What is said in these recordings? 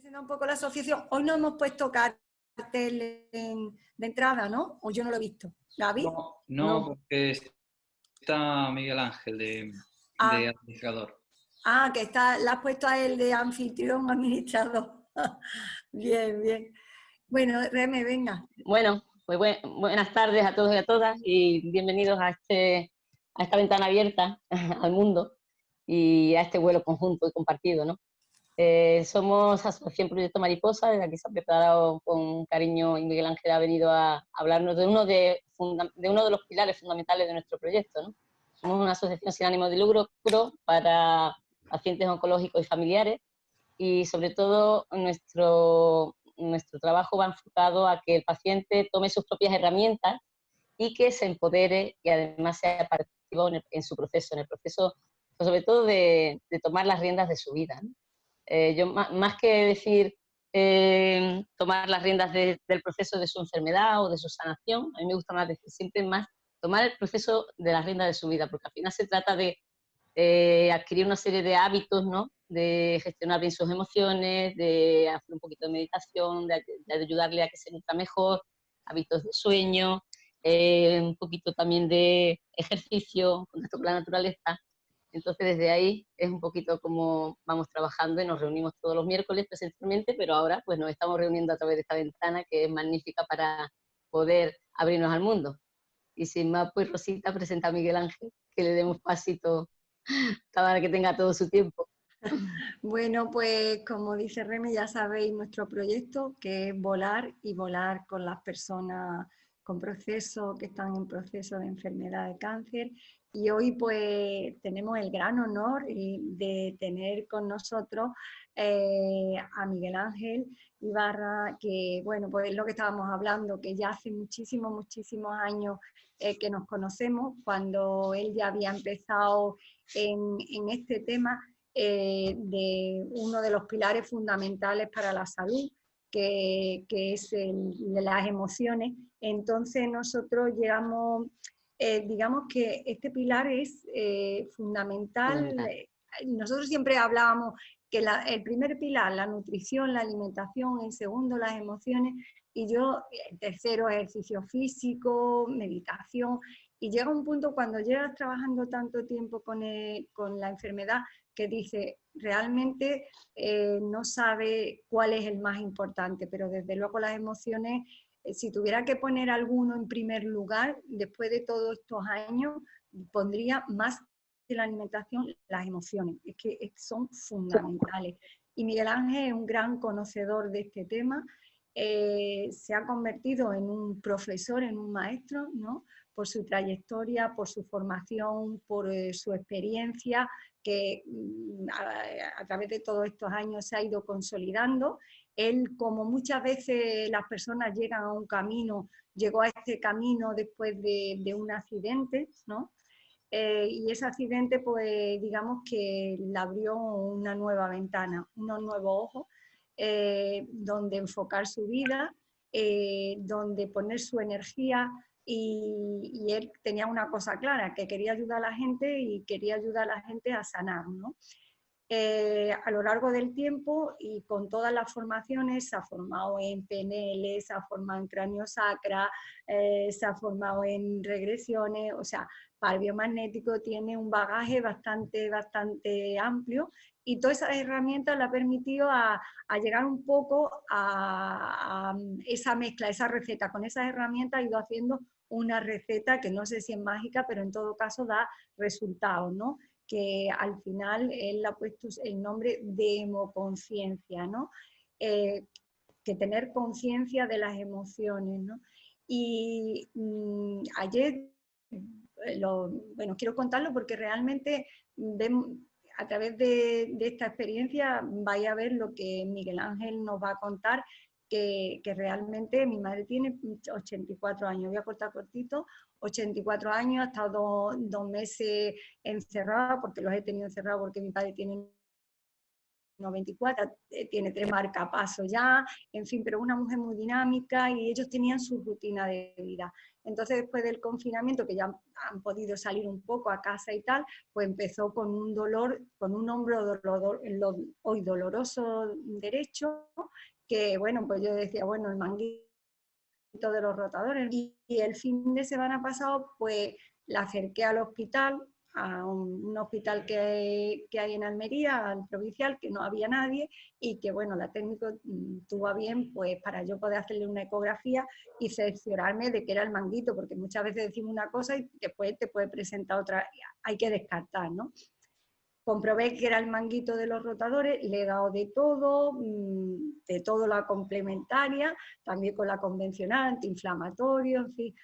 presenta un poco la asociación. Hoy no hemos puesto cartel de entrada, ¿no? O yo no lo he visto. ¿Gaby? No, porque está Miguel Ángel de Ah, administrador. que está, la has puesto a él de anfitrión administrador. Bien, bien. Bueno, Reme, venga. Bueno, pues buenas tardes a todos y a todas y bienvenidos a esta ventana abierta al mundo y a este vuelo conjunto y compartido, ¿no? Somos Asociación Proyecto Mariposa, desde aquí se ha preparado con cariño y Miguel Ángel ha venido a hablarnos de uno de los pilares fundamentales de nuestro proyecto, ¿no? Somos una asociación sin ánimo de lucro para pacientes oncológicos y familiares y sobre todo nuestro trabajo va enfocado a que el paciente tome sus propias herramientas y que se empodere y además sea participativo en su proceso, en el proceso pues sobre todo de tomar las riendas de su vida, ¿no? Yo más que decir tomar las riendas del proceso de su enfermedad o de su sanación, a mí me gusta más decir siempre más tomar el proceso de las riendas de su vida, porque al final se trata de adquirir una serie de hábitos, ¿no? De gestionar bien sus emociones, de hacer un poquito de meditación, de ayudarle a que se nutra mejor, hábitos de sueño, un poquito también de ejercicio, contacto con la naturaleza. Entonces, desde ahí es un poquito como vamos trabajando y nos reunimos todos los miércoles presencialmente, pero ahora pues nos estamos reuniendo a través de esta ventana que es magnífica para poder abrirnos al mundo. Y sin más, pues Rosita presenta a Miguel Ángel, que le demos pasito para que tenga todo su tiempo. Bueno, pues como dice Reme, ya sabéis nuestro proyecto, que es volar y volar con las personas con procesos, que están en proceso de enfermedad de cáncer. Y hoy pues tenemos el gran honor de tener con nosotros a Miguel Ángel Ibarra, que bueno, pues es lo que estábamos hablando, que ya hace muchísimos, muchísimos años que nos conocemos, cuando él ya había empezado en este tema de uno de los pilares fundamentales para la salud, que es de las emociones. Entonces nosotros llegamos, digamos que este pilar es fundamental. Nosotros siempre hablábamos que el primer pilar, la nutrición, la alimentación, el segundo, las emociones, y yo, el tercero, ejercicio físico, meditación, y llega un punto cuando llegas trabajando tanto tiempo con la enfermedad que dice, realmente no sabe cuál es el más importante, pero desde luego las emociones, si tuviera que poner alguno en primer lugar, después de todos estos años, pondría más que la alimentación, las emociones, es que son fundamentales. Y Miguel Ángel es un gran conocedor de este tema, se ha convertido en un profesor, en un maestro, ¿no? Por su trayectoria, por su formación, por su experiencia, que a través de todos estos años se ha ido consolidando. Él, como muchas veces las personas llegan a un camino, llegó a este camino después de un accidente, ¿no? Y ese accidente, pues digamos que le abrió una nueva ventana, unos nuevos ojos, donde enfocar su vida, donde poner su energía, y él tenía una cosa clara, que quería ayudar a la gente y quería ayudar a la gente a sanar, ¿no? A lo largo del tiempo y con todas las formaciones, se ha formado en PNL, se ha formado en cráneo-sacra, se ha formado en regresiones, o sea, para el biomagnético tiene un bagaje bastante, bastante amplio, y todas esas herramientas le ha permitido a llegar un poco a esa mezcla, esa receta. Con esas herramientas ha ido haciendo una receta que no sé si es mágica, pero en todo caso da resultados, ¿no? Que al final él ha puesto el nombre de hemoconciencia, ¿no? Que tener conciencia de las emociones, ¿no? Y ayer, bueno, quiero contarlo porque realmente a través de esta experiencia vais a ver lo que Miguel Ángel nos va a contar, que realmente mi madre tiene 84 años, voy a cortar cortito, 84 años, ha estado 2 meses encerrada, porque los he tenido encerrados porque mi padre tiene 94, tiene 3 marcapasos ya, en fin, pero una mujer muy dinámica, y ellos tenían su rutina de vida. Entonces, después del confinamiento, que ya han podido salir un poco a casa y tal, pues empezó con un dolor, con un hombro hoy doloroso derecho, que bueno, pues yo decía, bueno, el manguito de los rotadores. Y el fin de semana pasado, pues la acerqué al hospital, a un hospital que hay en Almería, al provincial, que no había nadie y que, bueno, la técnica tuvo a bien, pues para yo poder hacerle una ecografía y cerciorarme de que era el manguito, porque muchas veces decimos una cosa y después te puede presentar otra, hay que descartar, ¿no? Comprobé que era el manguito de los rotadores, le he dado de todo la complementaria, también con la convencional, antiinflamatorio, en fin,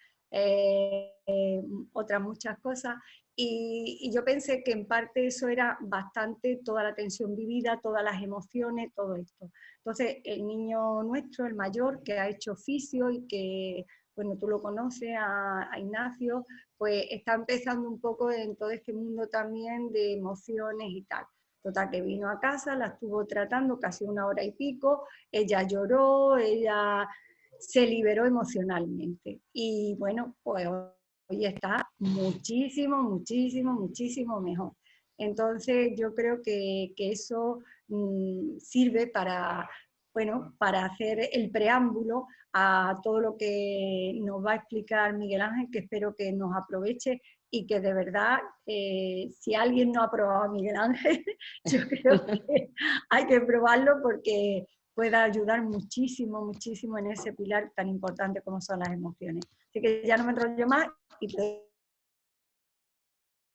otras muchas cosas. Y yo pensé que en parte eso era bastante, toda la tensión vivida, todas las emociones, todo esto. Entonces, el niño nuestro, el mayor, que ha hecho fisio y que, bueno, tú lo conoces, a Ignacio, pues está empezando un poco en todo este mundo también de emociones y tal. Total, que vino a casa, la estuvo tratando casi 1 hora y pico, ella lloró, ella se liberó emocionalmente. Y bueno, pues hoy está muchísimo, muchísimo, muchísimo mejor. Entonces yo creo que eso sirve para, bueno, para hacer el preámbulo a todo lo que nos va a explicar Miguel Ángel, que espero que nos aproveche y que de verdad, si alguien no ha probado a Miguel Ángel, yo creo que hay que probarlo porque pueda ayudar muchísimo, muchísimo en ese pilar tan importante como son las emociones. Así que ya no me enrollo más y te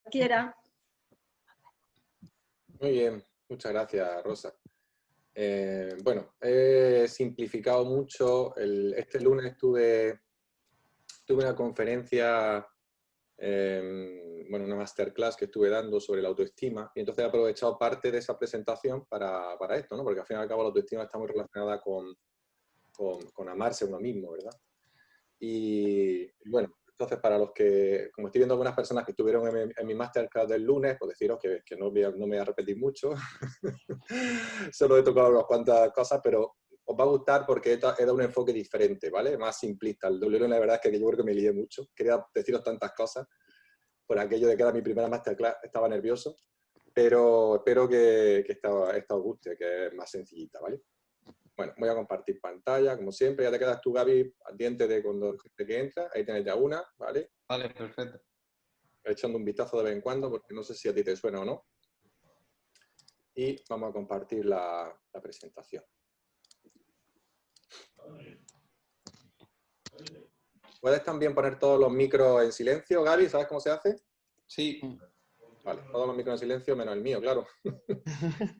quiera. Muy bien, muchas gracias, Rosa. Bueno, he simplificado mucho. Este lunes tuve una conferencia, bueno, una masterclass que estuve dando sobre la autoestima, y entonces he aprovechado parte de esa presentación para esto, ¿no? Porque al fin y al cabo la autoestima está muy relacionada con amarse a uno mismo, ¿verdad? Y bueno, entonces para los que, como estoy viendo algunas personas que estuvieron en mi masterclass del lunes, pues deciros que no me voy a repetir mucho. Solo he tocado unas cuantas cosas, pero os va a gustar porque he dado un enfoque diferente, ¿vale? Más simplista. El doble lunes, la verdad es que yo creo que me lié mucho. Quería deciros tantas cosas por aquello de que era mi primera masterclass, estaba nervioso, pero espero que esta os guste, que es más sencillita, ¿vale? Bueno, voy a compartir pantalla, como siempre. Ya te quedas tú, Gaby, pendiente de cuando gente que entra. Ahí tienes ya una, ¿vale? Vale, perfecto. Echando un vistazo de vez en cuando, porque no sé si a ti te suena o no. Y vamos a compartir la presentación. ¿Puedes también poner todos los micros en silencio, Gaby? ¿Sabes cómo se hace? Sí. Vale, todos los micros en silencio, menos el mío, claro.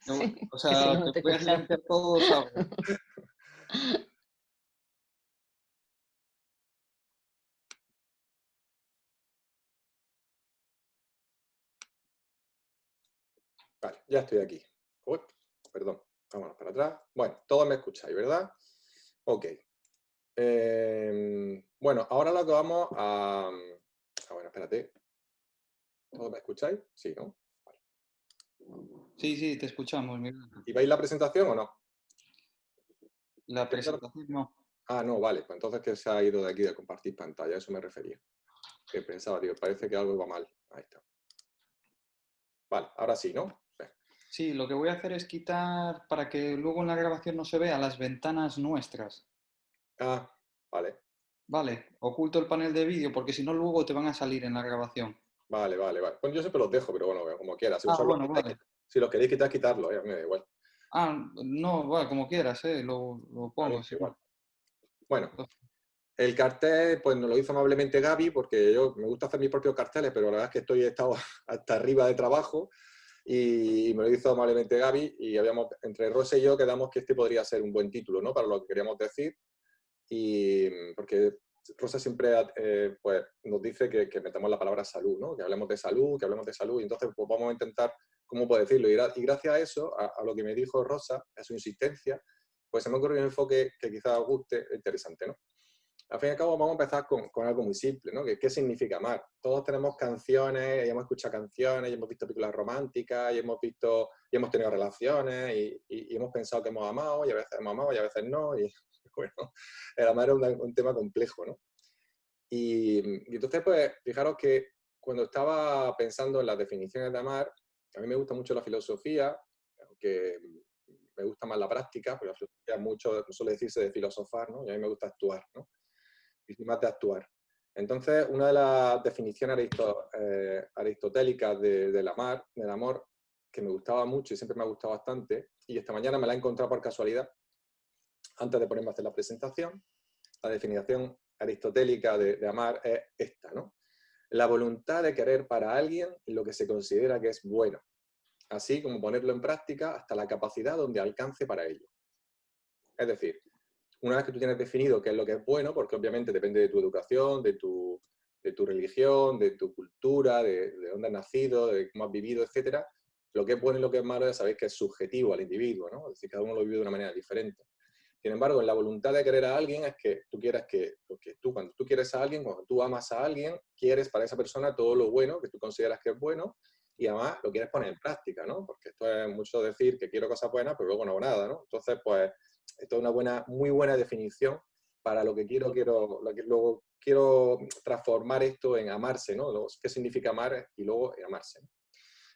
No, Sí, o que sea, si no, no te te voy a escuchamos. silenciar todos ahora. Vale, ya estoy aquí. Uy, perdón, vámonos para atrás. Bueno, todos me escucháis, ¿verdad? Ok. Bueno, ahora lo que vamos a... bueno, espérate. ¿Todos me escucháis? Sí, ¿no? Vale. Sí, sí, te escuchamos, Miguel. ¿Y veis la presentación o no? La presentación no. Ah, no, vale. Pues entonces que se ha ido de aquí de compartir pantalla, a eso me refería. Que pensaba, digo, parece que algo iba mal. Ahí está. Vale, ahora sí, ¿no? Sí, lo que voy a hacer es quitar, para que luego en la grabación no se vea, las ventanas nuestras. Ah, vale. Vale, oculto el panel de vídeo porque si no luego te van a salir en la grabación. Vale. Bueno, yo siempre los dejo, pero bueno, como quieras. Si Ah, vosotros bueno, vale. si los queréis quitar, quitarlo, a mí me da igual. Ah, no, bueno, como quieras, lo pongo. Vale, Sí. igual. Bueno, el cartel, pues nos lo hizo amablemente Gaby, porque yo me gusta hacer mis propios carteles, pero la verdad es que he estado hasta arriba de trabajo, y me lo hizo amablemente Gaby, y entre Rosa y yo quedamos que este podría ser un buen título, ¿no? Para lo que queríamos decir, y porque Rosa siempre pues, nos dice que metamos la palabra salud, ¿no? Que hablemos de salud, y entonces pues, vamos a intentar, ¿cómo puedo decirlo? Y gracias a eso, a lo que me dijo Rosa, a su insistencia, pues se me ocurrió un enfoque que quizás os guste, interesante, ¿no? Al fin y al cabo vamos a empezar con algo muy simple, ¿no? ¿Qué significa amar? Todos tenemos canciones, y hemos escuchado canciones, y hemos visto películas románticas, y hemos tenido relaciones, y hemos pensado que hemos amado, y a veces hemos amado, y a veces no, y bueno, el amar es un tema complejo, ¿no? Y entonces, pues, fijaros que cuando estaba pensando en las definiciones de amar, a mí me gusta mucho la filosofía, aunque me gusta más la práctica, porque la filosofía mucho suele decirse de filosofar, ¿no? Y a mí me gusta actuar, ¿no? Y soy más de actuar. Entonces, una de las definiciones aristotélicas del amor, que me gustaba mucho y siempre me ha gustado bastante, y esta mañana me la he encontrado por casualidad, antes de ponerme a hacer la presentación, la definición aristotélica de amar es esta, ¿no? La voluntad de querer para alguien lo que se considera que es bueno, así como ponerlo en práctica hasta la capacidad donde alcance para ello. Es decir, una vez que tú tienes definido qué es lo que es bueno, porque obviamente depende de tu educación, de tu religión, de tu cultura, de dónde has nacido, de cómo has vivido, etc., lo que es bueno y lo que es malo ya sabéis que es subjetivo al individuo, ¿no? Es decir, cada uno lo vive de una manera diferente. Sin embargo, en la voluntad de querer a alguien es que tú quieras cuando tú quieres a alguien, cuando tú amas a alguien, quieres para esa persona todo lo bueno que tú consideras que es bueno y además lo quieres poner en práctica, ¿no? Porque esto es mucho decir que quiero cosas buenas, pero luego no hago nada, ¿no? Entonces, pues, esto es una muy buena definición para lo que luego quiero transformar esto en amarse, ¿no? ¿Qué significa amar y luego en amarse?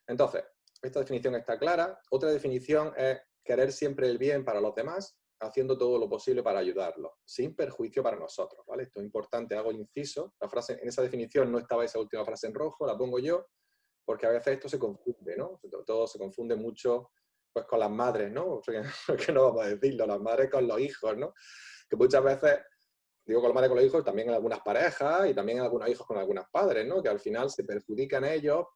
Entonces, esta definición está clara. Otra definición es querer siempre el bien para los demás, haciendo todo lo posible para ayudarlos, sin perjuicio para nosotros, ¿vale? Esto es importante, hago el inciso. La frase, en esa definición no estaba esa última frase en rojo, la pongo yo, porque a veces esto se confunde, ¿no? Todo se confunde mucho pues, con las madres, ¿no? Porque no vamos a decirlo, las madres con los hijos, ¿no? Que muchas veces, digo con las madres con los hijos, también en algunas parejas y también en algunos hijos con algunos padres, ¿no? Que al final se perjudican ellos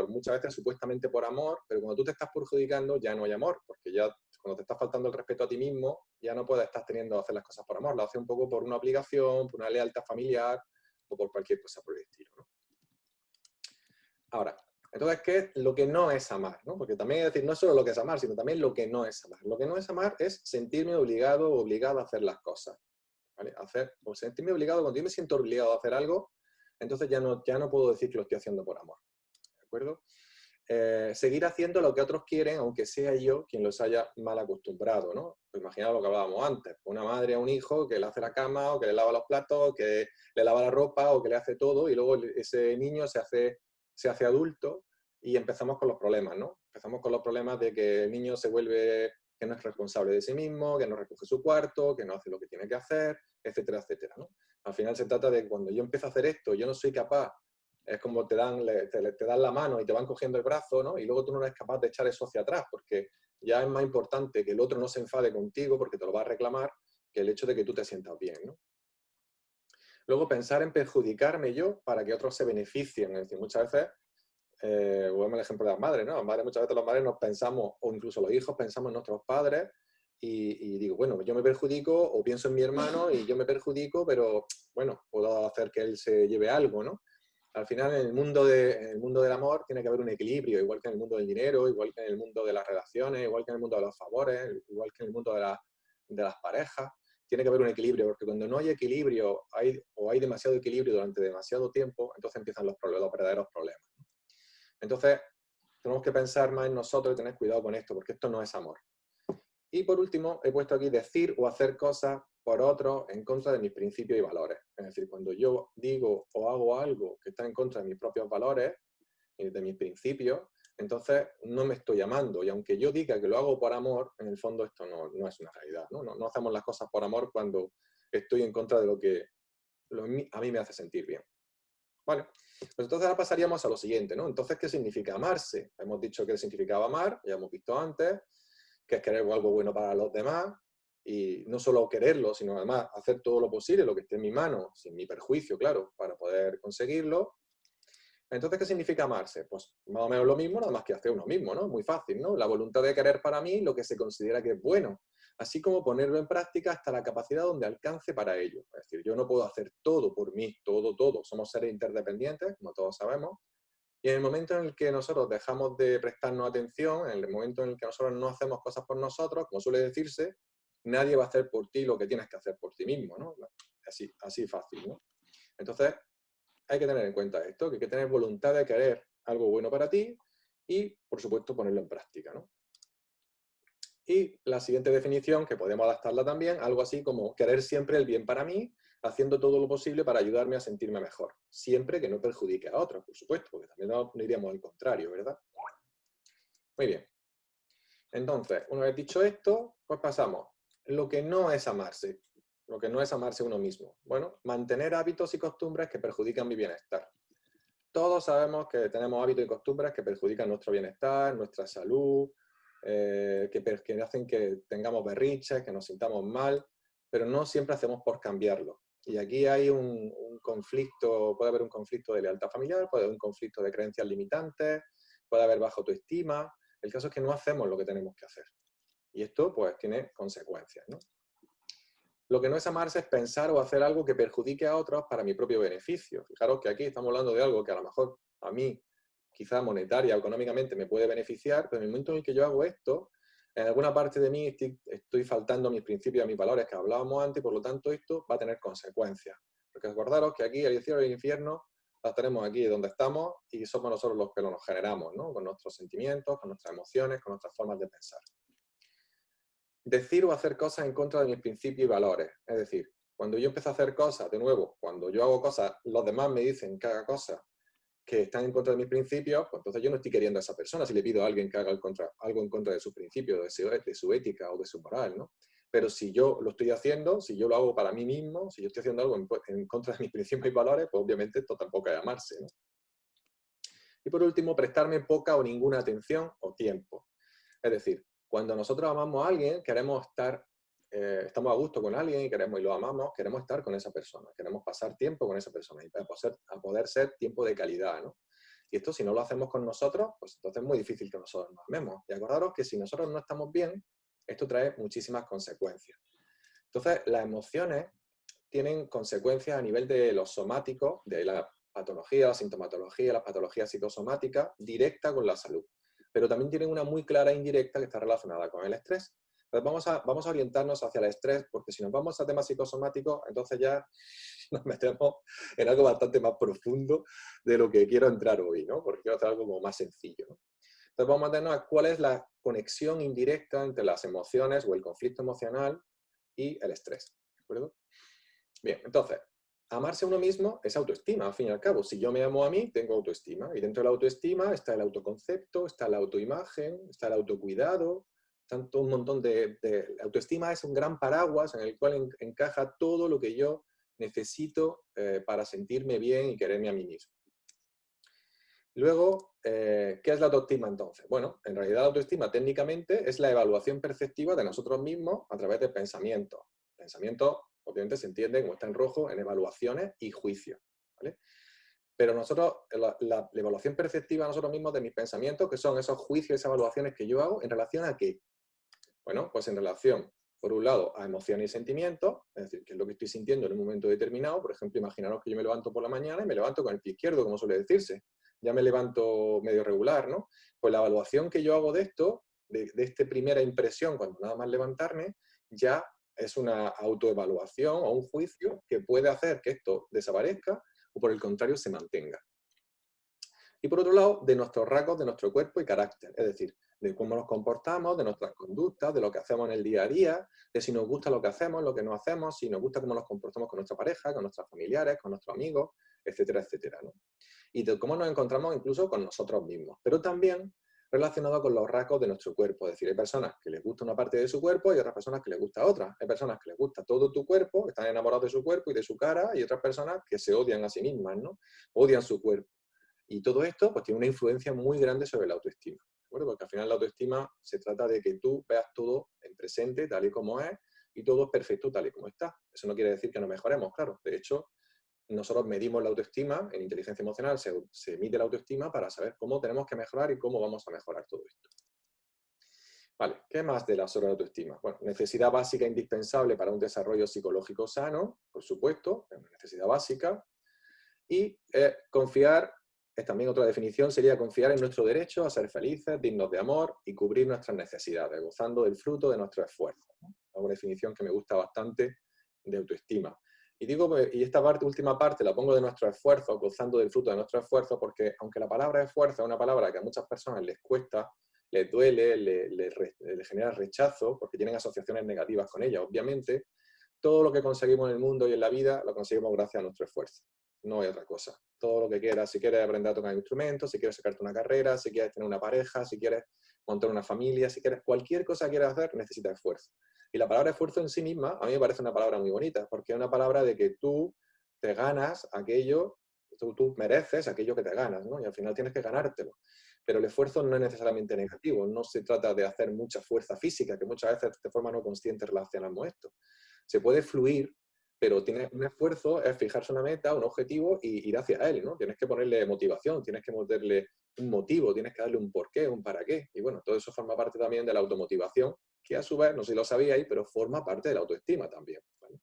muchas veces supuestamente por amor, pero cuando tú te estás perjudicando ya no hay amor, porque ya cuando te estás faltando el respeto a ti mismo, ya no puedes estar teniendo que hacer las cosas por amor, lo haces un poco por una obligación, por una lealtad familiar o por cualquier cosa por el estilo, ¿no? Ahora, entonces, ¿qué es lo que no es amar? ¿No? Porque también es decir, no es solo lo que es amar, sino también lo que no es amar. Lo que no es amar es sentirme obligado o obligada a hacer las cosas, ¿vale? O sentirme obligado, cuando yo me siento obligado a hacer algo, entonces ya no puedo decir que lo estoy haciendo por amor, ¿de acuerdo? Seguir haciendo lo que otros quieren, aunque sea yo quien los haya mal acostumbrado, ¿no? Pues imaginaos lo que hablábamos antes, una madre a un hijo que le hace la cama, o que le lava los platos, que le lava la ropa, o que le hace todo, y luego ese niño se hace adulto y empezamos con los problemas, ¿no? Empezamos con los problemas de que el niño se vuelve, que no es responsable de sí mismo, que no recoge su cuarto, que no hace lo que tiene que hacer, etcétera, etcétera, ¿no? Al final se trata de cuando yo empiezo a hacer esto, yo no soy capaz. Es como te dan la mano y te van cogiendo el brazo, ¿no? Y luego tú no eres capaz de echar eso hacia atrás, porque ya es más importante que el otro no se enfade contigo porque te lo va a reclamar que el hecho de que tú te sientas bien, ¿no? Luego pensar en perjudicarme yo para que otros se beneficien. Es decir, muchas veces, volvemos al ejemplo de las madres, ¿no? Muchas veces los madres nos pensamos, o incluso los hijos pensamos en nuestros padres y digo, bueno, yo me perjudico o pienso en mi hermano y yo me perjudico, pero bueno, puedo hacer que él se lleve algo, ¿no? Al final, en el mundo del amor tiene que haber un equilibrio, igual que en el mundo del dinero, igual que en el mundo de las relaciones, igual que en el mundo de los favores, igual que en el mundo de las parejas. Tiene que haber un equilibrio, porque cuando no hay equilibrio o hay demasiado equilibrio durante demasiado tiempo, entonces empiezan los verdaderos problemas. Entonces, tenemos que pensar más en nosotros y tener cuidado con esto, porque esto no es amor. Y por último, he puesto aquí decir o hacer cosas por otros en contra de mis principios y valores. Es decir, cuando yo digo o hago algo que está en contra de mis propios valores y de mis principios, entonces no me estoy amando. Y aunque yo diga que lo hago por amor, en el fondo esto no es una realidad, ¿no? No hacemos las cosas por amor cuando estoy en contra de lo que a mí me hace sentir bien. Vale, pues entonces ahora pasaríamos a lo siguiente, ¿no? Entonces, ¿qué significa amarse? Hemos dicho qué significaba amar, ya hemos visto antes, que es querer algo bueno para los demás, y no solo quererlo, sino además hacer todo lo posible, lo que esté en mi mano, sin mi perjuicio, claro, para poder conseguirlo. Entonces, ¿qué significa amarse? Pues más o menos lo mismo, nada más que hacer uno mismo, ¿no? Muy fácil, ¿no? La voluntad de querer para mí lo que se considera que es bueno, así como ponerlo en práctica hasta la capacidad donde alcance para ello. Es decir, yo no puedo hacer todo por mí, todo. Somos seres interdependientes, como todos sabemos, y en el momento en el que nosotros dejamos de prestarnos atención, en el momento en el que nosotros no hacemos cosas por nosotros, como suele decirse, nadie va a hacer por ti lo que tienes que hacer por ti mismo, ¿no? Así fácil, ¿no? Entonces, hay que tener en cuenta esto, que hay que tener voluntad de querer algo bueno para ti y, por supuesto, ponerlo en práctica, ¿no? Y la siguiente definición, que podemos adaptarla también, algo así como querer siempre el bien para mí, haciendo todo lo posible para ayudarme a sentirme mejor, siempre que no perjudique a otros, por supuesto, porque también no iríamos al contrario, ¿verdad? Muy bien. Entonces, una vez dicho esto, pues pasamos. Lo que no es amarse. Lo que no es amarse uno mismo. Bueno, mantener hábitos y costumbres que perjudican mi bienestar. Todos sabemos que tenemos hábitos y costumbres que perjudican nuestro bienestar, nuestra salud, que hacen que tengamos berrinches, que nos sintamos mal, pero no siempre hacemos por cambiarlo. Y aquí hay un conflicto, puede haber un conflicto de lealtad familiar, puede haber un conflicto de creencias limitantes, puede haber baja autoestima. El caso es que no hacemos lo que tenemos que hacer. Y esto, pues, tiene consecuencias, ¿no? Lo que no es amarse es pensar o hacer algo que perjudique a otros para mi propio beneficio. Fijaros que aquí estamos hablando de algo que a lo mejor a mí, quizá monetaria o económicamente, me puede beneficiar, pero en el momento en el que yo hago esto, en alguna parte de mí estoy faltando a mis principios, a mis valores que hablábamos antes, y por lo tanto esto va a tener consecuencias. Porque acordaros que aquí el cielo y el infierno las tenemos aquí donde estamos y somos nosotros los que nos generamos, ¿no? Con nuestros sentimientos, con nuestras emociones, con nuestras formas de pensar. Decir o hacer cosas en contra de mis principios y valores. Es decir, cuando yo empiezo a hacer cosas, de nuevo, cuando yo hago cosas, los demás me dicen que haga cosas que están en contra de mis principios, pues entonces yo no estoy queriendo a esa persona si le pido a alguien que haga algo en contra de sus principios, de su ética o de su moral, ¿no? Pero si yo lo estoy haciendo, si yo lo hago para mí mismo, si yo estoy haciendo algo en contra de mis principios y valores, pues obviamente esto tampoco es amarse, ¿no? Y por último, prestarme poca o ninguna atención o tiempo. Es decir, cuando nosotros amamos a alguien, queremos estar, estamos a gusto con alguien y lo amamos, queremos estar con esa persona, queremos pasar tiempo con esa persona y a poder ser tiempo de calidad, ¿no? Y esto, si no lo hacemos con nosotros, pues entonces es muy difícil que nosotros nos amemos. Y acordaros que si nosotros no estamos bien, esto trae muchísimas consecuencias. Entonces, las emociones tienen consecuencias a nivel de los somáticos, de la patología, la sintomatología, las patologías psicosomáticas, directa con la salud. Pero también tienen una muy clara indirecta que está relacionada con el estrés. Entonces vamos a orientarnos hacia el estrés, porque si nos vamos a temas psicosomáticos, entonces ya nos metemos en algo bastante más profundo de lo que quiero entrar hoy, ¿no? Porque quiero hacer algo como más sencillo, ¿no? Entonces vamos a meternos a cuál es la conexión indirecta entre las emociones o el conflicto emocional y el estrés, ¿de acuerdo? Bien, entonces, amarse a uno mismo es autoestima, al fin y al cabo. Si yo me amo a mí, tengo autoestima. Y dentro de la autoestima está el autoconcepto, está la autoimagen, está el autocuidado, tanto un montón de... Autoestima es un gran paraguas en el cual encaja todo lo que yo necesito para sentirme bien y quererme a mí mismo. Luego, ¿qué es la autoestima entonces? Bueno, en realidad la autoestima técnicamente es la evaluación perceptiva de nosotros mismos a través de pensamientos. Pensamientos, obviamente, se entiende, como está en rojo, en evaluaciones y juicios, ¿vale? Pero nosotros, la evaluación perceptiva de nosotros mismos de mis pensamientos, que son esos juicios, esas evaluaciones que yo hago, ¿en relación a qué? Bueno, pues en relación, por un lado, a emociones y sentimientos, es decir, qué es lo que estoy sintiendo en un momento determinado. Por ejemplo, imaginaros que yo me levanto por la mañana y me levanto con el pie izquierdo, como suele decirse. Ya me levanto medio regular, ¿no? Pues la evaluación que yo hago de esto, de esta primera impresión, cuando nada más levantarme, ya es una autoevaluación o un juicio que puede hacer que esto desaparezca o por el contrario se mantenga. Y por otro lado, de nuestros rasgos, de nuestro cuerpo y carácter, es decir, de cómo nos comportamos, de nuestras conductas, de lo que hacemos en el día a día, de si nos gusta lo que hacemos, lo que no hacemos, si nos gusta cómo nos comportamos con nuestra pareja, con nuestros familiares, con nuestros amigos, etcétera, etcétera, ¿no? Y de cómo nos encontramos incluso con nosotros mismos, pero también relacionado con los rasgos de nuestro cuerpo. Es decir, hay personas que les gusta una parte de su cuerpo y otras personas que les gusta otra. Hay personas que les gusta todo tu cuerpo, están enamorados de su cuerpo y de su cara, y otras personas que se odian a sí mismas, ¿no? Odian su cuerpo. Y todo esto pues tiene una influencia muy grande sobre la autoestima, ¿de acuerdo? Porque al final la autoestima se trata de que tú veas todo en presente, tal y como es, y todo es perfecto tal y como está. Eso no quiere decir que no mejoremos, claro. De hecho, nosotros medimos la autoestima, en inteligencia emocional se mide la autoestima para saber cómo tenemos que mejorar y cómo vamos a mejorar todo esto. Vale, ¿qué más de la sobre la autoestima? Bueno, necesidad básica indispensable para un desarrollo psicológico sano, por supuesto, es una necesidad básica. Y confiar, es también otra definición, sería confiar en nuestro derecho a ser felices, dignos de amor y cubrir nuestras necesidades, gozando del fruto de nuestro esfuerzo, ¿no? Es una definición que me gusta bastante de autoestima. Y esta última parte la pongo de nuestro esfuerzo, gozando del fruto de nuestro esfuerzo, porque aunque la palabra esfuerzo es una palabra que a muchas personas les cuesta, les duele, les genera rechazo, porque tienen asociaciones negativas con ella, obviamente, todo lo que conseguimos en el mundo y en la vida lo conseguimos gracias a nuestro esfuerzo. No hay otra cosa. Todo lo que quieras, si quieres aprender a tocar instrumentos, si quieres sacarte una carrera, si quieres tener una pareja, si quieres montar una familia, si quieres cualquier cosa que quieras hacer, necesitas esfuerzo. Y la palabra esfuerzo en sí misma, a mí me parece una palabra muy bonita, porque es una palabra de que tú te ganas aquello, tú mereces aquello que te ganas, ¿no? Y al final tienes que ganártelo. Pero el esfuerzo no es necesariamente negativo, no se trata de hacer mucha fuerza física, que muchas veces de forma no consciente relacionamos esto. Se puede fluir, pero un esfuerzo es fijarse una meta, un objetivo y ir hacia él, ¿no? Tienes que ponerle motivación, tienes que ponerle un motivo, tienes que darle un porqué, un para qué. Y bueno, todo eso forma parte también de la automotivación, que a su vez, no sé si lo sabíais, pero forma parte de la autoestima también, ¿vale?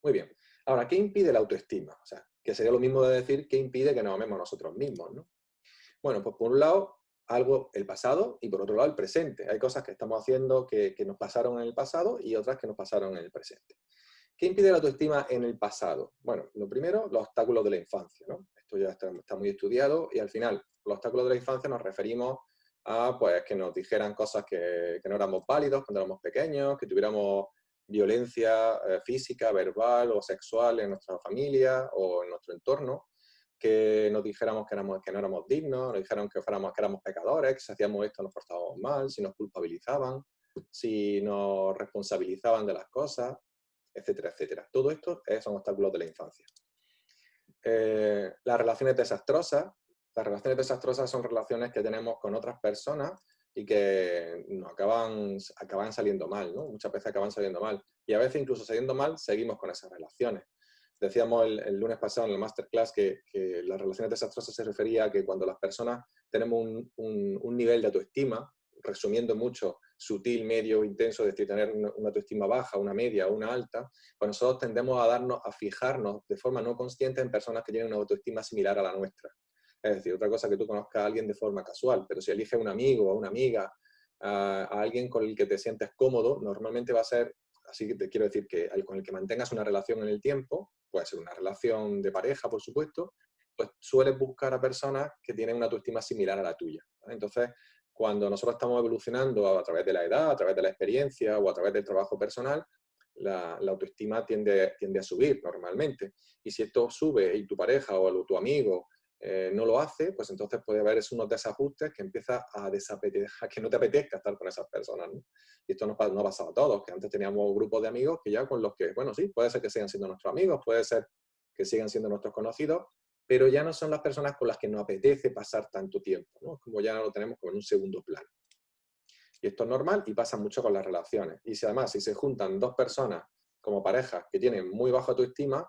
Muy bien. Ahora, ¿qué impide la autoestima? O sea, que sería lo mismo de decir qué impide que nos amemos a nosotros mismos, ¿no? Bueno, pues por un lado, el pasado, y por otro lado, el presente. Hay cosas que estamos haciendo que nos pasaron en el pasado y otras que nos pasaron en el presente. ¿Qué impide la autoestima en el pasado? Bueno, lo primero, los obstáculos de la infancia, ¿no? Esto ya está muy estudiado y al final, los obstáculos de la infancia nos referimos a pues, que nos dijeran cosas que no éramos válidos cuando éramos pequeños, que tuviéramos violencia física, verbal o sexual en nuestra familia o en nuestro entorno, que nos dijéramos que no éramos dignos, nos dijeron que éramos pecadores, que si hacíamos esto nos portábamos mal, si nos culpabilizaban, si nos responsabilizaban de las cosas, etcétera, etcétera. Todo esto son obstáculos de la infancia. Las relaciones desastrosas. Las relaciones desastrosas son relaciones que tenemos con otras personas y que nos acaban saliendo mal, ¿no? Muchas veces acaban saliendo mal. Y a veces incluso saliendo mal, seguimos con esas relaciones. Decíamos el lunes pasado en el masterclass que las relaciones desastrosas se refería a que cuando las personas tenemos un nivel de autoestima, resumiendo mucho, sutil, medio, intenso, es decir, tener una autoestima baja, una media o una alta, pues nosotros tendemos a fijarnos de forma no consciente en personas que tienen una autoestima similar a la nuestra. Es decir, otra cosa que tú conozcas a alguien de forma casual, pero si eliges un amigo o una amiga, a alguien con el que te sientes cómodo, normalmente va a ser, así que te quiero decir que con el que mantengas una relación en el tiempo, puede ser una relación de pareja, por supuesto, pues sueles buscar a personas que tienen una autoestima similar a la tuya, ¿vale? Entonces, cuando nosotros estamos evolucionando a través de la edad, a través de la experiencia o a través del trabajo personal, la autoestima tiende a subir normalmente. Y si esto sube y tu pareja o tu amigo no lo hace, pues entonces puede haber unos desajustes que empieza a que no te apetezca estar con esas personas, ¿no? Y esto no ha pasado a todos, que antes teníamos grupos de amigos que ya con los que, bueno, sí, puede ser que sigan siendo nuestros amigos, puede ser que sigan siendo nuestros conocidos, pero ya no son las personas con las que nos apetece pasar tanto tiempo, ¿no? Como ya lo tenemos como en un segundo plano. Y esto es normal y pasa mucho con las relaciones. Y si además, si se juntan dos personas como parejas que tienen muy baja autoestima,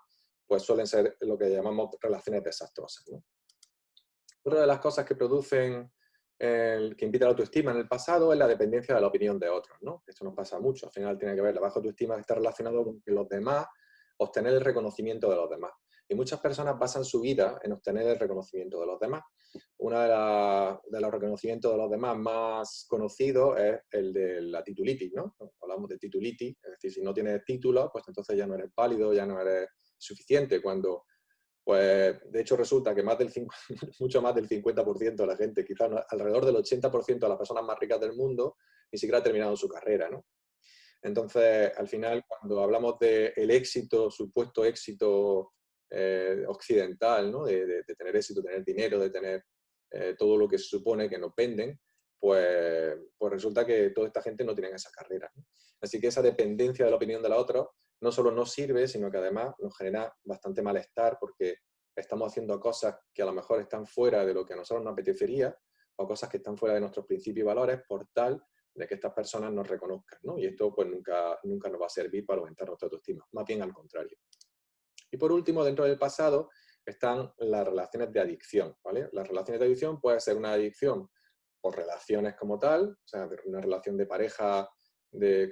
pues suelen ser lo que llamamos relaciones desastrosas, ¿no? Otra de las cosas que producen, que impide la autoestima en el pasado es la dependencia de la opinión de otros, ¿no? Esto nos pasa mucho. Al final tiene que ver, la baja autoestima está relacionado con que los demás, obtener el reconocimiento de los demás. Y muchas personas basan su vida en obtener el reconocimiento de los demás. Uno de los reconocimientos de los demás más conocidos es el de la titulitis, ¿no? Hablamos de titulitis, es decir, si no tienes título, pues entonces ya no eres válido, ya no eres suficiente. Cuando, pues, de hecho resulta que mucho más del 50% de la gente, quizás alrededor del 80% de las personas más ricas del mundo, ni siquiera ha terminado su carrera, ¿no? Entonces, al final, cuando hablamos del éxito, supuesto éxito occidental, ¿no? De tener éxito, tener dinero, de tener todo lo que se supone que nos venden, pues resulta que toda esta gente no tiene esa carrera, ¿no? Así que esa dependencia de la opinión de la otra no solo no sirve, sino que además nos genera bastante malestar porque estamos haciendo cosas que a lo mejor están fuera de lo que a nosotros nos apetecería o cosas que están fuera de nuestros principios y valores por tal de que estas personas nos reconozcan, ¿no? Y esto pues nunca nos va a servir para aumentar nuestra autoestima, más bien al contrario. Y por último, dentro del pasado están las relaciones de adicción, ¿vale? Las relaciones de adicción puede ser una adicción por relaciones como tal, o sea, una relación de pareja,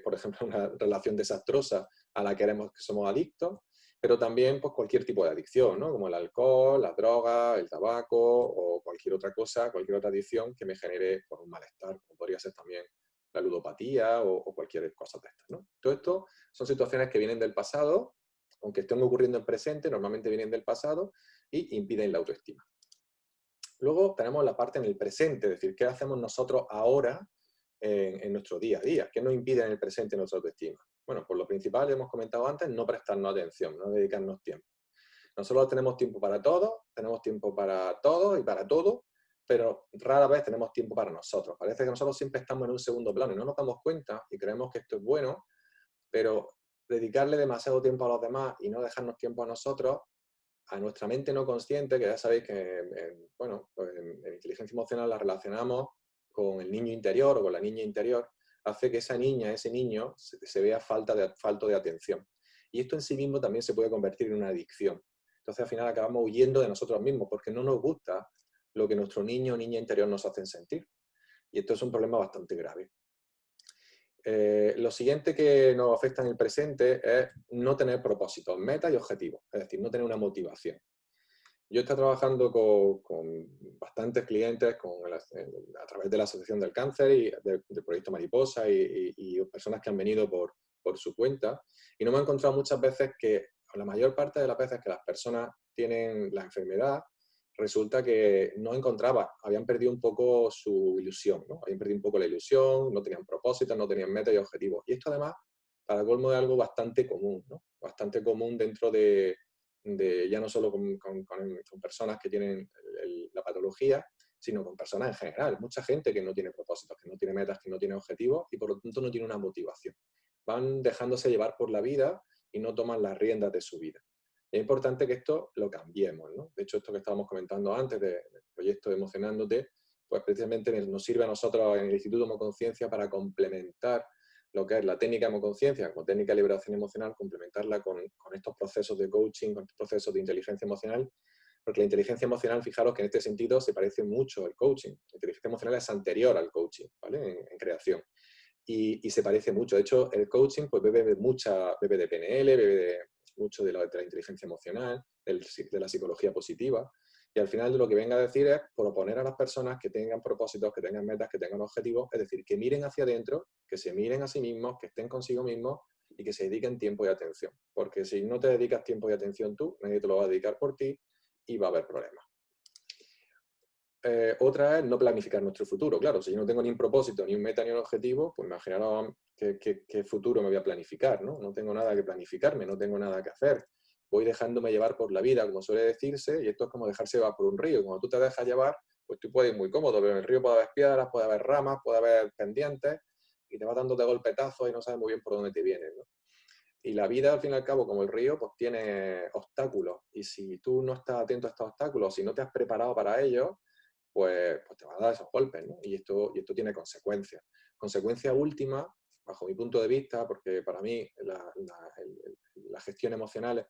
por ejemplo, una relación desastrosa a la que somos adictos, pero también pues, cualquier tipo de adicción, ¿no? Como el alcohol, la droga, el tabaco o cualquier otra cosa, cualquier otra adicción que me genere pues, un malestar, como podría ser también la ludopatía o cualquier cosa de estas, ¿no? Todo esto son situaciones que vienen del pasado, aunque estén ocurriendo en presente, normalmente vienen del pasado y impiden la autoestima. Luego tenemos la parte en el presente, es decir, ¿qué hacemos nosotros ahora en nuestro día a día? ¿Qué nos impide en el presente nuestra autoestima? Bueno, pues lo principal, ya hemos comentado antes, no prestarnos atención, no dedicarnos tiempo. Nosotros tenemos tiempo para todo, tenemos tiempo para todo y para todo, pero rara vez tenemos tiempo para nosotros. Parece que nosotros siempre estamos en un segundo plano y no nos damos cuenta y creemos que esto es bueno, pero dedicarle demasiado tiempo a los demás y no dejarnos tiempo a nosotros, a nuestra mente no consciente, que ya sabéis que bueno, pues en inteligencia emocional la relacionamos con el niño interior o con la niña interior, hace que esa niña, ese niño, se vea falto de atención. Y esto en sí mismo también se puede convertir en una adicción. Entonces al final acabamos huyendo de nosotros mismos porque no nos gusta lo que nuestro niño o niña interior nos hacen sentir. Y esto es un problema bastante grave. Lo siguiente que nos afecta en el presente es no tener propósitos, metas y objetivos, es decir, no tener una motivación. Yo estoy trabajando con bastantes clientes a través de la Asociación del Cáncer y del Proyecto Mariposa y personas que han venido por su cuenta, y no me he encontrado muchas veces que, o la mayor parte de las veces que las personas tienen la enfermedad, resulta que no encontraba, habían perdido un poco su ilusión, ¿no? Habían perdido un poco la ilusión, no tenían propósitos, no tenían metas y objetivos. Y esto además, para colmo, es algo bastante común, ¿no? Bastante común dentro de ya no solo con personas que tienen la patología, sino con personas en general. Mucha gente que no tiene propósitos, que no tiene metas, que no tiene objetivos y por lo tanto no tiene una motivación. Van dejándose llevar por la vida y no toman las riendas de su vida. Es importante que esto lo cambiemos, ¿no? De hecho, esto que estábamos comentando antes del proyecto Emocionándote, pues precisamente nos sirve a nosotros en el Instituto Homoconciencia para complementar lo que es la técnica Homoconciencia como técnica de liberación emocional, complementarla con estos procesos de coaching, con estos procesos de inteligencia emocional, porque la inteligencia emocional, fijaros que en este sentido se parece mucho al coaching. La inteligencia emocional es anterior al coaching, ¿vale? En creación. Y se parece mucho. De hecho, el coaching pues bebe de PNL, bebe mucho de la inteligencia emocional, de la psicología positiva. Y al final lo que venga a decir es proponer a las personas que tengan propósitos, que tengan metas, que tengan objetivos, es decir, que miren hacia adentro, que se miren a sí mismos, que estén consigo mismos y que se dediquen tiempo y atención. Porque si no te dedicas tiempo y atención tú, nadie te lo va a dedicar por ti y va a haber problemas. Otra es no planificar nuestro futuro. Claro, si yo no tengo ni un propósito, ni un meta, ni un objetivo, pues imaginaros qué futuro me voy a planificar, ¿no? No tengo nada que planificarme, no tengo nada que hacer. Voy dejándome llevar por la vida, como suele decirse, y esto es como dejarse llevar por un río. Cuando tú te dejas llevar, pues tú puedes ir muy cómodo, pero en el río puede haber piedras, puede haber ramas, puede haber pendientes, y te vas dando de golpetazos y no sabes muy bien por dónde te vienes, ¿no? Y la vida, al fin y al cabo, como el río, pues tiene obstáculos. Y si tú no estás atento a estos obstáculos, si no te has preparado para ellos, pues te va a dar esos golpes, ¿no? Y esto tiene consecuencias. Consecuencia última, bajo mi punto de vista, porque para mí la gestión emocional,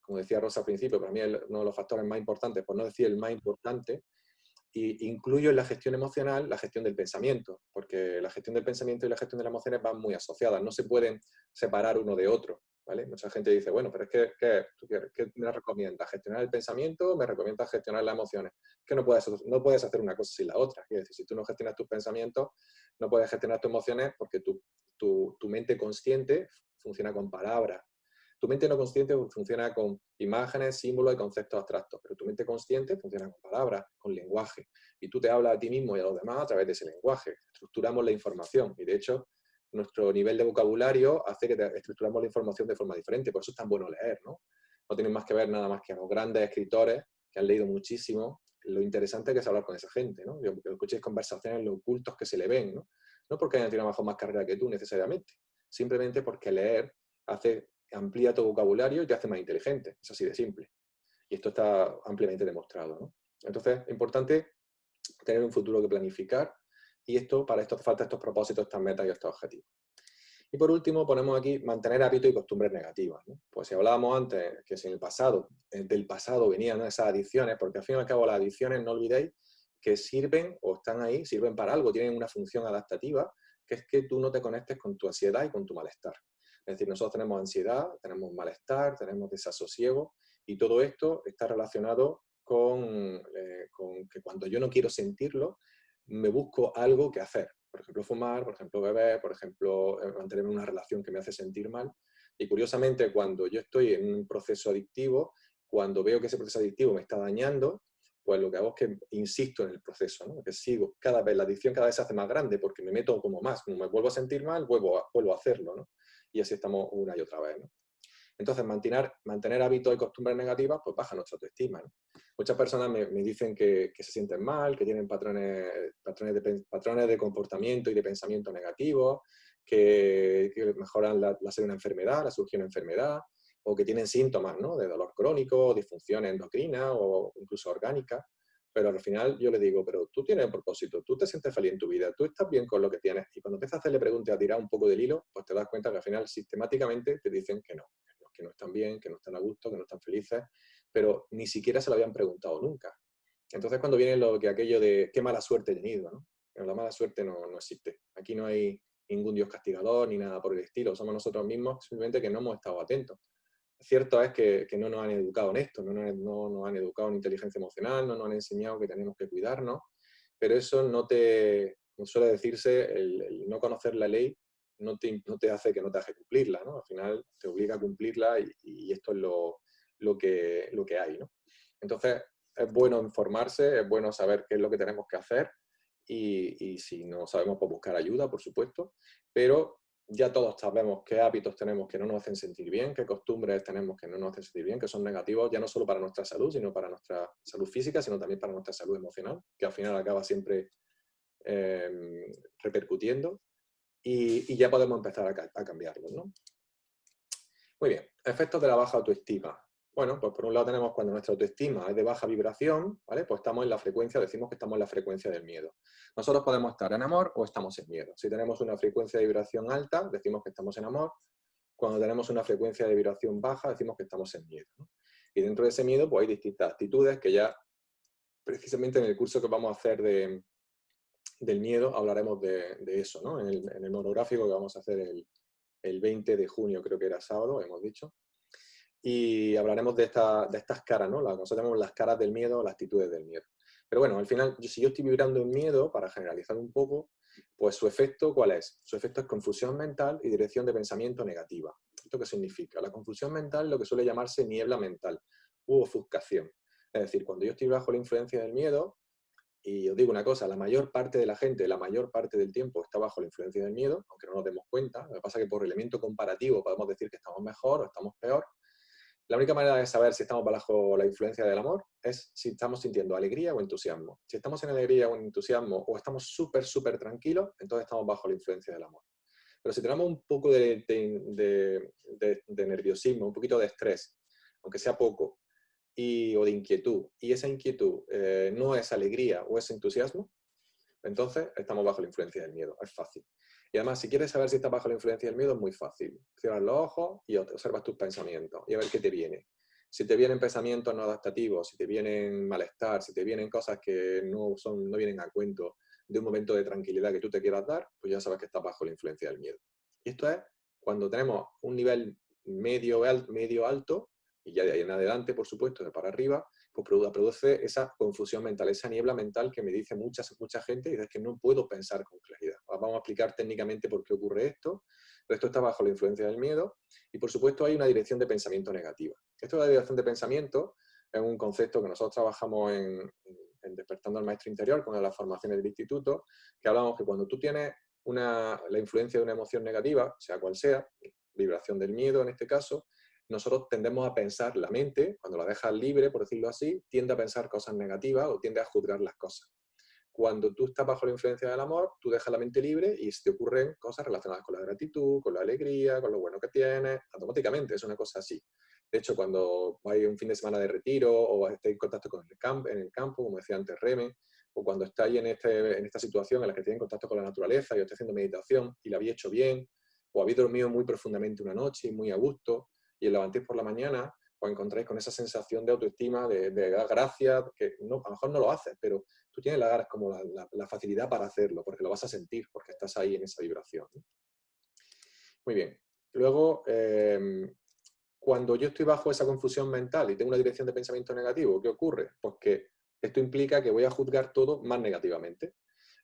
como decía Rosa al principio, para mí es uno de los factores más importantes, por no decir el más importante, y incluyo en la gestión emocional la gestión del pensamiento, porque la gestión del pensamiento y la gestión de las emociones van muy asociadas, no se pueden separar uno de otro, ¿vale? Mucha gente dice, bueno, pero es que ¿qué me recomiendas? ¿Gestionar el pensamiento o me recomiendas gestionar las emociones? Que no puedes hacer una cosa sin la otra. Es decir, si tú no gestionas tus pensamientos, no puedes gestionar tus emociones porque tu mente consciente funciona con palabras. Tu mente no consciente funciona con imágenes, símbolos y conceptos abstractos, pero tu mente consciente funciona con palabras, con lenguaje. Y tú te hablas a ti mismo y a los demás a través de ese lenguaje. Estructuramos la información y, de hecho, nuestro nivel de vocabulario hace que estructuramos la información de forma diferente. Por eso es tan bueno leer, ¿no? No tienen más que ver nada más que a los grandes escritores que han leído muchísimo. Lo interesante que es hablar con esa gente, ¿no? Que escuchéis conversaciones, los ocultos que se le ven, ¿no? No porque hayan tenido más carrera que tú necesariamente, simplemente porque leer amplía tu vocabulario y te hace más inteligente. Es así de simple. Y esto está ampliamente demostrado, ¿no? Entonces, es importante tener un futuro que planificar y para esto hace falta estos propósitos, estas metas y estos objetivos. Y por último, ponemos aquí mantener hábitos y costumbres negativas, ¿no? Pues si hablábamos antes que si en el pasado, del pasado venían esas adicciones, porque al fin y al cabo las adicciones, no olvidéis, que sirven o están ahí, sirven para algo, tienen una función adaptativa, que es que tú no te conectes con tu ansiedad y con tu malestar. Es decir, nosotros tenemos ansiedad, tenemos malestar, tenemos desasosiego, y todo esto está relacionado con que cuando yo no quiero sentirlo, me busco algo que hacer. Por ejemplo, fumar, por ejemplo, beber, por ejemplo, mantenerme en una relación que me hace sentir mal. Y curiosamente, cuando yo estoy en un proceso adictivo, cuando veo que ese proceso adictivo me está dañando, pues lo que hago es que insisto en el proceso, ¿no? Que sigo cada vez, la adicción cada vez se hace más grande porque me meto como más, como me vuelvo a sentir mal, vuelvo a hacerlo, ¿no? Y así estamos una y otra vez, ¿no? Entonces, mantener hábitos y costumbres negativas, pues baja nuestra autoestima, ¿no? Muchas personas me dicen que se sienten mal, que tienen patrones de comportamiento y de pensamiento negativos, que mejoran la ser una enfermedad, la surgir una enfermedad, o que tienen síntomas, ¿no? De dolor crónico, disfunciones endocrinas o incluso orgánicas. Pero al final yo le digo, pero tú tienes un propósito, tú te sientes feliz en tu vida, tú estás bien con lo que tienes. Y cuando empiezas a hacerle preguntas, a tirar un poco del hilo, pues te das cuenta que al final sistemáticamente te dicen que no están bien, que no están a gusto, que no están felices, pero ni siquiera se lo habían preguntado nunca. Entonces cuando viene aquello de qué mala suerte he tenido, ¿no? Pero la mala suerte no existe. Aquí no hay ningún Dios castigador ni nada por el estilo. Somos nosotros mismos simplemente que no hemos estado atentos. Cierto es que no nos han educado en esto, no nos han educado en inteligencia emocional, no nos han enseñado que tenemos que cuidarnos, pero eso no te, como suele decirse, el no conocer la ley no te hace que no te deje cumplirla, ¿no? Al final te obliga a cumplirla y esto es lo que hay, ¿no? Entonces es bueno informarse, es bueno saber qué es lo que tenemos que hacer y si no sabemos, pues buscar ayuda, por supuesto, pero ya todos sabemos qué hábitos tenemos que no nos hacen sentir bien, qué costumbres tenemos que no nos hacen sentir bien, que son negativos ya no solo para nuestra salud, sino para nuestra salud física, sino también para nuestra salud emocional, que al final acaba siempre repercutiendo y ya podemos empezar a cambiarlos, ¿no? Muy bien, efectos de la baja autoestima. Bueno, pues por un lado tenemos cuando nuestra autoestima es de baja vibración, ¿vale? Pues estamos en la frecuencia, decimos que estamos en la frecuencia del miedo. Nosotros podemos estar en amor o estamos en miedo. Si tenemos una frecuencia de vibración alta, decimos que estamos en amor. Cuando tenemos una frecuencia de vibración baja, decimos que estamos en miedo, ¿no? Y dentro de ese miedo, pues hay distintas actitudes que ya, precisamente en el curso que vamos a hacer del miedo, hablaremos de eso, ¿no? En el monográfico que vamos a hacer el 20 de junio, creo que era sábado, hemos dicho. Y hablaremos de estas caras, ¿no? Nosotros tenemos las caras del miedo, las actitudes del miedo. Pero bueno, al final, si yo estoy vibrando en miedo, para generalizar un poco, pues su efecto, ¿cuál es? Su efecto es confusión mental y dirección de pensamiento negativa. ¿Esto qué significa? La confusión mental es lo que suele llamarse niebla mental u ofuscación. Es decir, cuando yo estoy bajo la influencia del miedo, y os digo una cosa, la mayor parte de la gente, la mayor parte del tiempo está bajo la influencia del miedo, aunque no nos demos cuenta. Lo que pasa es que por elemento comparativo podemos decir que estamos mejor o estamos peor. La única manera de saber si estamos bajo la influencia del amor es si estamos sintiendo alegría o entusiasmo. Si estamos en alegría o en entusiasmo o estamos súper tranquilos, entonces estamos bajo la influencia del amor. Pero si tenemos un poco de nerviosismo, un poquito de estrés, aunque sea poco, o de inquietud, y esa inquietud no es alegría o es entusiasmo, entonces estamos bajo la influencia del miedo. Es fácil. Y además, si quieres saber si estás bajo la influencia del miedo, es muy fácil. Cierras los ojos y observas tus pensamientos y a ver qué te viene. Si te vienen pensamientos no adaptativos, si te vienen malestar, si te vienen cosas que no vienen a cuento de un momento de tranquilidad que tú te quieras dar, pues ya sabes que estás bajo la influencia del miedo. Y esto es cuando tenemos un nivel medio alto, y ya de ahí en adelante, por supuesto, de para arriba, pues produce esa confusión mental, esa niebla mental que me dice mucha gente y es que no puedo pensar con claridad. Vamos a explicar técnicamente por qué ocurre esto. Esto está bajo la influencia del miedo y, por supuesto, hay una dirección de pensamiento negativa. Esto de la dirección de pensamiento es un concepto que nosotros trabajamos en Despertando al Maestro Interior, con las formaciones del instituto, que hablamos que cuando tú tienes la influencia de una emoción negativa, sea cual sea, vibración del miedo en este caso, nosotros tendemos a pensar, la mente, cuando la dejas libre, por decirlo así, tiende a pensar cosas negativas o tiende a juzgar las cosas. Cuando tú estás bajo la influencia del amor, tú dejas la mente libre y se te ocurren cosas relacionadas con la gratitud, con la alegría, con lo bueno que tienes, automáticamente, es una cosa así. De hecho, cuando vais un fin de semana de retiro o estáis en contacto con en el campo, como decía antes Reme, o cuando estáis en esta situación en la que estáis en contacto con la naturaleza y os estáis haciendo meditación y la habéis hecho bien, o habéis dormido muy profundamente una noche y muy a gusto, y os levantéis por la mañana, os encontráis con esa sensación de autoestima, de gracia, que no, a lo mejor no lo haces, pero tú tienes como la facilidad para hacerlo, porque lo vas a sentir, porque estás ahí en esa vibración. Muy bien. Luego, cuando yo estoy bajo esa confusión mental y tengo una dirección de pensamiento negativo, ¿qué ocurre? Pues que esto implica que voy a juzgar todo más negativamente.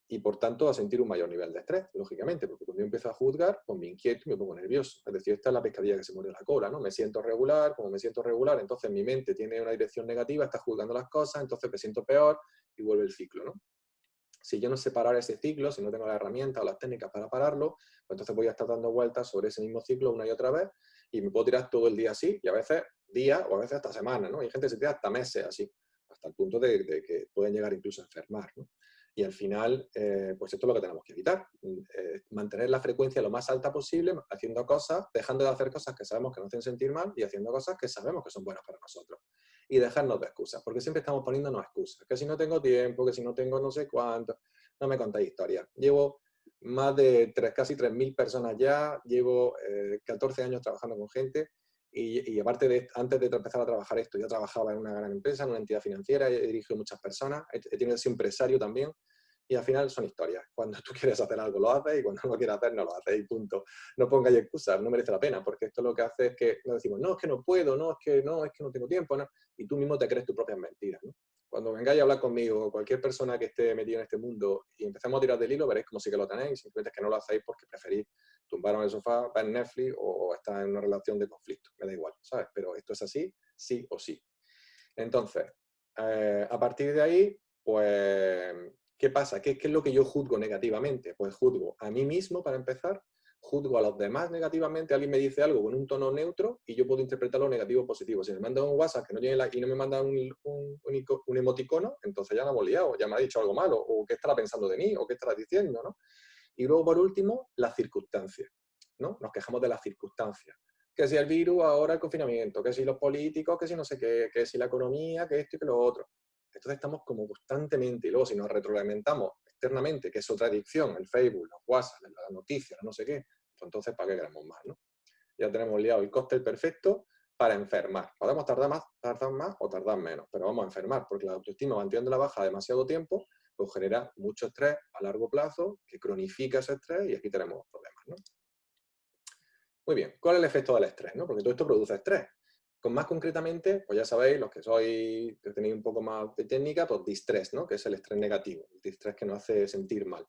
y por tanto a sentir un mayor nivel de estrés, lógicamente, porque cuando yo empiezo a juzgar, pues me inquieto y me pongo nervioso. Es decir, esta es la pescadilla que se muerde la cola, ¿no? Me siento regular, como me siento regular, entonces mi mente tiene una dirección negativa, está juzgando las cosas, entonces me siento peor y vuelve el ciclo, ¿no? Si yo no sé parar ese ciclo, si no tengo las herramientas o las técnicas para pararlo, pues entonces voy a estar dando vueltas sobre ese mismo ciclo una y otra vez y me puedo tirar todo el día así, y a veces días o a veces hasta semanas, ¿no? Hay gente que se tira hasta meses así, hasta el punto de que pueden llegar incluso a enfermar, ¿no? Y al final, pues esto es lo que tenemos que evitar, mantener la frecuencia lo más alta posible, haciendo cosas, dejando de hacer cosas que sabemos que nos hacen sentir mal y haciendo cosas que sabemos que son buenas para nosotros. Y dejarnos de excusas, porque siempre estamos poniéndonos excusas, que si no tengo tiempo, que si no tengo no sé cuánto, no me contáis historias. Llevo más de casi 3.000 personas ya, llevo 14 años trabajando con gente y aparte de, antes de empezar a trabajar esto, yo trabajaba en una gran empresa, en una entidad financiera, he dirigido muchas personas, he tenido ese empresario también, y al final son historias. Cuando tú quieres hacer algo lo haces y cuando no lo quieres hacer no lo haces y punto. No pongáis excusas, no merece la pena, porque esto lo que hace es que nos decimos, no, es que no puedo, no, es que no tengo tiempo, no, y tú mismo te crees tus propias mentiras, ¿no? Cuando vengáis a hablar conmigo o cualquier persona que esté metida en este mundo y empecemos a tirar del hilo, veréis como sí que lo tenéis, simplemente es que no lo hacéis porque preferís tumbaros en el sofá, ver Netflix o estar en una relación de conflicto, me da igual, ¿sabes? Pero esto es así, sí o sí. Entonces, a partir de ahí, pues, ¿qué pasa? ¿Qué es lo que yo juzgo negativamente? Pues juzgo a mí mismo, para empezar, juzgo a los demás negativamente, alguien me dice algo con un tono neutro y yo puedo interpretarlo negativo o positivo. Si me manda un WhatsApp que no tiene y no me manda un emoticono, entonces ya no hemos liado, ya me ha dicho algo malo, o qué estará pensando de mí, o qué estará diciendo, ¿no? Y luego, por último, las circunstancias, ¿no? Nos quejamos de las circunstancias. Que si el virus, ahora el confinamiento, que si los políticos, que si no sé qué, que si la economía, que esto y que lo otro. Entonces estamos como constantemente, y luego si nos retroalimentamos externamente, que es otra adicción, el Facebook, los WhatsApp, las noticias, no sé qué, pues entonces ¿para qué queremos más, no? Ya tenemos liado el cóctel perfecto para enfermar. Podemos tardar más o tardar menos, pero vamos a enfermar, porque la autoestima manteniendo la baja demasiado tiempo, pues genera mucho estrés a largo plazo, que cronifica ese estrés y aquí tenemos problemas, ¿no? Muy bien, ¿cuál es el efecto del estrés, no? Porque todo esto produce estrés. Con más concretamente, pues ya sabéis, los que que tenéis un poco más de técnica, pues distrés, ¿no? Que es el estrés negativo, el distrés que nos hace sentir mal.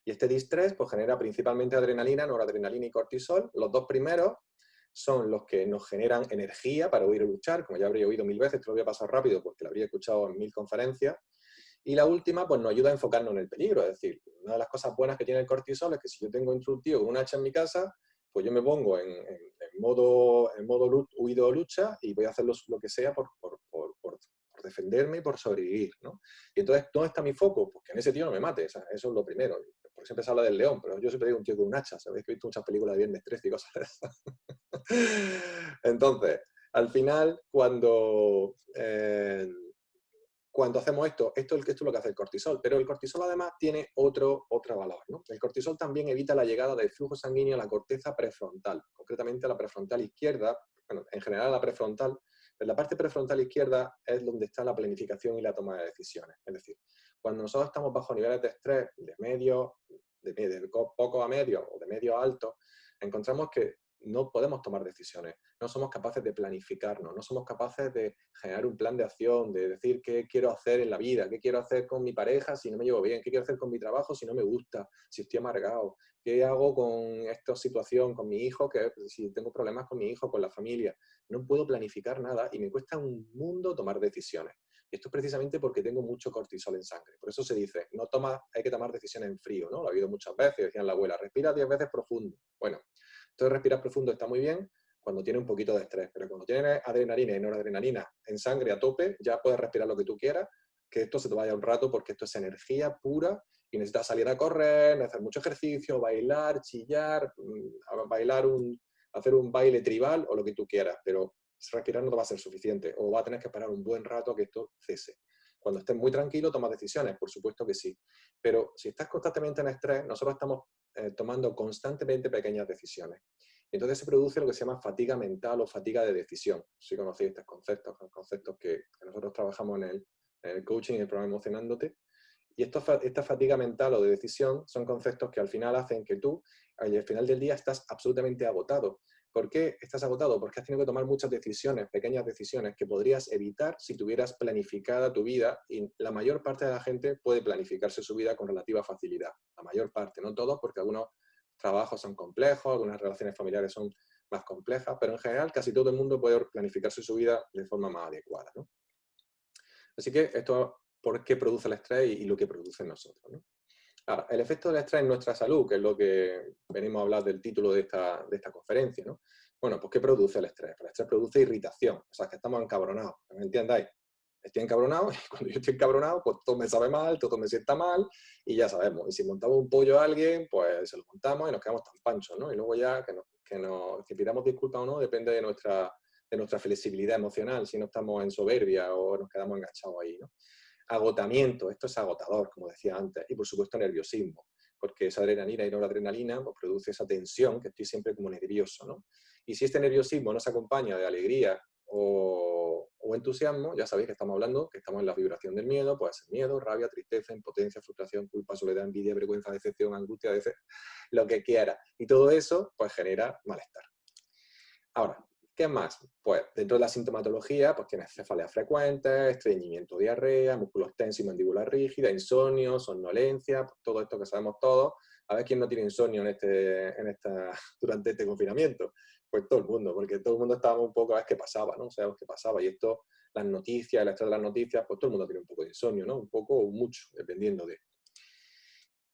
Y este distrés pues genera principalmente adrenalina, noradrenalina y cortisol. Los dos primeros son los que nos generan energía para huir o luchar, como ya habréis oído 1000 veces, te lo voy a pasar rápido porque lo habría escuchado en 1000 conferencias. Y la última, pues nos ayuda a enfocarnos en el peligro. Es decir, una de las cosas buenas que tiene el cortisol es que si yo tengo un tío con un hacha en mi casa, pues yo me pongo en modo huido o lucha y voy a hacer lo que sea por defenderme y por sobrevivir, ¿no? Y entonces, ¿dónde está mi foco? Pues que en ese tío no me mate, o sea, eso es lo primero. Porque siempre se habla del león, pero yo siempre digo un tío con un hacha, sabéis que he visto muchas películas de Viernes 13 y cosas de esas. Entonces, al final, cuando hacemos esto es lo que hace el cortisol, pero el cortisol además tiene otro valor, ¿no? El cortisol también evita la llegada del flujo sanguíneo a la corteza prefrontal, concretamente a la prefrontal izquierda, bueno, en general a la prefrontal, pero la parte prefrontal izquierda es donde está la planificación y la toma de decisiones. Es decir, cuando nosotros estamos bajo niveles de estrés de poco a medio o de medio a alto, encontramos que no podemos tomar decisiones, no somos capaces de planificarnos, no somos capaces de generar un plan de acción, de decir qué quiero hacer en la vida, qué quiero hacer con mi pareja si no me llevo bien, qué quiero hacer con mi trabajo si no me gusta, si estoy amargado, qué hago con esta situación, con mi hijo, que si tengo problemas con mi hijo, con la familia. No puedo planificar nada y me cuesta un mundo tomar decisiones. Y esto es precisamente porque tengo mucho cortisol en sangre. Por eso se dice, hay que tomar decisiones en frío, ¿no? Lo he oído muchas veces, decían la abuela, respira 10 veces profundo. Bueno, entonces respirar profundo está muy bien cuando tiene un poquito de estrés, pero cuando tienes adrenalina y noradrenalina en sangre a tope, ya puedes respirar lo que tú quieras, que esto se te vaya un rato porque esto es energía pura y necesitas salir a correr, hacer mucho ejercicio, bailar, chillar, hacer un baile tribal o lo que tú quieras, pero respirar no te va a ser suficiente o va a tener que esperar un buen rato a que esto cese. Cuando estés muy tranquilo, tomas decisiones, por supuesto que sí. Pero si estás constantemente en estrés, nosotros estamos tomando constantemente pequeñas decisiones. Entonces se produce lo que se llama fatiga mental o fatiga de decisión. Si conocéis estos conceptos que nosotros trabajamos en el coaching y el programa Emocionándote. Y esta fatiga mental o de decisión son conceptos que al final hacen que tú, al final del día, estás absolutamente agotado. ¿Por qué estás agotado? Porque has tenido que tomar muchas decisiones, pequeñas decisiones que podrías evitar si tuvieras planificada tu vida, y la mayor parte de la gente puede planificarse su vida con relativa facilidad. La mayor parte, no todos, porque algunos trabajos son complejos, algunas relaciones familiares son más complejas, pero en general casi todo el mundo puede planificarse su vida de forma más adecuada, ¿no? Así que esto, ¿por qué produce el estrés y lo que produce en nosotros, ¿no? Ahora, el efecto del estrés en nuestra salud, que es lo que venimos a hablar del título de esta conferencia, ¿no? Bueno, pues ¿qué produce el estrés? El estrés produce irritación, o sea, que estamos encabronados, ¿me entiendes? Estoy encabronado y cuando yo estoy encabronado, pues todo me sabe mal, todo me sienta mal y ya sabemos. Y si montamos un pollo a alguien, pues se lo montamos y nos quedamos tan panchos, ¿no? Y luego ya que pidamos disculpas o no depende de nuestra flexibilidad emocional, si no estamos en soberbia o nos quedamos enganchados ahí, ¿no? Agotamiento, esto es agotador, como decía antes, y por supuesto nerviosismo, porque esa adrenalina y noradrenalina pues, produce esa tensión que estoy siempre como nervioso, ¿no? Y si este nerviosismo no se acompaña de alegría o entusiasmo, ya sabéis que estamos hablando, que estamos en la vibración del miedo, puede ser miedo, rabia, tristeza, impotencia, frustración, culpa, soledad, envidia, vergüenza, decepción, angustia, lo que quiera. Y todo eso pues genera malestar. Ahora, ¿qué más? Pues dentro de la sintomatología, pues tienes cefaleas frecuentes, estreñimiento, diarrea, músculos tensos y mandíbula rígida, insomnio, somnolencia, pues todo esto que sabemos todos. A ver quién no tiene insomnio durante este confinamiento. Pues todo el mundo, porque todo el mundo estábamos un poco a ver qué pasaba, ¿no? Sabemos qué pasaba. Y esto, las noticias, el estrés de las noticias, pues todo el mundo tiene un poco de insomnio, ¿no? Un poco o mucho, dependiendo de...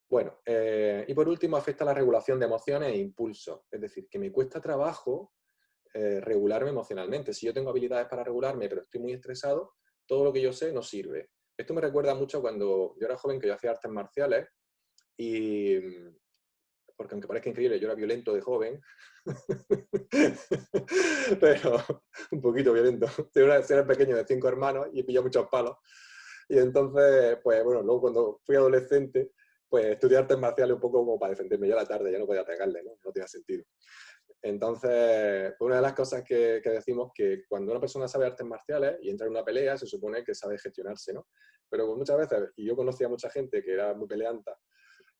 Bueno, y por último afecta la regulación de emociones e impulsos. Es decir, que me cuesta trabajo regularme emocionalmente. Si yo tengo habilidades para regularme, pero estoy muy estresado, todo lo que yo sé no sirve. Esto me recuerda mucho cuando yo era joven, que yo hacía artes marciales, y porque aunque parezca increíble, yo era violento de joven, pero un poquito violento. Era pequeño de 5 hermanos y pillé muchos palos. Y entonces, pues bueno, luego cuando fui adolescente, pues estudié artes marciales un poco como para defenderme. Ya a la tarde ya no podía pegarle, ¿no? No tenía sentido. Entonces, una de las cosas que decimos que cuando una persona sabe artes marciales y entra en una pelea, se supone que sabe gestionarse, ¿no? Pero muchas veces, y yo conocía a mucha gente que era muy peleanta,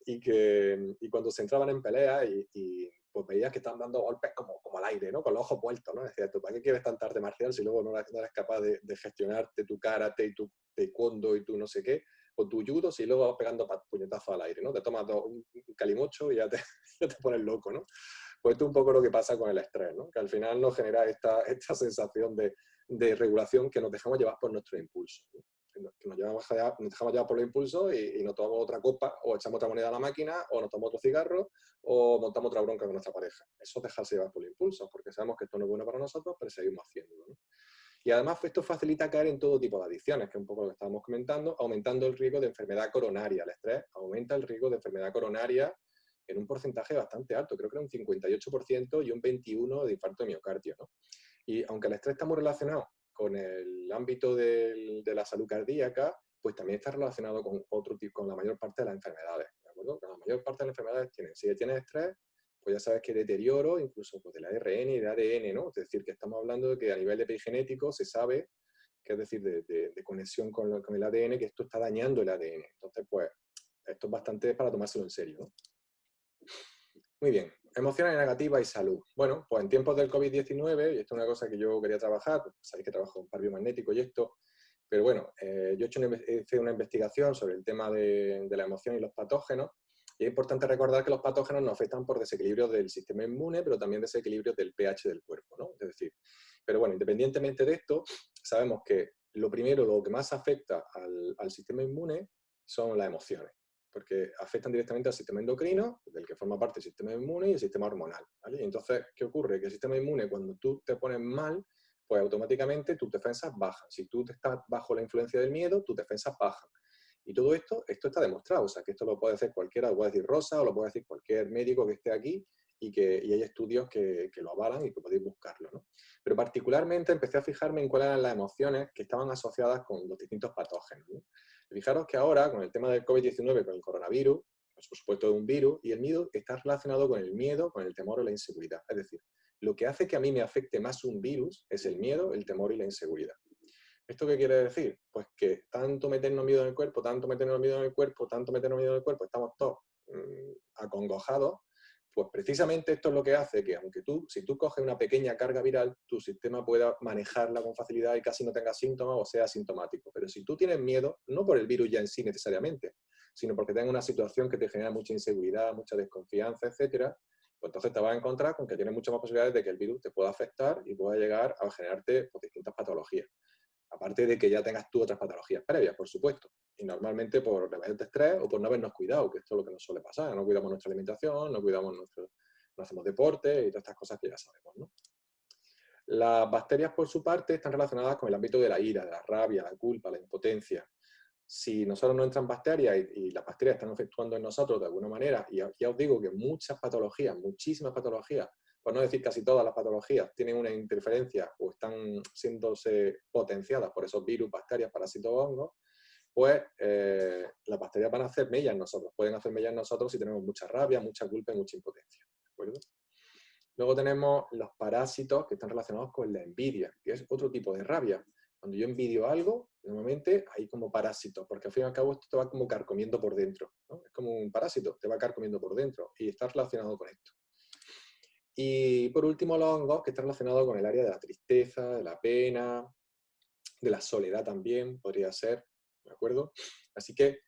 y cuando se entraban en peleas y pues veías que estaban dando golpes como al aire, ¿no? Con los ojos vueltos, ¿no? Decías tú, ¿para qué quieres tanta arte marcial si luego no eres capaz de gestionarte tu karate y tu taekwondo y tu no sé qué, o tu judo, si luego vas pegando puñetazos al aire, ¿no? Te tomas un calimocho y ya te pones loco, ¿no? Pues esto es un poco lo que pasa con el estrés, ¿no? Que al final nos genera esta sensación de regulación, que nos dejamos llevar por nuestros impulsos, ¿no? Que nos dejamos llevar por los impulsos y nos tomamos otra copa, o echamos otra moneda a la máquina, o nos tomamos otro cigarro, o montamos otra bronca con nuestra pareja. Eso es dejarse llevar por los impulsos, porque sabemos que esto no es bueno para nosotros, pero seguimos haciéndolo, ¿no? Y además esto facilita caer en todo tipo de adicciones, que es un poco lo que estábamos comentando, aumentando el riesgo de enfermedad coronaria. El estrés aumenta el riesgo de enfermedad coronaria en un porcentaje bastante alto, creo que era un 58% y un 21% de infarto de miocardio, ¿no? Y aunque el estrés está muy relacionado con el ámbito de la salud cardíaca, pues también está relacionado con la mayor parte de las enfermedades, ¿de acuerdo? La mayor parte de las enfermedades si tienes estrés, pues ya sabes que hay deterioro incluso pues, del ARN y del ADN, ¿no? Es decir, que estamos hablando de que a nivel epigenético se sabe, que es decir, de conexión con el ADN, que esto está dañando el ADN. Entonces, pues, esto es bastante para tomárselo en serio, ¿no? Muy bien, emociones negativas y salud. Bueno, pues en tiempos del COVID-19, y esto es una cosa que yo quería trabajar, sabéis que trabajo en par biomagnético y esto, pero bueno, yo hice una investigación sobre el tema de la emoción y los patógenos, y es importante recordar que los patógenos nos afectan por desequilibrios del sistema inmune, pero también desequilibrios del pH del cuerpo, ¿no? Es decir, pero bueno, independientemente de esto, sabemos que lo que más afecta al sistema inmune son las emociones, porque afectan directamente al sistema endocrino, del que forma parte el sistema inmune y el sistema hormonal, ¿vale? Y entonces, ¿qué ocurre? Que el sistema inmune, cuando tú te pones mal, pues automáticamente tus defensas bajan. Si tú estás bajo la influencia del miedo, tus defensas bajan. Y todo esto está demostrado, o sea, que esto lo puede hacer cualquiera, lo puede decir Rosa, o lo puede decir cualquier médico que esté aquí, y hay estudios que lo avalan y que podéis buscarlo, ¿no? Pero particularmente empecé a fijarme en cuáles eran las emociones que estaban asociadas con los distintos patógenos, ¿no? Fijaros que ahora, con el tema del COVID-19, con el coronavirus, pues por supuesto es un virus, y el miedo está relacionado con el miedo, con el temor o la inseguridad. Es decir, lo que hace que a mí me afecte más un virus es el miedo, el temor y la inseguridad. ¿Esto qué quiere decir? Pues que tanto meternos miedo en el cuerpo, tanto meternos miedo en el cuerpo, tanto meternos miedo en el cuerpo, estamos todos acongojados, Pues precisamente esto es lo que hace que, aunque si tú coges una pequeña carga viral, tu sistema pueda manejarla con facilidad y casi no tenga síntomas o sea asintomático. Pero si tú tienes miedo, no por el virus ya en sí necesariamente, sino porque tengas una situación que te genera mucha inseguridad, mucha desconfianza, etcétera, pues entonces te vas a encontrar con que tienes muchas más posibilidades de que el virus te pueda afectar y pueda llegar a generarte pues, distintas patologías. Aparte de que ya tengas tú otras patologías previas, por supuesto. Y normalmente por niveles de estrés o por no habernos cuidado, que esto es lo que nos suele pasar. No cuidamos nuestra alimentación, no hacemos deporte y todas estas cosas que ya sabemos, ¿no? Las bacterias, por su parte, están relacionadas con el ámbito de la ira, de la rabia, la culpa, la impotencia. Si nosotros no entran bacterias y las bacterias están efectuando en nosotros de alguna manera, y ya os digo que muchas patologías, muchísimas patologías, por no decir casi todas las patologías, tienen una interferencia o están siéndose potenciadas por esos virus, bacterias, parásitos o hongos, pues las bacterias van a hacer mella en nosotros. Pueden hacer mella en nosotros si tenemos mucha rabia, mucha culpa y mucha impotencia. ¿De acuerdo? Luego tenemos los parásitos que están relacionados con la envidia, que es otro tipo de rabia. Cuando yo envidio algo, normalmente hay como parásitos, porque al fin y al cabo esto te va como carcomiendo por dentro, ¿no? Es como un parásito, te va carcomiendo por dentro y está relacionado con esto. Y por último, los hongos, que están relacionados con el área de la tristeza, de la pena, de la soledad también, podría ser, ¿de acuerdo? Así que,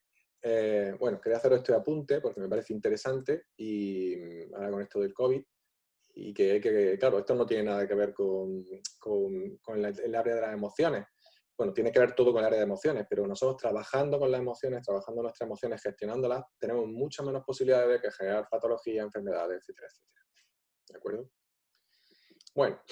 bueno, quería hacer este apunte porque me parece interesante y ahora con esto del COVID, y que claro, esto no tiene nada que ver con el área de las emociones. Bueno, tiene que ver todo con el área de emociones, pero nosotros trabajando con las emociones, trabajando nuestras emociones, gestionándolas, tenemos muchas menos posibilidades de generar patologías, enfermedades, etcétera, etcétera. ¿De acuerdo? Bueno,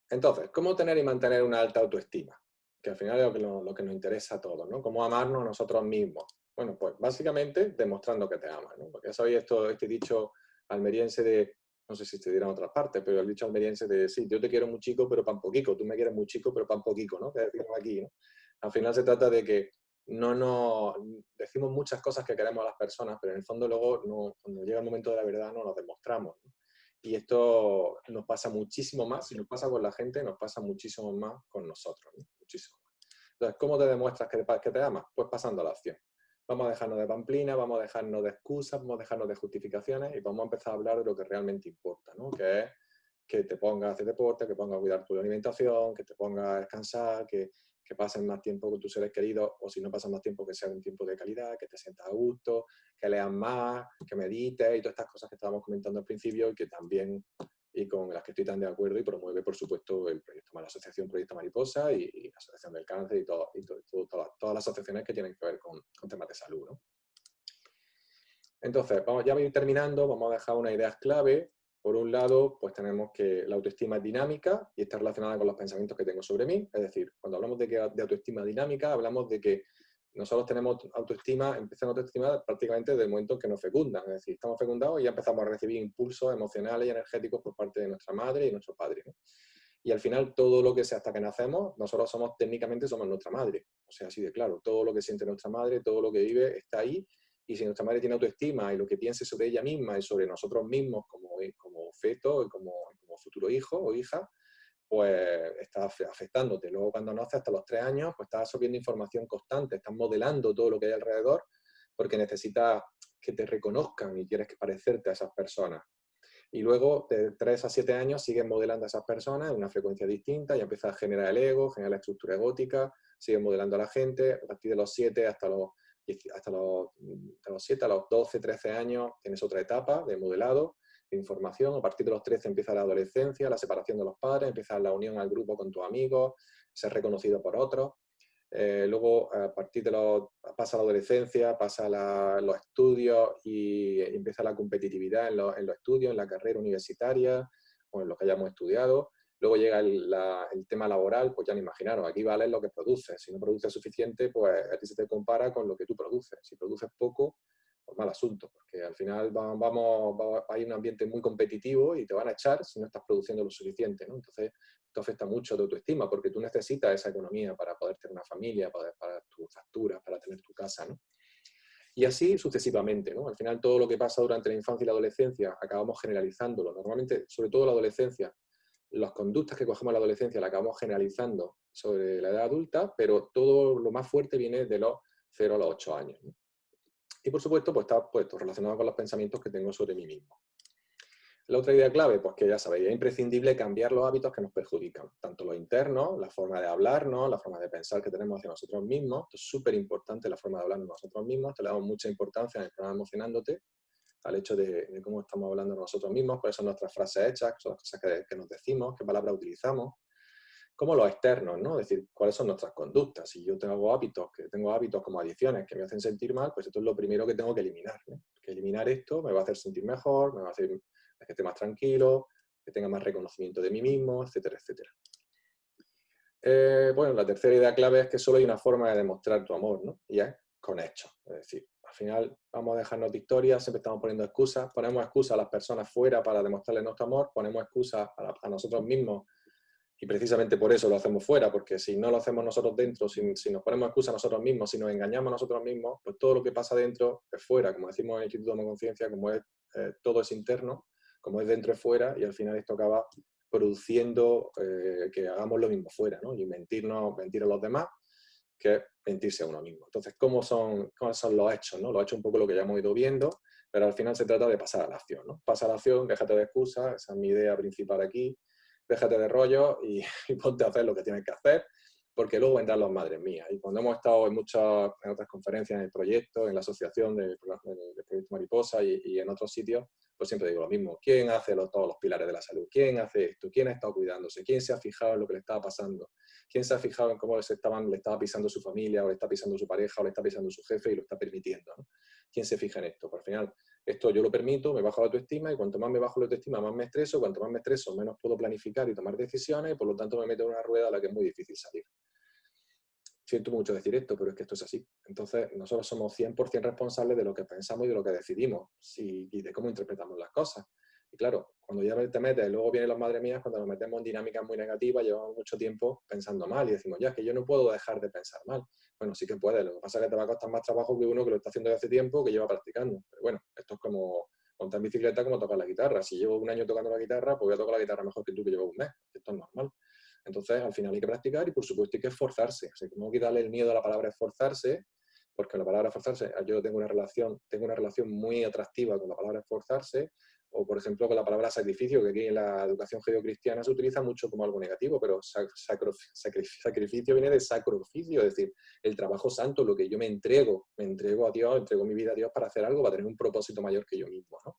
entonces, ¿cómo tener y mantener una alta autoestima? Que al final es lo que nos interesa a todos, ¿no? ¿Cómo amarnos a nosotros mismos? Bueno, pues básicamente demostrando que te amas, ¿no? Porque ya sabéis este dicho almeriense de, no sé si se dirá en otras partes, pero el dicho almeriense de, sí, yo te quiero muy chico, pero pan poquico, tú me quieres muy chico, pero pan poquico, ¿no? Que decimos aquí, ¿no? Al final se trata de que decimos muchas cosas que queremos a las personas, pero en el fondo luego, cuando llega el momento de la verdad, no nos demostramos, ¿no? Y esto nos pasa muchísimo más, si nos pasa con la gente, nos pasa muchísimo más con nosotros, ¿no? Muchísimo más. Entonces, ¿cómo te demuestras que te amas? Pues pasando a la acción. Vamos a dejarnos de pamplina, vamos a dejarnos de excusas, vamos a dejarnos de justificaciones y vamos a empezar a hablar de lo que realmente importa, ¿no? Que es que te pongas a hacer deporte, que pongas a cuidar tu alimentación, que te pongas a descansar, que pases más tiempo con tus seres queridos, o si no pasas más tiempo, que sea un tiempo de calidad, que te sientas a gusto, que leas más, que medites y todas estas cosas que estábamos comentando al principio y que también, y con las que estoy tan de acuerdo, y promueve, por supuesto, el proyecto, la Asociación Proyecto Mariposa y la Asociación del Cáncer y todas las asociaciones que tienen que ver con temas de salud, ¿no? Entonces, ya a ir terminando, vamos a dejar unas ideas clave. Por un lado, pues tenemos que la autoestima es dinámica y está relacionada con los pensamientos que tengo sobre mí. Es decir, cuando hablamos de autoestima dinámica, hablamos de que nosotros tenemos empezamos autoestima prácticamente desde el momento en que nos fecundan. Es decir, estamos fecundados y ya empezamos a recibir impulsos emocionales y energéticos por parte de nuestra madre y nuestro padre, ¿no? Y al final, todo lo que sea hasta que nacemos, nosotros técnicamente somos nuestra madre. O sea, así de claro, todo lo que siente nuestra madre, todo lo que vive está ahí. Y si nuestra madre tiene autoestima y lo que piense sobre ella misma y sobre nosotros mismos como feto y como futuro hijo o hija, pues está afectándote. Luego cuando naces hasta los 3 años, pues estás absorbiendo información constante, estás modelando todo lo que hay alrededor porque necesitas que te reconozcan y quieres parecerte a esas personas. Y luego de 3 a 7 años sigues modelando a esas personas en una frecuencia distinta y empiezas a generar el ego, generar la estructura egótica, sigues modelando a la gente. A partir de los 7 hasta los 7 a los 12, 13 años tienes otra etapa de modelado, de información. A partir de los 13 empieza la adolescencia, la separación de los padres, empieza la unión al grupo con tus amigos, ser reconocido por otros. Luego, a partir pasa la adolescencia, pasa los estudios y empieza la competitividad en los estudios, en la carrera universitaria o en lo que hayamos estudiado. Luego llega el tema laboral, pues ya no imaginaros, aquí vale lo que produces. Si no produces suficiente, pues a ti se te compara con lo que tú produces. Si produces poco, pues mal asunto, porque al final hay un ambiente muy competitivo y te van a echar si no estás produciendo lo suficiente, ¿no? Entonces, esto afecta mucho a tu autoestima, porque tú necesitas esa economía para poder tener una familia, para tus facturas, para tener tu casa, ¿no? Y así sucesivamente, ¿no? Al final, todo lo que pasa durante la infancia y la adolescencia, acabamos generalizándolo. Normalmente, sobre todo la adolescencia, las conductas que cogemos en la adolescencia las acabamos generalizando sobre la edad adulta, pero todo lo más fuerte viene de los 0 a los 8 años, ¿no? Y por supuesto, pues está relacionado con los pensamientos que tengo sobre mí mismo. La otra idea clave, pues que ya sabéis, es imprescindible cambiar los hábitos que nos perjudican, tanto los internos, la forma de hablarnos, la forma de pensar que tenemos hacia nosotros mismos. Esto es súper importante, la forma de hablarnos nosotros mismos. Te le damos mucha importancia en el programa Emocionándote, al hecho de cómo estamos hablando nosotros mismos, cuáles son nuestras frases hechas, son las cosas que nos decimos, qué palabras utilizamos. Como los externos, ¿no? Es decir, cuáles son nuestras conductas. Si yo tengo hábitos como adicciones que me hacen sentir mal, pues esto es lo primero que tengo que eliminar, ¿no? Que eliminar esto me va a hacer sentir mejor, me va a hacer que esté más tranquilo, que tenga más reconocimiento de mí mismo, etcétera, etcétera. Bueno, la tercera idea clave es que solo hay una forma de demostrar tu amor, ¿no? Y es con hechos. Es decir, al final vamos a dejarnos de historias, siempre estamos poniendo excusas, ponemos excusas a las personas fuera para demostrarles nuestro amor, ponemos excusas a nosotros mismos. Y precisamente por eso lo hacemos fuera, porque si no lo hacemos nosotros dentro, si nos ponemos excusa a nosotros mismos, si nos engañamos a nosotros mismos, pues todo lo que pasa dentro es fuera, como decimos en el Instituto de Conciencia, como es todo es interno, como es dentro es fuera, y al final esto acaba produciendo que hagamos lo mismo fuera, ¿no? Y mentir a los demás, que es mentirse a uno mismo. Entonces, ¿cuáles son los hechos, ¿no? Los hechos un poco lo que ya hemos ido viendo, pero al final se trata de pasar a la acción, ¿no? Pasa a la acción, déjate de excusas, esa es mi idea principal aquí. Déjate de rollo y ponte a hacer lo que tienes que hacer, porque luego vendrán las madres mías. Y cuando hemos estado en otras conferencias en el proyecto, en la asociación del Proyecto Mariposa y en otros sitios, pues siempre digo lo mismo. ¿Quién hace todos los pilares de la salud? ¿Quién hace esto? ¿Quién ha estado cuidándose? ¿Quién se ha fijado en lo que le estaba pasando? ¿Quién se ha fijado en cómo le estaba pisando su familia, o le está pisando su pareja, o le está pisando su jefe y lo está permitiendo, ¿no? ¿Quién se fija en esto? Pues al final, esto yo lo permito, me bajo la autoestima, y cuanto más me bajo la autoestima, más me estreso, cuanto más me estreso, menos puedo planificar y tomar decisiones, y por lo tanto me meto en una rueda a la que es muy difícil salir. Siento mucho decir esto, pero es que esto es así. Entonces, nosotros somos 100% responsables de lo que pensamos y de lo que decidimos, y de cómo interpretamos las cosas. Y claro, cuando ya te metes, luego vienen las madres mías, cuando nos metemos en dinámicas muy negativas, llevamos mucho tiempo pensando mal y decimos, ya, es que yo no puedo dejar de pensar mal. Bueno, sí que puedes, lo que pasa es que te va a costar más trabajo que uno que lo está haciendo desde hace tiempo, que lleva practicando. Pero bueno, esto es como montar en bicicleta, como tocar la guitarra. Si llevo un año tocando la guitarra, pues voy a tocar la guitarra mejor que tú, que llevo un mes. Esto es normal. Entonces, al final hay que practicar y, por supuesto, hay que esforzarse. O sea, no quitarle el miedo a la palabra esforzarse, porque la palabra esforzarse, yo tengo una relación muy atractiva con la palabra esforzarse, o, por ejemplo, con la palabra sacrificio, que aquí en la educación judeocristiana se utiliza mucho como algo negativo, pero sacrificio viene de sacrificio, es decir, el trabajo santo, lo que yo me entrego a Dios, entrego mi vida a Dios para hacer algo, para tener un propósito mayor que yo mismo, ¿no?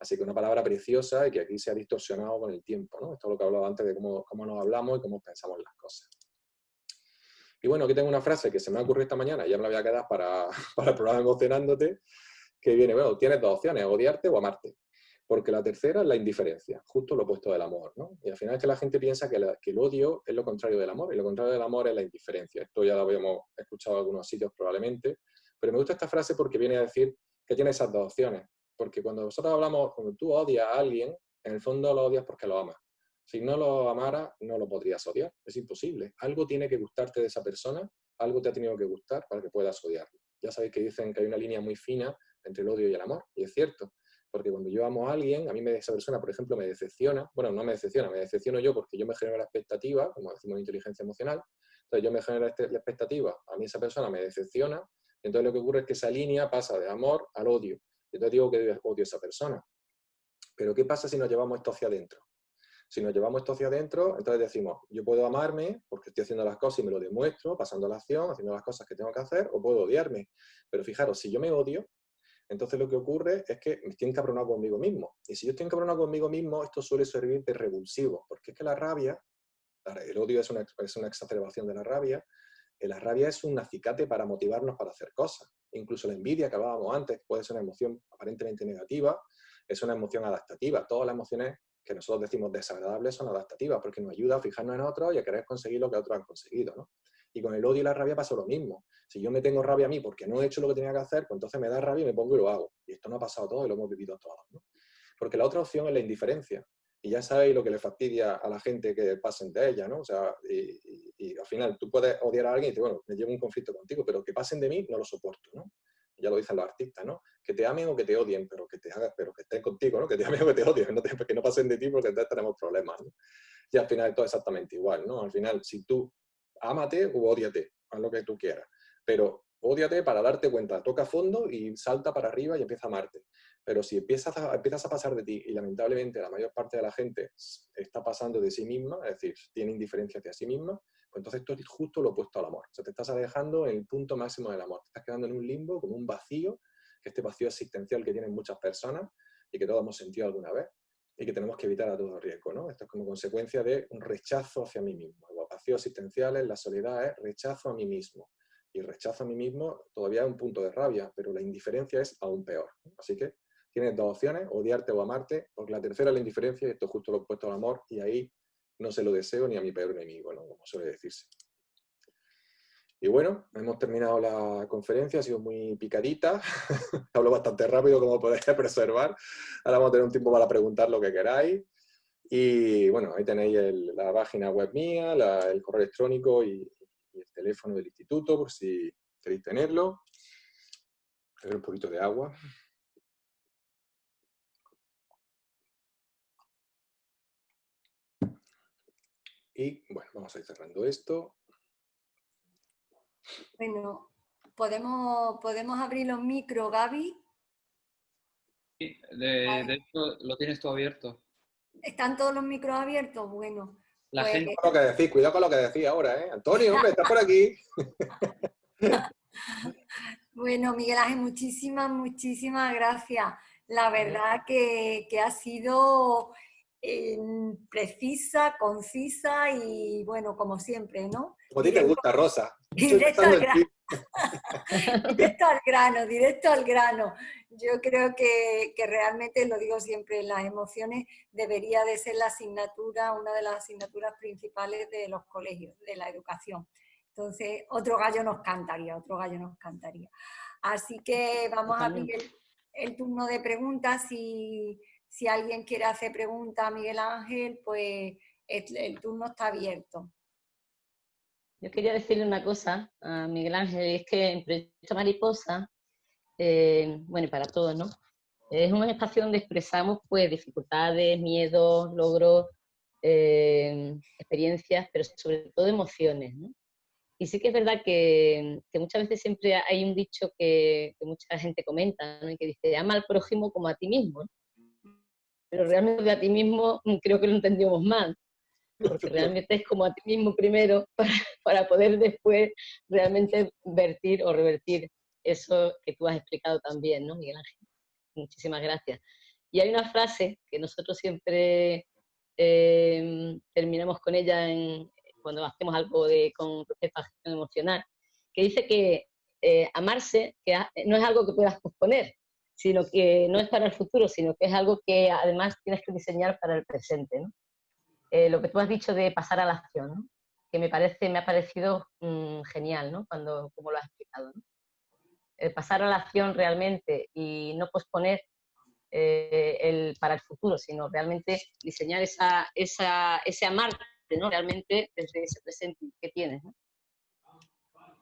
Así que una palabra preciosa y que aquí se ha distorsionado con el tiempo, ¿no? Esto es lo que hablaba antes de cómo nos hablamos y cómo pensamos las cosas. Y bueno, aquí tengo una frase que se me ha ocurrido esta mañana, y ya me la voy a quedar para el programa Emocionándote, que viene, bueno, tienes dos opciones, odiarte o amarte. Porque la tercera es la indiferencia, justo lo opuesto del amor, ¿no? Y al final es que la gente piensa que el odio es lo contrario del amor, y lo contrario del amor es la indiferencia. Esto ya lo habíamos escuchado en algunos sitios probablemente, pero me gusta esta frase porque viene a decir que tiene esas dos opciones. Porque cuando nosotros hablamos, cuando tú odias a alguien, en el fondo lo odias porque lo amas. Si no lo amaras, no lo podrías odiar. Es imposible. Algo tiene que gustarte de esa persona, algo te ha tenido que gustar para que puedas odiarlo. Ya sabéis que dicen que hay una línea muy fina entre el odio y el amor, y es cierto. Porque cuando yo amo a alguien, a mí esa persona, por ejemplo, me decepciona. Bueno, no me decepciona, me decepciono yo porque yo me genero la expectativa, como decimos en inteligencia emocional. Entonces yo me genero la expectativa, a mí esa persona me decepciona, entonces lo que ocurre es que esa línea pasa de amor al odio. Entonces digo que odio a esa persona. Pero ¿qué pasa si nos llevamos esto hacia adentro? Si nos llevamos esto hacia adentro, entonces decimos, yo puedo amarme porque estoy haciendo las cosas y me lo demuestro, pasando a la acción, haciendo las cosas que tengo que hacer, o puedo odiarme. Pero fijaros, si yo me odio, entonces lo que ocurre es que me estoy encabronado conmigo mismo. Y si yo estoy encabronado conmigo mismo, esto suele servir de revulsivo, porque es que la rabia, el odio es una exacerbación de la rabia es un acicate para motivarnos para hacer cosas. Incluso la envidia que hablábamos antes puede ser una emoción aparentemente negativa, es una emoción adaptativa. Todas las emociones que nosotros decimos desagradables son adaptativas porque nos ayuda a fijarnos en otros y a querer conseguir lo que otros han conseguido, ¿no? Y con el odio y la rabia pasa lo mismo. Si yo me tengo rabia a mí porque no he hecho lo que tenía que hacer, pues entonces me da rabia y me pongo y lo hago. Y esto no ha pasado todo y lo hemos vivido todos, ¿no? Porque la otra opción es la indiferencia. Y ya sabéis lo que le fastidia a la gente que pasen de ella, ¿no? O sea, y al final tú puedes odiar a alguien y decir, bueno, me llevo un conflicto contigo, pero que pasen de mí no lo soporto, ¿no? Ya lo dicen los artistas, ¿no? Que te amen o que te odien, pero que estén contigo, ¿no? Que te amen o que te odien, que no pasen de ti porque entonces tenemos problemas, ¿no? Y al final todo es exactamente igual, ¿no? Al final, si tú ámate o ódiate, haz lo que tú quieras, pero ódiate para darte cuenta, toca fondo y salta para arriba y empieza a amarte. Pero si empiezas a pasar de ti, y lamentablemente la mayor parte de la gente está pasando de sí misma, es decir, tiene indiferencia hacia sí misma, pues entonces esto es justo lo opuesto al amor. O sea, te estás alejando en el punto máximo del amor. Te estás quedando en un limbo, como un vacío, que este vacío existencial que tienen muchas personas y que todos hemos sentido alguna vez y que tenemos que evitar a todo riesgo, ¿no? Esto es como consecuencia de un rechazo hacia mí mismo. Los vacíos existenciales, la soledad es rechazo a mí mismo. Y rechazo a mí mismo todavía es un punto de rabia, pero la indiferencia es aún peor. Así que tienes dos opciones, odiarte o amarte, porque la tercera es la indiferencia y esto es justo lo opuesto al amor y ahí no se lo deseo ni a mi peor enemigo, ¿no? Como suele decirse. Y bueno, hemos terminado la conferencia, ha sido muy picadita, hablo bastante rápido como podéis observar, ahora vamos a tener un tiempo para preguntar lo que queráis. Y bueno, ahí tenéis la página web mía, el correo electrónico y el teléfono del instituto, por si queréis tenerlo. Voy a beber un poquito de agua. Y bueno, vamos a ir cerrando esto. Bueno, ¿podemos abrir los micros, Gaby? Sí, de hecho, lo tienes todo abierto. ¿Están todos los micros abiertos? Bueno, La pues gente... Lo que decís, cuidado con lo que decís ahora, ¿eh? Antonio, hombre, estás por aquí. bueno, Miguel Ángel, muchísimas gracias. La verdad que ha sido precisa, concisa y bueno, como siempre, ¿no? Como a ti te gusta, Rosa. Estoy Directo pensando al en grano. ti. Directo al grano. Yo creo que realmente, lo digo siempre, las emociones debería de ser la asignatura, una de las asignaturas principales de los colegios, de la educación. Entonces, otro gallo nos cantaría. Así que vamos a abrir el turno de preguntas. Si alguien quiere hacer preguntas a Miguel Ángel, pues el turno está abierto. Yo quería decirle una cosa a Miguel Ángel, y es que en Proyecto Mariposa, bueno, y para todos, ¿no? Es un espacio donde expresamos pues dificultades, miedos, logros, experiencias, pero sobre todo emociones, ¿no? Y sí que es verdad que muchas veces siempre hay un dicho que mucha gente comenta, ¿no? Y que dice, ama al prójimo como a ti mismo, ¿no? Pero realmente a ti mismo creo que lo entendemos mal, porque realmente es como a ti mismo primero para poder después realmente vertir o revertir eso que tú has explicado también, ¿no, Miguel Ángel? Muchísimas gracias. Y hay una frase que nosotros siempre terminamos con ella cuando hacemos algo con proceso de gestión emocional, que dice que amarse no es algo que puedas posponer, sino que no es para el futuro, sino que es algo que además tienes que diseñar para el presente, ¿no? Lo que tú has dicho de pasar a la acción, ¿no? Que me ha parecido genial, ¿no? Como lo has explicado, ¿no? Pasar a la acción realmente y no posponer para el futuro, sino realmente diseñar ese amarte, ¿no? Realmente desde ese presente que tienes, ¿no?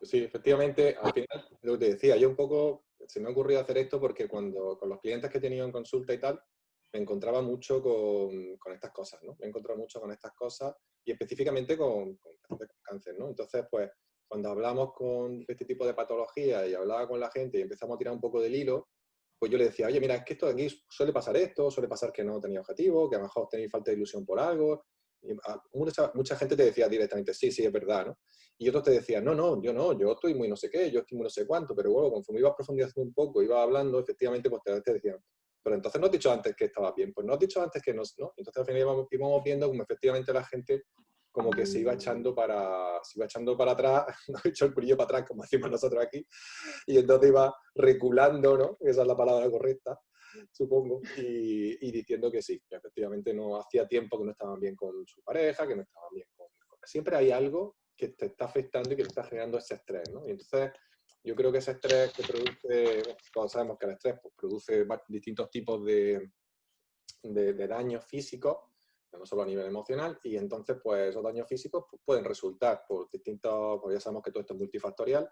Sí, efectivamente, al final, lo que te decía, yo un poco se me ha ocurrido hacer esto porque con los clientes que he tenido en consulta y tal, me encontraba mucho con estas cosas, ¿no? Me he encontrado mucho con estas cosas y específicamente con cáncer, ¿no? Entonces, pues, cuando hablamos con este tipo de patologías y hablaba con la gente y empezamos a tirar un poco del hilo, pues yo le decía, oye, mira, es que esto de aquí suele pasar esto, suele pasar que no tenía objetivo, que a lo mejor tenéis falta de ilusión por algo. Y mucha gente te decía directamente, sí, sí, es verdad, ¿no? Y otros te decían, no, yo estoy muy no sé qué, yo estoy muy no sé cuánto, pero luego conforme ibas profundizando un poco, ibas hablando, efectivamente, pues te decían, pero entonces no has dicho antes que estabas bien, pues no has dicho antes que no, ¿no? Entonces al final íbamos viendo como efectivamente la gente como que se iba echando para atrás, no he hecho el brillo para atrás, como decimos nosotros aquí, y entonces iba reculando, ¿no? Esa es la palabra correcta, supongo, y diciendo que sí, que efectivamente no hacía tiempo que no estaban bien con su pareja, que no estaban bien con... Siempre hay algo que te está afectando y que te está generando ese estrés, ¿no? Y entonces yo creo que ese estrés que produce, bueno, todos sabemos que el estrés pues, produce distintos tipos de daños físicos, no solo a nivel emocional, y entonces pues esos daños físicos pues, pueden resultar por distintos, pues ya sabemos que todo esto es multifactorial,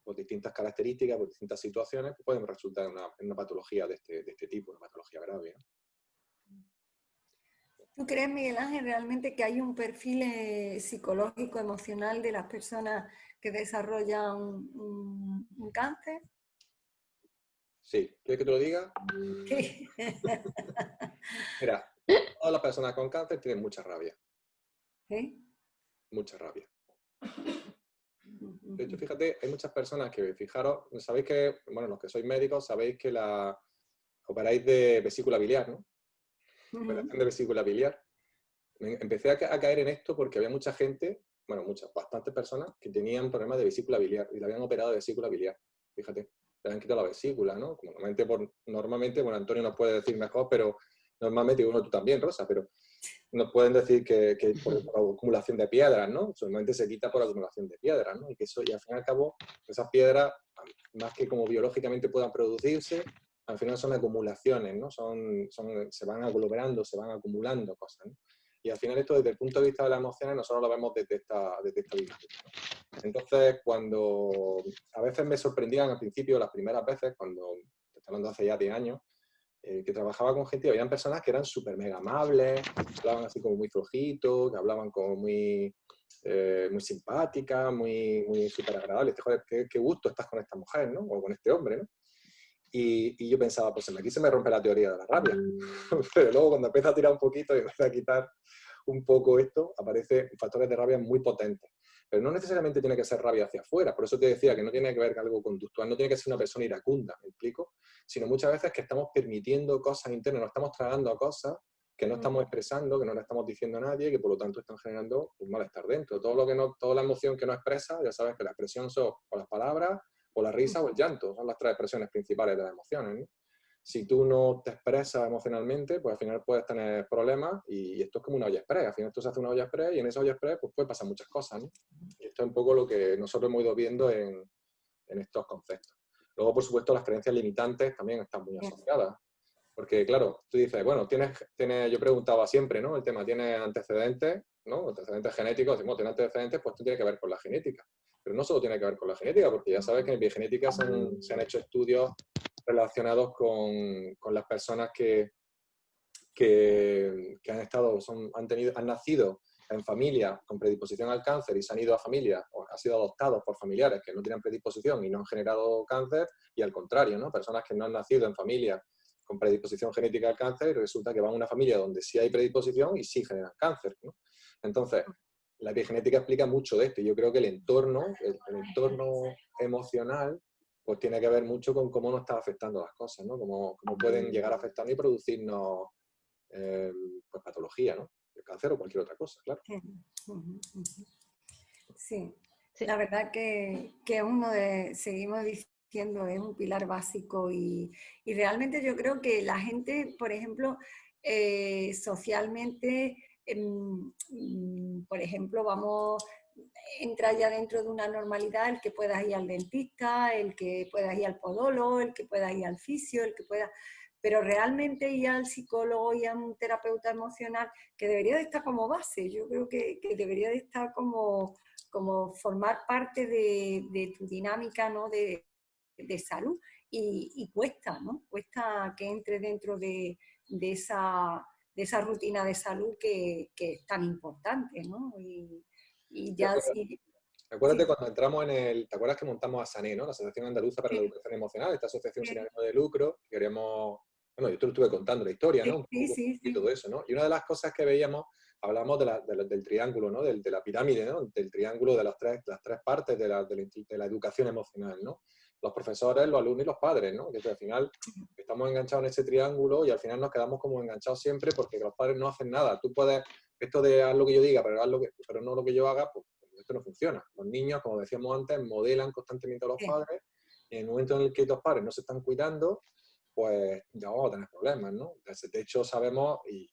por distintas características, por distintas situaciones, que pueden resultar en una patología de este tipo, una patología grave, ¿no? ¿Tú crees, Miguel Ángel, realmente que hay un perfil psicológico, emocional de las personas que desarrollan un cáncer? Sí, ¿quieres que te lo diga? ¿Qué? Mira, todas las personas con cáncer tienen mucha rabia, ¿Eh? mucha rabia. De hecho, fíjate, hay muchas personas que, fijaros, sabéis que, bueno, los que sois médicos sabéis que operáis de vesícula biliar, ¿no? Operación de vesícula biliar. Empecé a caer en esto porque había mucha gente, bueno, bastantes personas que tenían problemas de vesícula biliar y le habían operado de vesícula biliar. Fíjate, le habían quitado la vesícula, ¿no? Como normalmente, bueno, Antonio nos puede decir mejor, pero normalmente, bueno, tú también, Rosa, pero nos pueden decir que por acumulación de piedras, ¿no? Solamente se quita por acumulación de piedras, ¿no? Y que eso, y al fin y al cabo, esas piedras, más que como biológicamente puedan producirse, al final son acumulaciones, ¿no? Se van aglomerando, se van acumulando cosas, ¿no? Y al final esto, desde el punto de vista de las emociones, nosotros lo vemos desde esta visión, ¿no? Entonces, cuando a veces me sorprendían al principio, las primeras veces, cuando, te estoy hablando hace ya 10 años, que trabajaba con gente, habían personas que eran súper mega amables, hablaban así como muy flojitos, que hablaban como muy simpáticas, muy súper agradables. Joder, qué gusto estás con esta mujer, ¿no? O con este hombre, ¿no? Y yo pensaba, pues aquí se me rompe la teoría de la rabia. Pero luego cuando empieza a tirar un poquito y empieza a quitar un poco esto, aparecen factores de rabia muy potentes. Pero no necesariamente tiene que ser rabia hacia afuera. Por eso te decía que no tiene que ver con algo conductual, no tiene que ser una persona iracunda, ¿me explico? Sino muchas veces que estamos permitiendo cosas internas, nos estamos tragando a cosas que no estamos expresando, que no le estamos diciendo a nadie, que por lo tanto están generando un malestar dentro. Toda la emoción que no expresa, ya sabes que la expresión son o las palabras, o la risa o el llanto, son las tres expresiones principales de las emociones, ¿no? Si tú no te expresas emocionalmente, pues al final puedes tener problemas y esto es como una olla express. Al final esto se hace una olla express y en esa olla express pues puede pasar muchas cosas, ¿no? Y esto es un poco lo que nosotros hemos ido viendo en estos conceptos. Luego, por supuesto, las creencias limitantes también están muy asociadas. Porque, claro, tú dices, bueno, yo preguntaba siempre, ¿no? El tema, ¿tienes antecedentes, ¿no? Antecedentes genéticos. Decimos, ¿tienes antecedentes? Pues esto tiene que ver con la genética. Pero no solo tiene que ver con la genética, porque ya sabes que en epigenética se han hecho estudios relacionados con las personas que han nacido en familias con predisposición al cáncer y se han ido a familias o han sido adoptados por familiares que no tienen predisposición y no han generado cáncer, y al contrario, ¿no? Personas que no han nacido en familias con predisposición genética al cáncer y resulta que van a una familia donde sí hay predisposición y sí generan cáncer, ¿no? Entonces, la epigenética explica mucho de esto y yo creo que el entorno emocional pues tiene que ver mucho con cómo nos está afectando las cosas, ¿no? Cómo pueden llegar a afectarnos y producirnos pues patología, ¿no? El cáncer o cualquier otra cosa, claro. Sí, Sí. la verdad que seguimos diciendo, es un pilar básico y realmente yo creo que la gente, por ejemplo, socialmente, por ejemplo, entra ya dentro de una normalidad el que puedas ir al dentista, el que puedas ir al podólogo, el que puedas ir al fisio, el que pueda... Pero realmente ir al psicólogo y a un terapeuta emocional, que debería de estar como base, yo creo que debería de estar como formar parte de tu dinámica, ¿no? de salud y cuesta, ¿no? Cuesta que entre dentro de esa rutina de salud que es tan importante, ¿no? Y ya sí. Acuérdate cuando entramos ¿te acuerdas que montamos a SANE, ¿no? La Asociación Andaluza para la Educación Emocional, esta asociación sin ánimo de lucro, queríamos, bueno, yo te lo estuve contando la historia, ¿no? Y todo eso, ¿no? Y una de las cosas que veíamos, hablamos del triángulo, ¿no? De la pirámide, ¿no? Del triángulo de las tres partes de la educación emocional, ¿no? Los profesores, los alumnos y los padres, ¿no? Que al final estamos enganchados en ese triángulo y al final nos quedamos como enganchados siempre porque los padres no hacen nada. Tú puedes, esto de haz lo que yo diga, pero no lo que yo haga, pues esto no funciona. Los niños, como decíamos antes, modelan constantemente a los padres y en el momento en el que los padres no se están cuidando, pues ya vamos a tener problemas, ¿no? De hecho, sabemos, y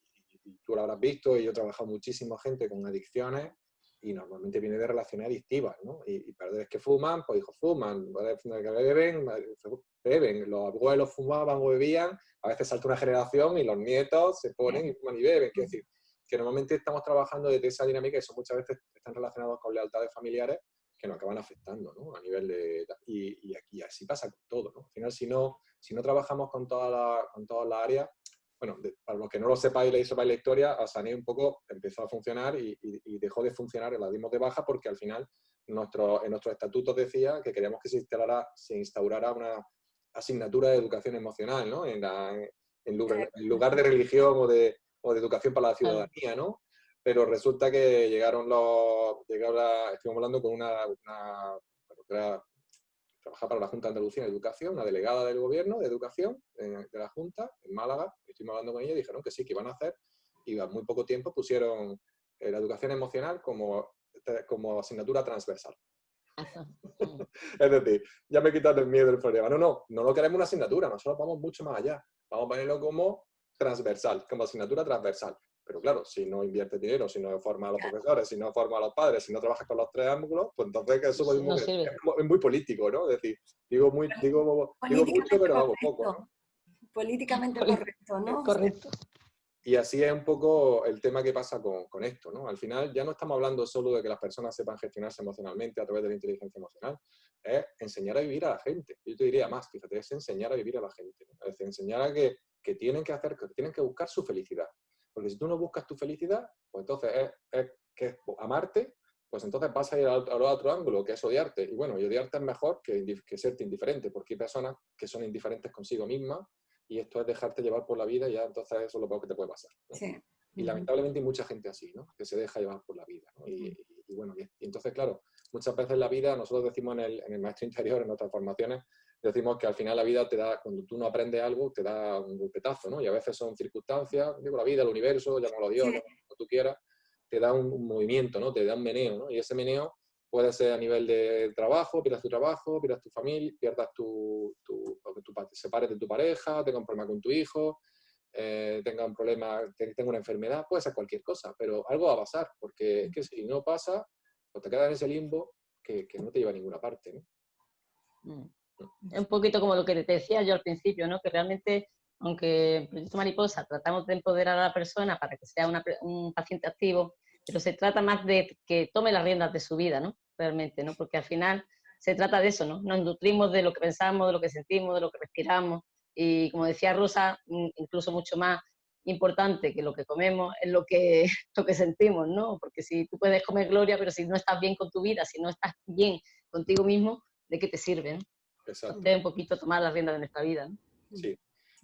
tú lo habrás visto, y yo he trabajado muchísimo gente con adicciones y normalmente viene de relaciones adictivas, ¿no? Y padres que fuman, pues hijos fuman, padres que beben, los abuelos fumaban o bebían, a veces salta una generación y los nietos se ponen y fuman y beben. Quiero decir, que normalmente estamos trabajando desde esa dinámica y eso muchas veces están relacionados con lealtades familiares que nos acaban afectando, ¿no? A nivel de... Y así pasa con todo, ¿no? Al final, si no trabajamos con todas las áreas, bueno, para los que no lo sepáis y sepáis la historia, Asane un poco empezó a funcionar y dejó de funcionar, la dimos de baja porque al final en nuestros estatutos decía que queríamos que se instaurara asignatura de educación emocional, ¿no? En lugar de religión o de educación para la ciudadanía, ¿no? Pero resulta que estuvimos hablando con trabajaba para la Junta de Andalucía de Educación, una delegada del gobierno de educación de la Junta, en Málaga, estuvimos hablando con ella y dijeron que sí, que iban a hacer, y a muy poco tiempo pusieron la educación emocional como asignatura transversal. Es decir, ya me he quitado el miedo del problema. No lo queremos una asignatura, nosotros vamos mucho más allá. Vamos a ponerlo como transversal, como asignatura transversal. Pero claro, si no inviertes dinero, si no formas a los profesores, si no formas a los padres, si no trabajas con los triángulos, pues entonces eso es muy político, ¿no? Es decir, digo mucho, pero hago poco, ¿no? Políticamente correcto, ¿no? Correcto. Y así es un poco el tema que pasa con esto, ¿no? Al final ya no estamos hablando solo de que las personas sepan gestionarse emocionalmente a través de la inteligencia emocional, es enseñar a vivir a la gente. Yo te diría más, fíjate, es enseñar a vivir a la gente, ¿no? Es decir, enseñar a que tienen que buscar su felicidad. Porque si tú no buscas tu felicidad, pues entonces es amarte, pues entonces vas a ir al otro ángulo, que es odiarte. Y bueno, y odiarte es mejor que serte indiferente, porque hay personas que son indiferentes consigo mismas, y esto es dejarte llevar por la vida y ya entonces eso es lo peor que te puede pasar, ¿no? Sí. Y lamentablemente hay mucha gente así, ¿no? Que se deja llevar por la vida, ¿no? Y bueno, y entonces, claro, muchas veces la vida, nosotros decimos en el maestro interior, en nuestras formaciones, decimos que al final la vida te da, cuando tú no aprendes algo, te da un golpetazo, ¿no? Y a veces son circunstancias, digo, la vida, el universo, llámalo a Dios, Sí. como tú quieras, te da un movimiento, ¿no? Te da un meneo, ¿no? Y ese meneo puede ser a nivel de trabajo, pierdas tu trabajo, pierdas tu familia, pierdas te separes de tu pareja, tengas un problema con tu hijo, tenga un problema, tenga una enfermedad, puede ser cualquier cosa, pero algo va a pasar, porque es que si no pasa, pues te quedas en ese limbo que no te lleva a ninguna parte, ¿no? Es un poquito como lo que te decía yo al principio, ¿no? Que realmente, aunque en Proyecto Mariposa tratamos de empoderar a la persona para que sea un paciente activo, pero se trata más de que tome las riendas de su vida, ¿no? Realmente, ¿no? Porque al final se trata de eso, ¿no? Nos nutrimos de lo que pensamos, de lo que sentimos, de lo que respiramos, y como decía Rosa, incluso mucho más importante que lo que comemos es lo que sentimos, ¿no? Porque si tú puedes comer gloria, pero si no estás bien con tu vida, si no estás bien contigo mismo, ¿de qué te sirve, ¿no? Exacto. Entonces, un poquito tomar las riendas de nuestra vida, ¿no? Sí.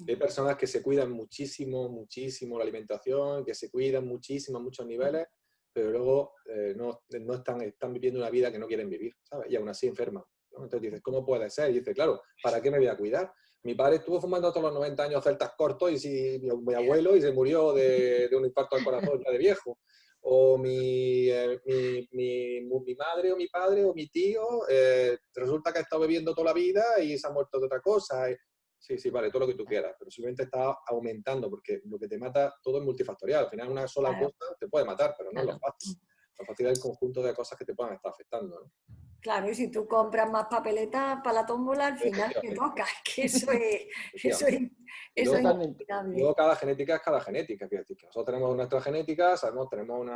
Hay personas que se cuidan muchísimo, muchísimo la alimentación, que se cuidan muchísimo a muchos niveles, pero luego no están viviendo una vida que no quieren vivir, ¿sabes? Y aún así enferman, ¿no? Entonces dices, ¿cómo puede ser? Y dices, claro, ¿para qué me voy a cuidar? Mi padre estuvo fumando hasta los 90 años celtas cortos y mi abuelo y se murió de un infarto al corazón ya de viejo. O mi madre o mi padre o mi tío resulta que ha estado bebiendo toda la vida y se ha muerto de otra cosa. Sí, vale, todo lo que tú quieras, pero simplemente está aumentando, porque lo que te mata todo es multifactorial. Al final una sola cosa te puede matar, pero no es lo fácil. Lo fácil es el conjunto de cosas que te puedan estar afectando, ¿no? Claro, y si tú compras más papeletas para la tómbola, al final te toca, que eso es inevitable. Luego cada genética es cada genética, quiere decir que nosotros tenemos nuestra genética, sabemos, tenemos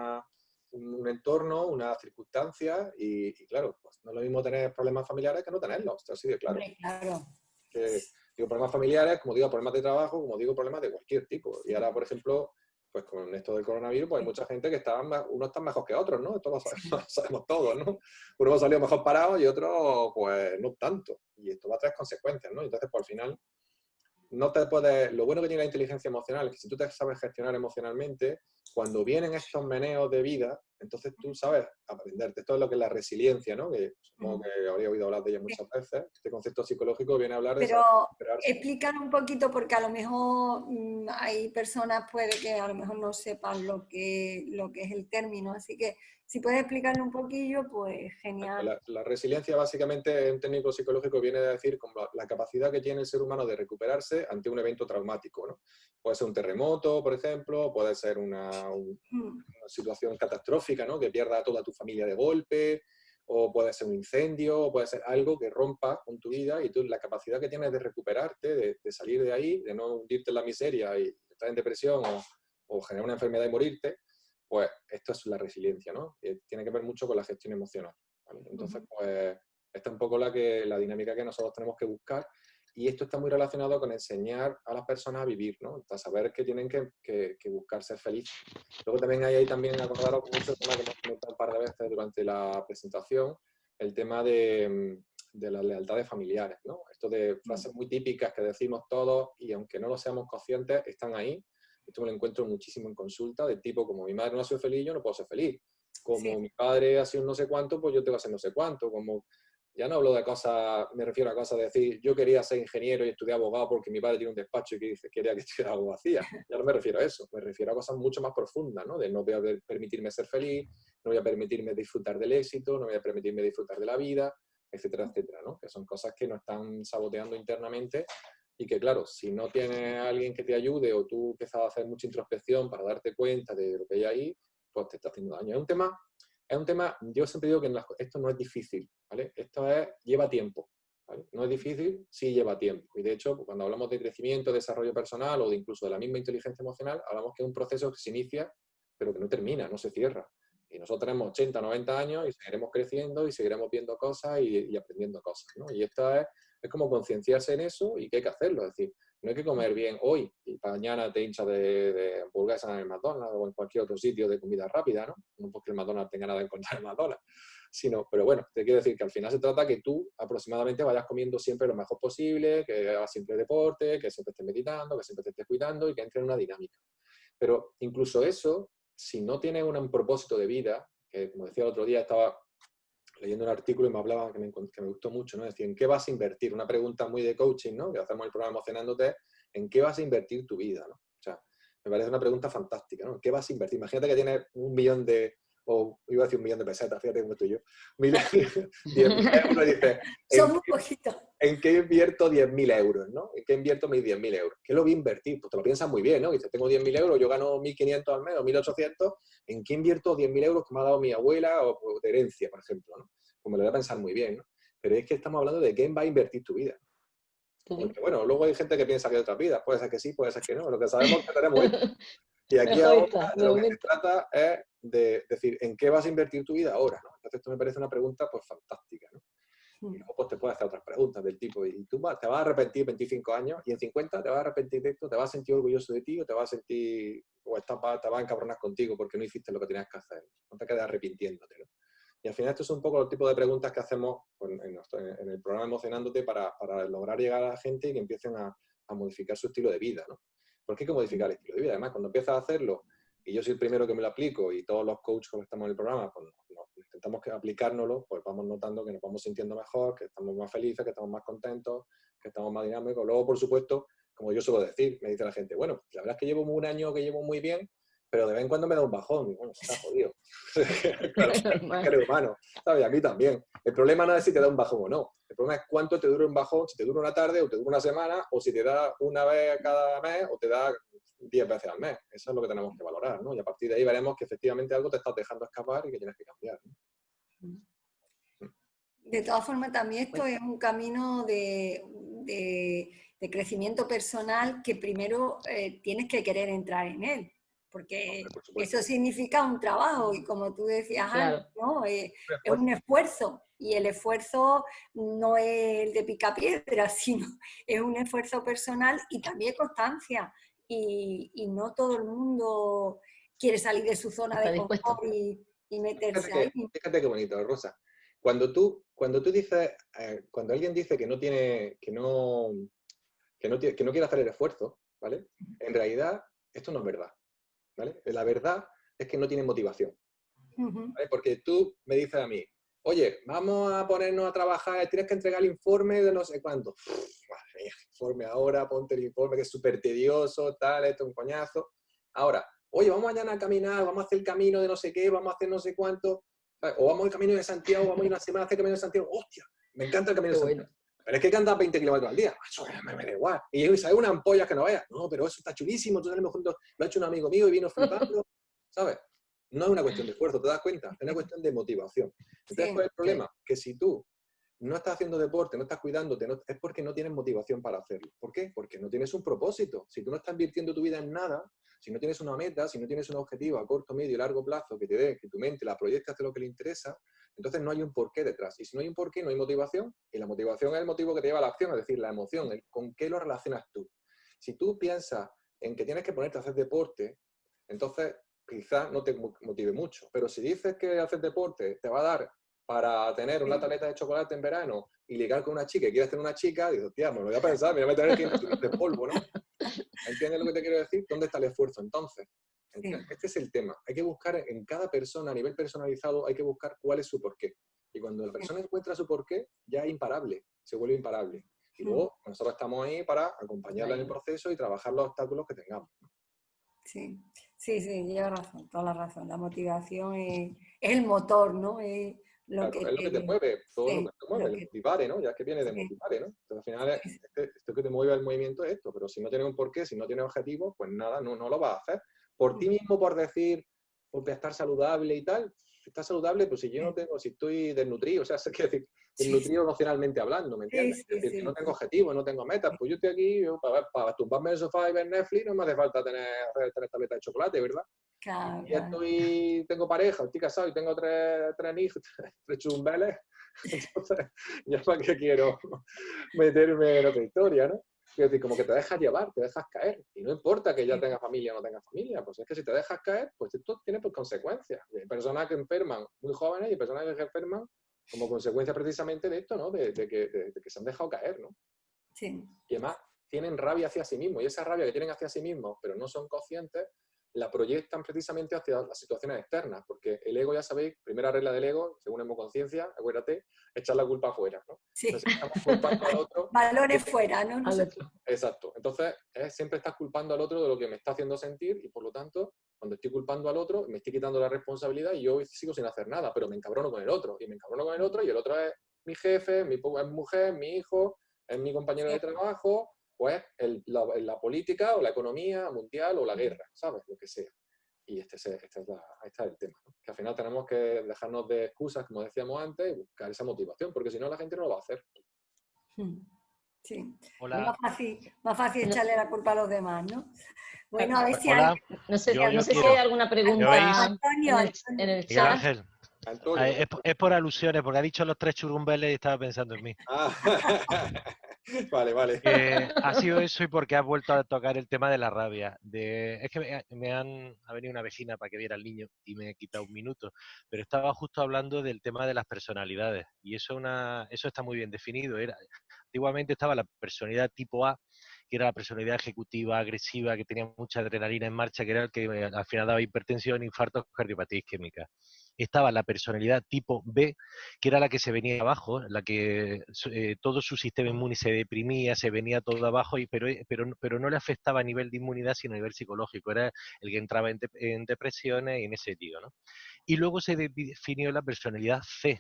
un entorno, una circunstancia y claro, pues no es lo mismo tener problemas familiares que no tenerlos, así de claro. Claro. Que, digo problemas familiares, como digo problemas de trabajo, como digo problemas de cualquier tipo. Y ahora, por ejemplo, pues con esto del coronavirus, pues hay mucha gente que unos están mejor que otros, ¿no? Esto lo sabemos todos, ¿no? Uno ha salido mejor parado y otro, pues, no tanto. Y esto va a traer consecuencias, ¿no? Entonces, por al final, no te puedes... Lo bueno que tiene la inteligencia emocional es que si tú te sabes gestionar emocionalmente, cuando vienen estos meneos de vida, entonces tú sabes aprenderte. Esto es lo que es la resiliencia, ¿no? Que supongo que habría oído hablar de ella muchas veces. Este concepto psicológico viene a hablar de... Pero explícalo un poquito, porque a lo mejor hay personas, puede que a lo mejor no sepan lo que es el término, así que si puedes explicarlo un poquillo, pues genial. La resiliencia básicamente en técnico psicológico viene a decir como la capacidad que tiene el ser humano de recuperarse ante un evento traumático, ¿no? Puede ser un terremoto, por ejemplo, puede ser una situación catastrófica, ¿no? Que pierda a toda tu familia de golpe, o puede ser un incendio, o puede ser algo que rompa con tu vida y tú la capacidad que tienes de recuperarte, de salir de ahí, de no hundirte en la miseria y estar en depresión o generar una enfermedad y morirte, pues esto es la resiliencia, ¿no? Tiene que ver mucho con la gestión emocional, ¿vale? Entonces, pues esta es un poco la dinámica que nosotros tenemos que buscar y esto está muy relacionado con enseñar a las personas a vivir, ¿no? A saber que tienen que buscar ser felices. Luego también hay ahí también, acordaros mucho el tema que hemos comentado un par de veces durante la presentación, el tema de las lealtades familiares, ¿no? Esto de frases muy típicas que decimos todos y aunque no lo seamos conscientes, están ahí. Esto me lo encuentro muchísimo en consulta, de tipo, como mi madre no ha sido feliz, yo no puedo ser feliz. Como mi padre ha sido no sé cuánto, pues yo tengo que ser no sé cuánto. Como, ya no hablo de cosas, me refiero a cosas de decir, yo quería ser ingeniero y estudiar abogado porque mi padre tiene un despacho y quería que estudiara abogacía. Ya no me refiero a eso, me refiero a cosas mucho más profundas, ¿no? De no voy a permitirme ser feliz, no voy a permitirme disfrutar del éxito, no voy a permitirme disfrutar de la vida, etcétera, etcétera, ¿no? Que son cosas que nos están saboteando internamente y que, claro, si no tienes a alguien que te ayude o tú empiezas a hacer mucha introspección para darte cuenta de lo que hay ahí, pues te está haciendo daño. Es un tema, yo siempre digo que esto no es difícil, ¿vale? Lleva tiempo, ¿vale? No es difícil, sí lleva tiempo. Y de hecho, cuando hablamos de crecimiento, desarrollo personal o de incluso de la misma inteligencia emocional, hablamos que es un proceso que se inicia, pero que no termina, no se cierra. Y nosotros tenemos 80, 90 años y seguiremos creciendo y seguiremos viendo cosas y aprendiendo cosas, ¿no? Y esto es como concienciarse en eso y que hay que hacerlo. Es decir, no hay que comer bien hoy y mañana te hinchas de hamburguesas en el McDonald's o en cualquier otro sitio de comida rápida, ¿no? No porque el McDonald's tenga nada en contra del McDonald's, pero bueno, te quiero decir que al final se trata que tú aproximadamente vayas comiendo siempre lo mejor posible, que hagas siempre deporte, que siempre estés meditando, que siempre te estés cuidando y que entre en una dinámica. Pero incluso eso, si no tienes un propósito de vida, que como decía el otro día, estaba leyendo un artículo y me hablaba que me gustó mucho, ¿no? Es decir, ¿en qué vas a invertir? Una pregunta muy de coaching, ¿no? Que hacemos el programa Emocionándote, ¿en qué vas a invertir tu vida, ¿no? O sea, me parece una pregunta fantástica, ¿no? ¿En qué vas a invertir? Imagínate que tienes 1 millón o iba a decir 1 millón de pesetas, fíjate cómo estoy yo, 10.000 euros y dices, Son muy poquitos. ¿en qué invierto 10.000 euros, ¿no? ¿En qué invierto mis 10.000 euros? ¿Qué lo voy a invertir? Pues te lo piensas muy bien, ¿no? Dices, tengo 10.000 euros, yo gano 1.500 al mes o 1.800, ¿en qué invierto 10.000 euros que me ha dado mi abuela o de herencia, por ejemplo, ¿no? Pues me lo voy a pensar muy bien, ¿no? Pero es que estamos hablando de quién va a invertir tu vida. Porque, bueno, luego hay gente que piensa que hay otras vidas. Puede ser que sí, puede ser que no. Lo que sabemos es que tenemos esto. Y aquí ahora de lo que se trata es de decir, ¿en qué vas a invertir tu vida ahora, ¿no? Entonces esto me parece una pregunta pues fantástica, ¿no? Y luego pues te puedes hacer otras preguntas del tipo, ¿y tú te vas a arrepentir 25 años? ¿Y en 50 te vas a arrepentir de esto? ¿Te vas a sentir orgulloso de ti? ¿O te vas a sentir, te vas a encabronar contigo porque no hiciste lo que tenías que hacer? No te quedes arrepintiéndote, ¿no? Y al final, esto es un poco el tipo de preguntas que hacemos en el programa Emocionándote para lograr llegar a la gente y que empiecen a modificar su estilo de vida, ¿no? Porque hay que modificar el estilo de vida. Además, cuando empiezas a hacerlo, y yo soy el primero que me lo aplico, y todos los coaches que estamos en el programa, pues intentamos aplicárnoslo, pues vamos notando que nos vamos sintiendo mejor, que estamos más felices, que estamos más contentos, que estamos más dinámicos. Luego, por supuesto, como yo suelo decir, me dice la gente, bueno, la verdad es que llevo 1 año que llevo muy bien, pero de vez en cuando me da un bajón y bueno, se está jodido. Claro, es que eres humano, ¿sabes? A mí también. El problema no es si te da un bajón o no. El problema es cuánto te dura un bajón, si te dura una tarde o te dura una semana, o si te da una vez cada mes o te da 10 veces al mes. Eso es lo que tenemos que valorar, ¿no? Y a partir de ahí veremos que efectivamente algo te estás dejando escapar y que tienes que cambiar, ¿no? De todas formas, también esto es un camino de crecimiento personal que primero tienes que querer entrar en él, porque eso significa un trabajo y como tú decías antes, ¿no? Es un esfuerzo y el esfuerzo no es el de picapiedra, sino es un esfuerzo personal y también constancia y no todo el mundo quiere salir de su zona de confort y meterse ahí. Fíjate qué bonito, Rosa. Cuando tú dices, cuando alguien dice que no quiere hacer el esfuerzo, ¿vale? En realidad, esto no es verdad, ¿vale? La verdad es que no tiene motivación, ¿vale? Porque tú me dices a mí, oye, vamos a ponernos a trabajar, tienes que entregar el informe de no sé cuánto. Madre mía, informe ahora, ponte el informe que es súper tedioso, tal, esto es un coñazo. Ahora, oye, vamos mañana a caminar, vamos a hacer el camino de no sé qué, vamos a hacer no sé cuánto. O vamos al Camino de Santiago, vamos a ir una semana a hacer el Camino de Santiago. ¡Hostia! Me encanta el Camino de Santiago. Pero es que andas 20 kilómetros al día. Eso me da igual. Y ¿sabes una ampolla que no vayas? No, pero eso está chulísimo. Tú salimos juntos. Lo ha hecho un amigo mío y vino flipando. ¿Sabes? No es una cuestión de esfuerzo, ¿te das cuenta? Es una cuestión de motivación. Entonces, ¿cuál es el problema? Que si tú no estás haciendo deporte, no estás cuidándote, es porque no tienes motivación para hacerlo. ¿Por qué? Porque no tienes un propósito. Si tú no estás invirtiendo tu vida en nada, si no tienes una meta, si no tienes un objetivo a corto, medio y largo plazo que te dé, que tu mente la proyecte hacia lo que le interesa, entonces no hay un porqué detrás. Y si no hay un porqué, no hay motivación. Y la motivación es el motivo que te lleva a la acción, es decir, la emoción, con qué lo relacionas tú. Si tú piensas en que tienes que ponerte a hacer deporte, entonces quizás no te motive mucho. Pero si dices que hacer deporte te va a dar para tener una tableta de chocolate en verano y ligar con una chica y quieres tener una chica, digo, tía, me lo voy a pensar, me voy a meter aquí en de polvo, ¿no? ¿Entiendes lo que te quiero decir? ¿Dónde está el esfuerzo entonces? Sí. Este es el tema. Hay que buscar en cada persona, a nivel personalizado, hay que buscar cuál es su porqué. Y cuando la persona encuentra su porqué, ya es imparable, se vuelve imparable. Y luego nosotros estamos ahí para acompañarla en el proceso y trabajar los obstáculos que tengamos. Sí, sí, sí, lleva razón, toda la razón. La motivación es el motor, ¿no? Es lo Claro, que es lo que te mueve, todo lo sí, que te mueve, el motivare, ¿no? Ya es que viene de sí, motivare, ¿no? Entonces, al final, sí, esto que te mueve el movimiento es esto, pero si no tienes un porqué, si no tienes objetivos, pues nada, no lo vas a hacer. Por ti mismo, por decir, por estar saludable y tal, si estás saludable, pues si yo no tengo, si estoy desnutrido, o sea, es decir, desnutrido emocionalmente hablando, ¿me sí, entiendes? sí, Es decir, que sí, no tengo objetivos, no tengo metas, pues yo estoy aquí, para tumbarme en el sofá y ver Netflix, no me hace falta tener 3 tabletas de chocolate, ¿verdad? claro, Ya claro. tengo pareja, estoy casado y tengo tres hijos, 3 chumbeles, entonces, ¿ya para qué quiero meterme en otra historia, no? Es decir, como que te dejas llevar, te dejas caer. Y no importa que ya tengas familia o no tengas familia, pues es que si te dejas caer, pues esto tiene pues, consecuencias. Y hay personas que enferman muy jóvenes y hay personas que enferman como consecuencia precisamente de esto, ¿no? De que se han dejado caer, ¿no? Sí, Y además tienen rabia hacia sí mismos. Y esa rabia que tienen hacia sí mismos, pero no son conscientes, la proyectan precisamente hacia las situaciones externas, porque el ego, ya sabéis, primera regla del ego, según hemoconsciencia, acuérdate, echar la culpa afuera, ¿no? sí. Entonces estamos culpando al otro. Balones fuera, ¿no? Al otro. Exacto. Entonces, siempre estás culpando al otro de lo que me está haciendo sentir y por lo tanto, cuando estoy culpando al otro, me estoy quitando la responsabilidad y yo sigo sin hacer nada, pero me encabrono con el otro. Y me encabrono con el otro y el otro es mi jefe, mi mujer, mi hijo, es mi compañero Sí. de trabajo, pues la política o la economía mundial o la guerra, ¿sabes? Lo que sea. Y este es el tema, ¿no? Que al final tenemos que dejarnos de excusas, como decíamos antes, y buscar esa motivación, porque si no la gente no lo va a hacer. Sí. Hola, Más fácil No, echarle la culpa a los demás, ¿no? Bueno, a ver si hay... hola. no sé, Yo no sé si hay quiero. alguna ¿Me pregunta oís? Antonio, en Antonio. el Miguel chat. Ángel. Antonio. Es por alusiones, porque ha dicho los 3 churumbeles y estaba pensando en mí. Ah, vale, vale. Ha sido eso y porque has vuelto a tocar el tema de la rabia. Es que ha venido una vecina para que viera al niño y me he quitado un minuto, pero estaba justo hablando del tema de las personalidades y eso está muy bien definido. Antiguamente estaba la personalidad tipo A, que era la personalidad ejecutiva, agresiva, que tenía mucha adrenalina en marcha, que era el que al final daba hipertensión, infartos, cardiopatía isquémica. Estaba la personalidad tipo B, que era la que se venía abajo, la que todo su sistema inmune se deprimía, se venía todo abajo, pero no le afectaba a nivel de inmunidad, sino a nivel psicológico. Era el que entraba en depresiones y en ese lío, ¿no? Y luego se definió la personalidad C,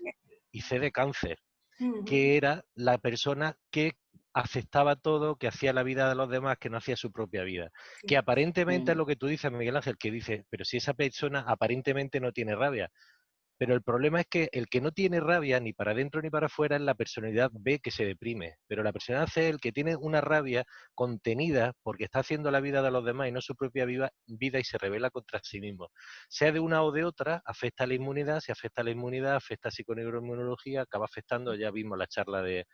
y C de cáncer, que era la persona que aceptaba todo, que hacía la vida de los demás, que no hacía su propia vida. Que aparentemente es lo que tú dices, Miguel Ángel, que dice, pero si esa persona aparentemente no tiene rabia. Pero el problema es que el que no tiene rabia ni para adentro ni para afuera es la personalidad B que se deprime. Pero la personalidad C es el que tiene una rabia contenida porque está haciendo la vida de los demás y no su propia vida y se revela contra sí mismo. Sea de una o de otra, afecta a la inmunidad. Si afecta a la inmunidad, afecta a psiconeuroinmunología, acaba afectando, ya vimos la charla de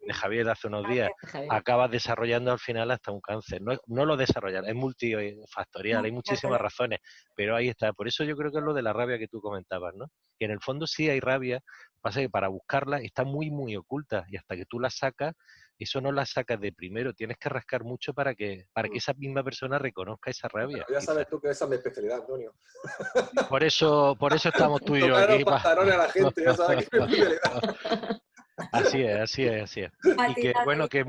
Javier de hace unos días, Javier. acaba desarrollando al final hasta un cáncer. No lo desarrollar, es multifactorial, hay muchísimas razones, pero ahí está. Por eso yo creo que es lo de la rabia que tú comentabas, ¿no? Que en el fondo sí hay rabia, pasa que para buscarla está muy, muy oculta y hasta que tú la sacas, eso no la sacas de primero, tienes que rascar mucho para que esa misma persona reconozca esa rabia. Bueno, ya sabes tú que esa es mi especialidad, Antonio. Por eso estamos tú y yo Tocar los aquí. pantalones a la gente, ya sabes que es mi especialidad. Así es. Y que bueno, que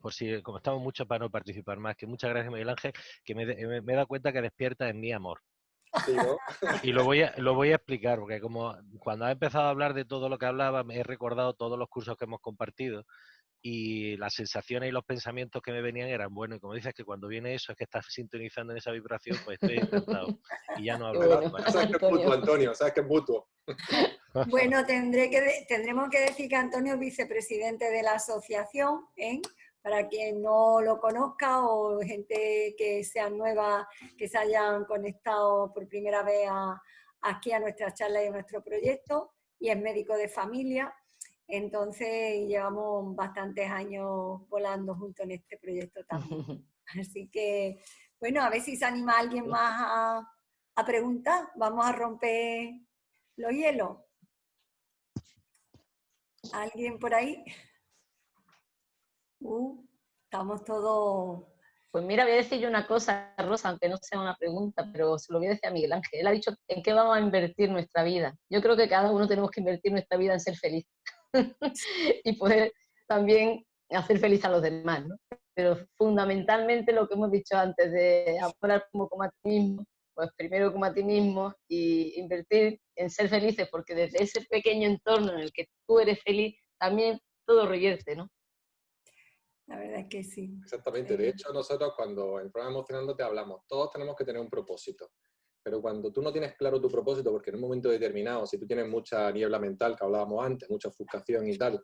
por si como estamos muchos para no participar más, que muchas gracias Miguel Ángel, que me he dado cuenta que despierta en mí amor. Sí, ¿no? Y lo voy a explicar, porque como cuando has empezado a hablar de todo lo que hablaba, me he recordado todos los cursos que hemos compartido y las sensaciones y los pensamientos que me venían eran buenos. Y como dices que cuando viene eso es que estás sintonizando en esa vibración, pues estoy encantado. Y ya no hablo más, ¿vale? Sabes que es mutuo, Antonio, sabes que es mutuo. Bueno, tendremos que decir que Antonio es vicepresidente de la asociación, ¿eh? Para quien no lo conozca o gente que sea nueva, que se hayan conectado por primera vez aquí a nuestra charla y a nuestro proyecto, y es médico de familia. Entonces llevamos bastantes años volando juntos en este proyecto también. Así que, bueno, a ver si se anima alguien más a preguntar. Vamos a romper los hielos. ¿Alguien por ahí? Estamos todos... Pues mira, voy a decir yo una cosa, Rosa, aunque no sea una pregunta, pero se lo voy a decir a Miguel Ángel. Él ha dicho en qué vamos a invertir nuestra vida. Yo creo que cada uno tenemos que invertir nuestra vida en ser feliz y poder también hacer feliz a los demás, ¿no? Pero fundamentalmente lo que hemos dicho antes de hablar como a ti mismo, pues primero como a ti mismo y invertir en ser felices, porque desde ese pequeño entorno en el que tú eres feliz, también todo revierte, ¿no? La verdad es que sí. Exactamente. De hecho, nosotros cuando en el programa Emocionando te hablamos, todos tenemos que tener un propósito. Pero cuando tú no tienes claro tu propósito, porque en un momento determinado, si tú tienes mucha niebla mental, que hablábamos antes, mucha ofuscación y tal,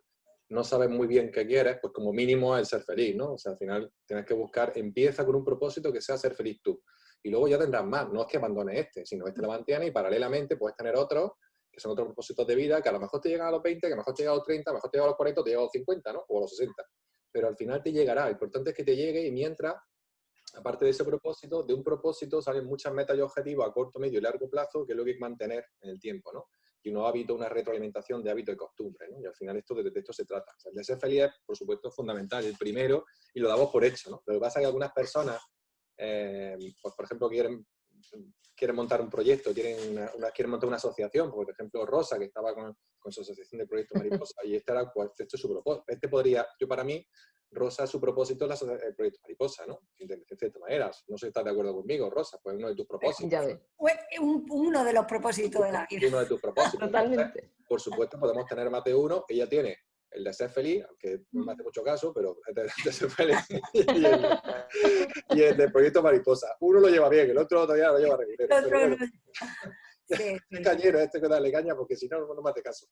no sabes muy bien qué quieres, pues como mínimo es ser feliz, ¿no? O sea, al final tienes que buscar, empieza con un propósito que sea ser feliz tú. Y luego ya tendrás más, no es que abandones este, sino este lo mantienes y paralelamente puedes tener otros, que son otros propósitos de vida, que a lo mejor te llegan a los 20, que a lo mejor te llegan a los 30, a lo mejor te llegan a los 40, te llegan a los 50, ¿no? O a los 60. Pero al final te llegará. Lo importante es que te llegue y mientras, aparte de ese propósito, de un propósito salen muchas metas y objetivos a corto, medio y largo plazo, que es lo que hay que mantener en el tiempo, ¿no? Y unos hábitos, una retroalimentación de hábitos y costumbres, ¿no? Y al final de esto se trata. O sea, el de ser feliz, por supuesto, es fundamental, el primero, y lo damos por hecho, ¿no? Lo que pasa es que algunas personas, pues por ejemplo, quieren montar un proyecto, quieren montar una asociación, por ejemplo, Rosa, que estaba con su asociación de Proyecto Mariposa, y este era, pues, este es su propósito. Este podría, yo para mí, Rosa, su propósito es el Proyecto Mariposa, ¿no? De cierta manera. No sé si estás de acuerdo conmigo, Rosa, pues uno de tus propósitos. Ya ves. Uno de los propósitos de la vida. Uno de tus propósitos. Totalmente. Entonces, por supuesto, podemos tener más de uno. Ella tiene el de ser feliz, aunque no me hace mucho caso, pero el de ser feliz. y el de Proyecto Mariposa. Uno lo lleva bien, el otro todavía lo lleva regular. El otro Bueno, no. Sí, es cañero, este que darle caña, porque si no, no me hace caso.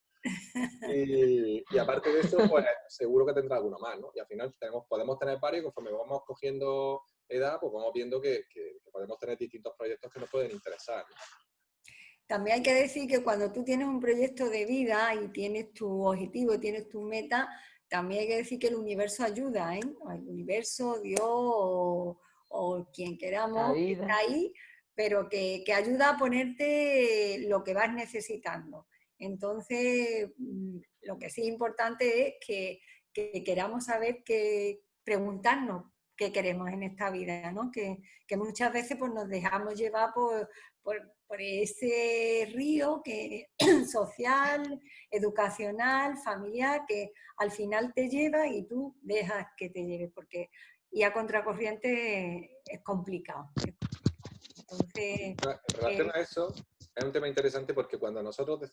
Y aparte de eso, pues seguro que tendrá alguno más, ¿no? Y al final podemos tener varios, conforme vamos cogiendo edad, pues vamos viendo que podemos tener distintos proyectos que nos pueden interesar, ¿no? También hay que decir que cuando tú tienes un proyecto de vida y tienes tu objetivo, tienes tu meta, también hay que decir que el universo ayuda, ¿eh? El universo, Dios o quien queramos, que está ahí, pero que ayuda a ponerte lo que vas necesitando. Entonces, lo que sí es importante es que queramos saber, preguntarnos qué queremos en esta vida, ¿no? Que muchas veces pues, nos dejamos llevar por ese río social, educacional, familiar, que al final te lleva y tú dejas que te lleve, porque ir a contracorriente es complicado. Entonces, en relación a eso, es un tema interesante porque cuando nosotros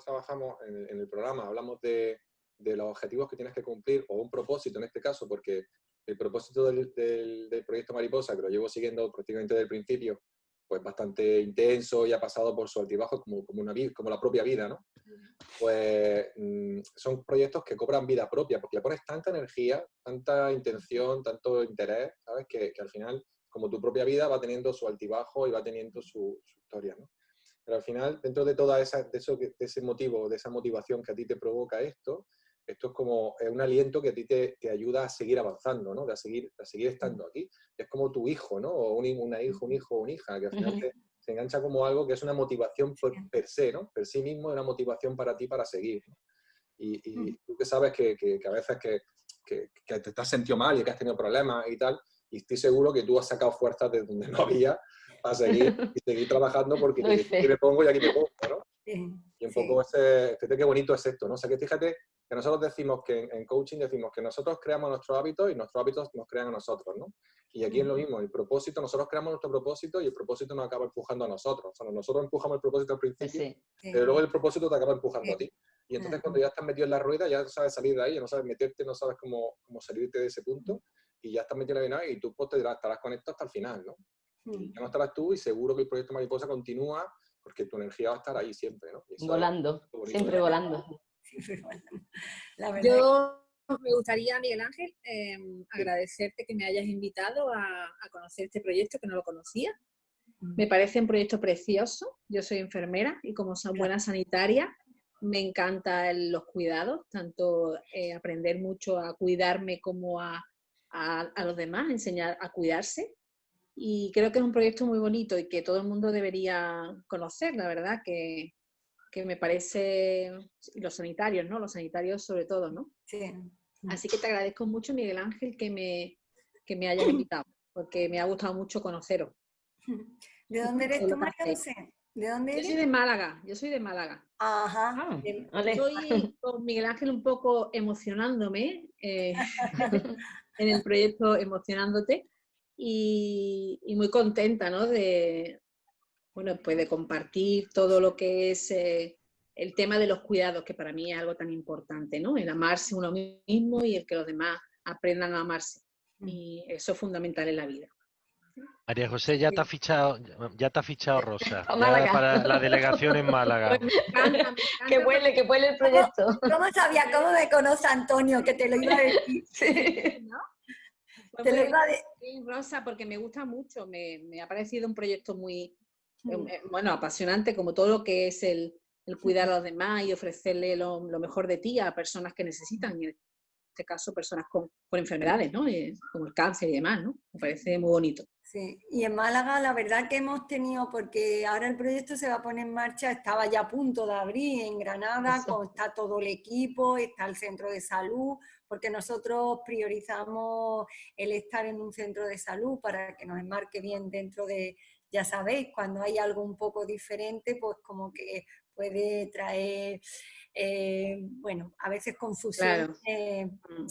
trabajamos en el programa, hablamos de los objetivos que tienes que cumplir, o un propósito en este caso, porque el propósito del Proyecto Mariposa, que lo llevo siguiendo prácticamente desde el principio, pues bastante intenso y ha pasado por su altibajo como la propia vida, ¿no? Pues son proyectos que cobran vida propia, porque le pones tanta energía, tanta intención, tanto interés, ¿sabes? Que al final, como tu propia vida, va teniendo su altibajo y va teniendo su historia, ¿no? Pero al final, dentro de toda ese motivo, de esa motivación que a ti te provoca esto es como un aliento que a ti te ayuda a seguir avanzando, ¿no? A seguir estando aquí. Es como tu hijo, ¿no? O un hijo o una hija, que al final se engancha como algo que es una motivación per se, ¿no? Per sí mismo, es una motivación para ti para seguir, ¿no? Y tú que sabes que a veces que te has sentido mal y que has tenido problemas y tal, y estoy seguro que tú has sacado fuerzas de donde no había para seguir trabajando porque aquí me pongo y aquí me pongo, ¿no? Y un poco fíjate qué bonito es esto, ¿no? O sea, que fíjate que nosotros decimos que en coaching decimos que nosotros creamos nuestros hábitos y nuestros hábitos nos crean a nosotros, ¿no? Y aquí es lo mismo, el propósito, nosotros creamos nuestro propósito y el propósito nos acaba empujando a nosotros. O sea, nosotros empujamos el propósito al principio, pero luego el propósito te acaba empujando a ti. Y entonces cuando ya estás metido en la rueda, ya no sabes salir de ahí, ya no sabes meterte, no sabes cómo salirte de ese punto, y ya estás metido en la vida y tú pues, estarás con esto hasta el final, ¿no? Y ya no estarás tú y seguro que el proyecto Mariposa continúa porque tu energía va a estar ahí siempre, ¿no? Volando, siempre volando. Yo me gustaría, Miguel Ángel, agradecerte que me hayas invitado a conocer este proyecto que no lo conocía. Me parece un proyecto precioso. Yo soy enfermera y como buena sanitaria me encantan los cuidados, tanto aprender mucho a cuidarme como a los demás, enseñar a cuidarse. Y creo que es un proyecto muy bonito y que todo el mundo debería conocer, la verdad, que que me parece, y los sanitarios, ¿no? Los sanitarios sobre todo, ¿no? Sí. Así que te agradezco mucho, Miguel Ángel, que me hayas invitado, porque me ha gustado mucho conoceros. ¿De dónde eres Todo tú, lo que María hacéis. José? ¿De dónde Yo eres? soy de Málaga, yo soy de Málaga. Ajá. Ah, Bien. ole. Estoy con Miguel Ángel un poco emocionándome en el proyecto Emocionándote y muy contenta, ¿no? Bueno, pues de compartir todo lo que es el tema de los cuidados, que para mí es algo tan importante, ¿no? El amarse uno mismo y el que los demás aprendan a amarse. Y eso es fundamental en la vida. María José, ya te ha fichado Rosa, A ya Málaga. para la delegación en Málaga. Pues me encanta Que huele el proyecto. ¿Cómo sabía? ¿Cómo me conoce Antonio? Que te lo iba a decir. Sí. ¿no? Pues Te lo muy iba a decir. bien, Rosa, porque me gusta mucho, me ha parecido un proyecto muy, bueno, apasionante, como todo lo que es el cuidar a los demás y ofrecerle lo mejor de ti a personas que necesitan, y en este caso personas con enfermedades, ¿no? Como el cáncer y demás, ¿no? Me parece muy bonito. Sí, y en Málaga la verdad que hemos tenido, porque ahora el proyecto se va a poner en marcha, estaba ya a punto de abrir en Granada, Eso. está todo el equipo, está el centro de salud, porque nosotros priorizamos el estar en un centro de salud para que nos enmarque bien dentro de, ya sabéis, cuando hay algo un poco diferente, pues como que puede traer, bueno, a veces confusión. Claro.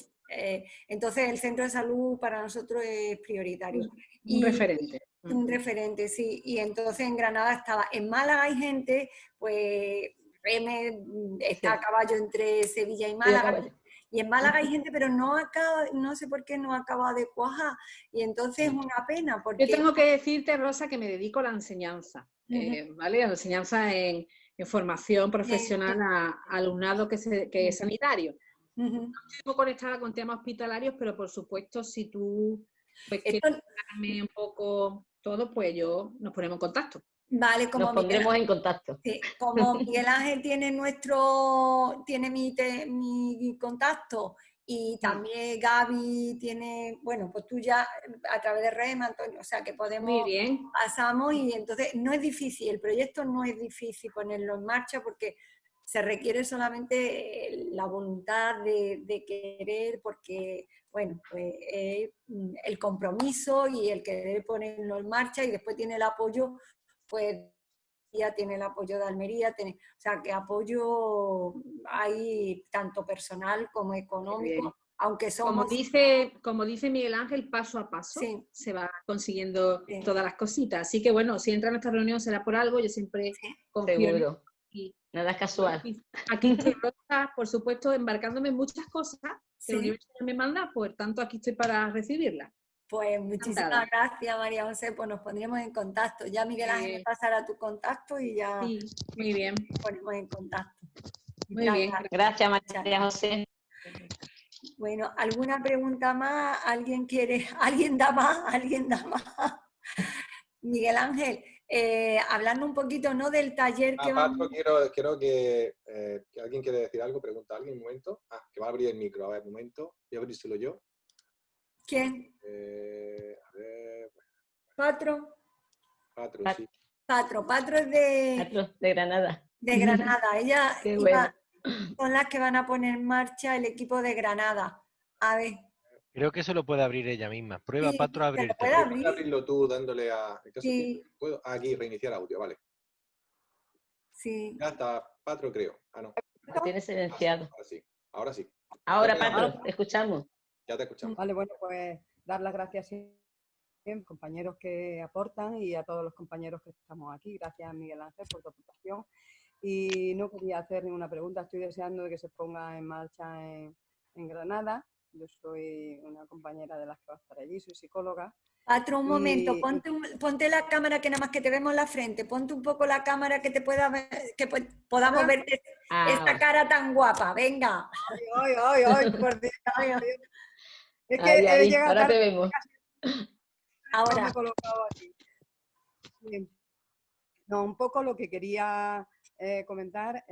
Entonces el centro de salud para nosotros es prioritario. Un referente. Un referente, sí. Y entonces en Granada estaba. En Málaga hay gente, pues Reme está a caballo entre Sevilla y Málaga. Y en Málaga hay gente, pero no acaba, no sé por qué no acaba de cuajar. Y entonces es una pena. Porque... Yo tengo que decirte, Rosa, que me dedico a la enseñanza, ¿vale? A la enseñanza en formación profesional a alumnado que es sanitario. No estoy conectada con temas hospitalarios, pero por supuesto, si tú pues, quieres darme un poco todo, pues nos ponemos en contacto. Vale, Nos pondremos en contacto. Sí, como Miguel Ángel tiene mi contacto y también Gaby tiene, bueno, pues tú ya a través de Rema, Antonio, o sea que Muy bien. pasamos y entonces no es difícil, el proyecto no es difícil ponerlo en marcha porque se requiere solamente la voluntad de querer, porque, bueno, pues el compromiso y el querer ponerlo en marcha y después tiene el apoyo, pues tiene el apoyo de Almería, o sea que apoyo hay tanto personal como económico, aunque somos... Como dice Miguel Ángel, paso a paso Sí. se va consiguiendo Sí. todas las cositas. Así que bueno, si entra en esta reunión será por algo, yo siempre confío en Seguro. y Nada es casual. aquí estoy, Rosa, por supuesto, embarcándome en muchas cosas que el Sí. universo me manda, por tanto aquí estoy para recibirlas. Pues muchísimas gracias, María José, pues nos pondremos en contacto. Ya Miguel Ángel pasará tu contacto y ya Sí, muy bien. nos ponemos en contacto. Muy bien. Gracias, María José. Bueno, ¿alguna pregunta más? ¿Alguien quiere? ¿Alguien da más? ¿Alguien da más? Miguel Ángel, hablando un poquito, ¿no?, del taller que vamos... Patro, quiero que alguien quiere decir algo, pregunta a alguien un momento. Que va a abrir el micro, a ver, un momento. Voy a abrírselo yo. ¿Quién? A ver... ¿Patro? Patro, sí. Patro es de Granada. De Granada. Ella Qué bueno. son las que van a poner en marcha el equipo de Granada. A ver. Creo que se lo puede abrir ella misma. Prueba, Sí, Patro, a ¿se lo abrirte. puede abrir? Puedes abrirlo tú dándole a... Sí. ¿Puedo? Aquí, reiniciar audio, vale. Sí. Ya está, Patro, creo. No. Lo tiene silenciado. Ahora sí. Ahora, Patro, te escuchamos. Ya te escuchamos. Vale, bueno, pues dar las gracias a los compañeros que aportan y a todos los compañeros que estamos aquí. Gracias, Miguel Ángel, por tu aportación. Y no quería hacer ninguna pregunta, estoy deseando de que se ponga en marcha en Granada. Yo soy una compañera de las que va a estar allí, soy psicóloga. Patro, un momento, ponte la cámara que nada más que te vemos la frente, ponte un poco la cámara que te pueda ver, que podamos verte esta cara tan guapa, venga. Ay, por Dios. Es que Ahí, he llegado ahora tarde. te vemos. Ahora. Me he colocado aquí. Bien. No, un poco lo que quería comentar,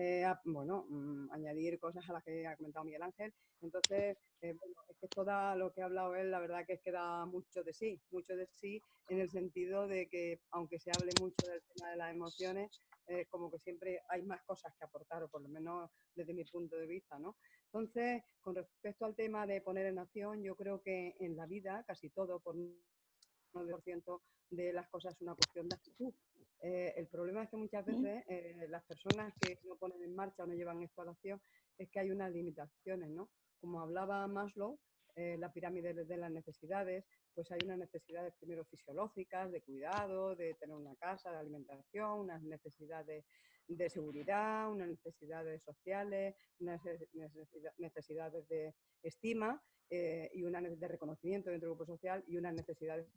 bueno, añadir cosas a las que ha comentado Miguel Ángel. Entonces, bueno, es que todo lo que ha hablado él, la verdad que es que da mucho de sí en el sentido de que, aunque se hable mucho del tema de las emociones, como que siempre hay más cosas que aportar, o por lo menos desde mi punto de vista, ¿no? Entonces, con respecto al tema de poner en acción, yo creo que en la vida, casi todo, por 90% de las cosas es una cuestión de actitud. El problema es que muchas veces las personas que no ponen en marcha o no llevan esto a la acción es que hay unas limitaciones, ¿no? Como hablaba Maslow, la pirámide de las necesidades, pues hay unas necesidades primero fisiológicas, de cuidado, de tener una casa, de alimentación, unas necesidades de seguridad, unas necesidades sociales, unas necesidades de estima y una de reconocimiento dentro del grupo social y unas necesidades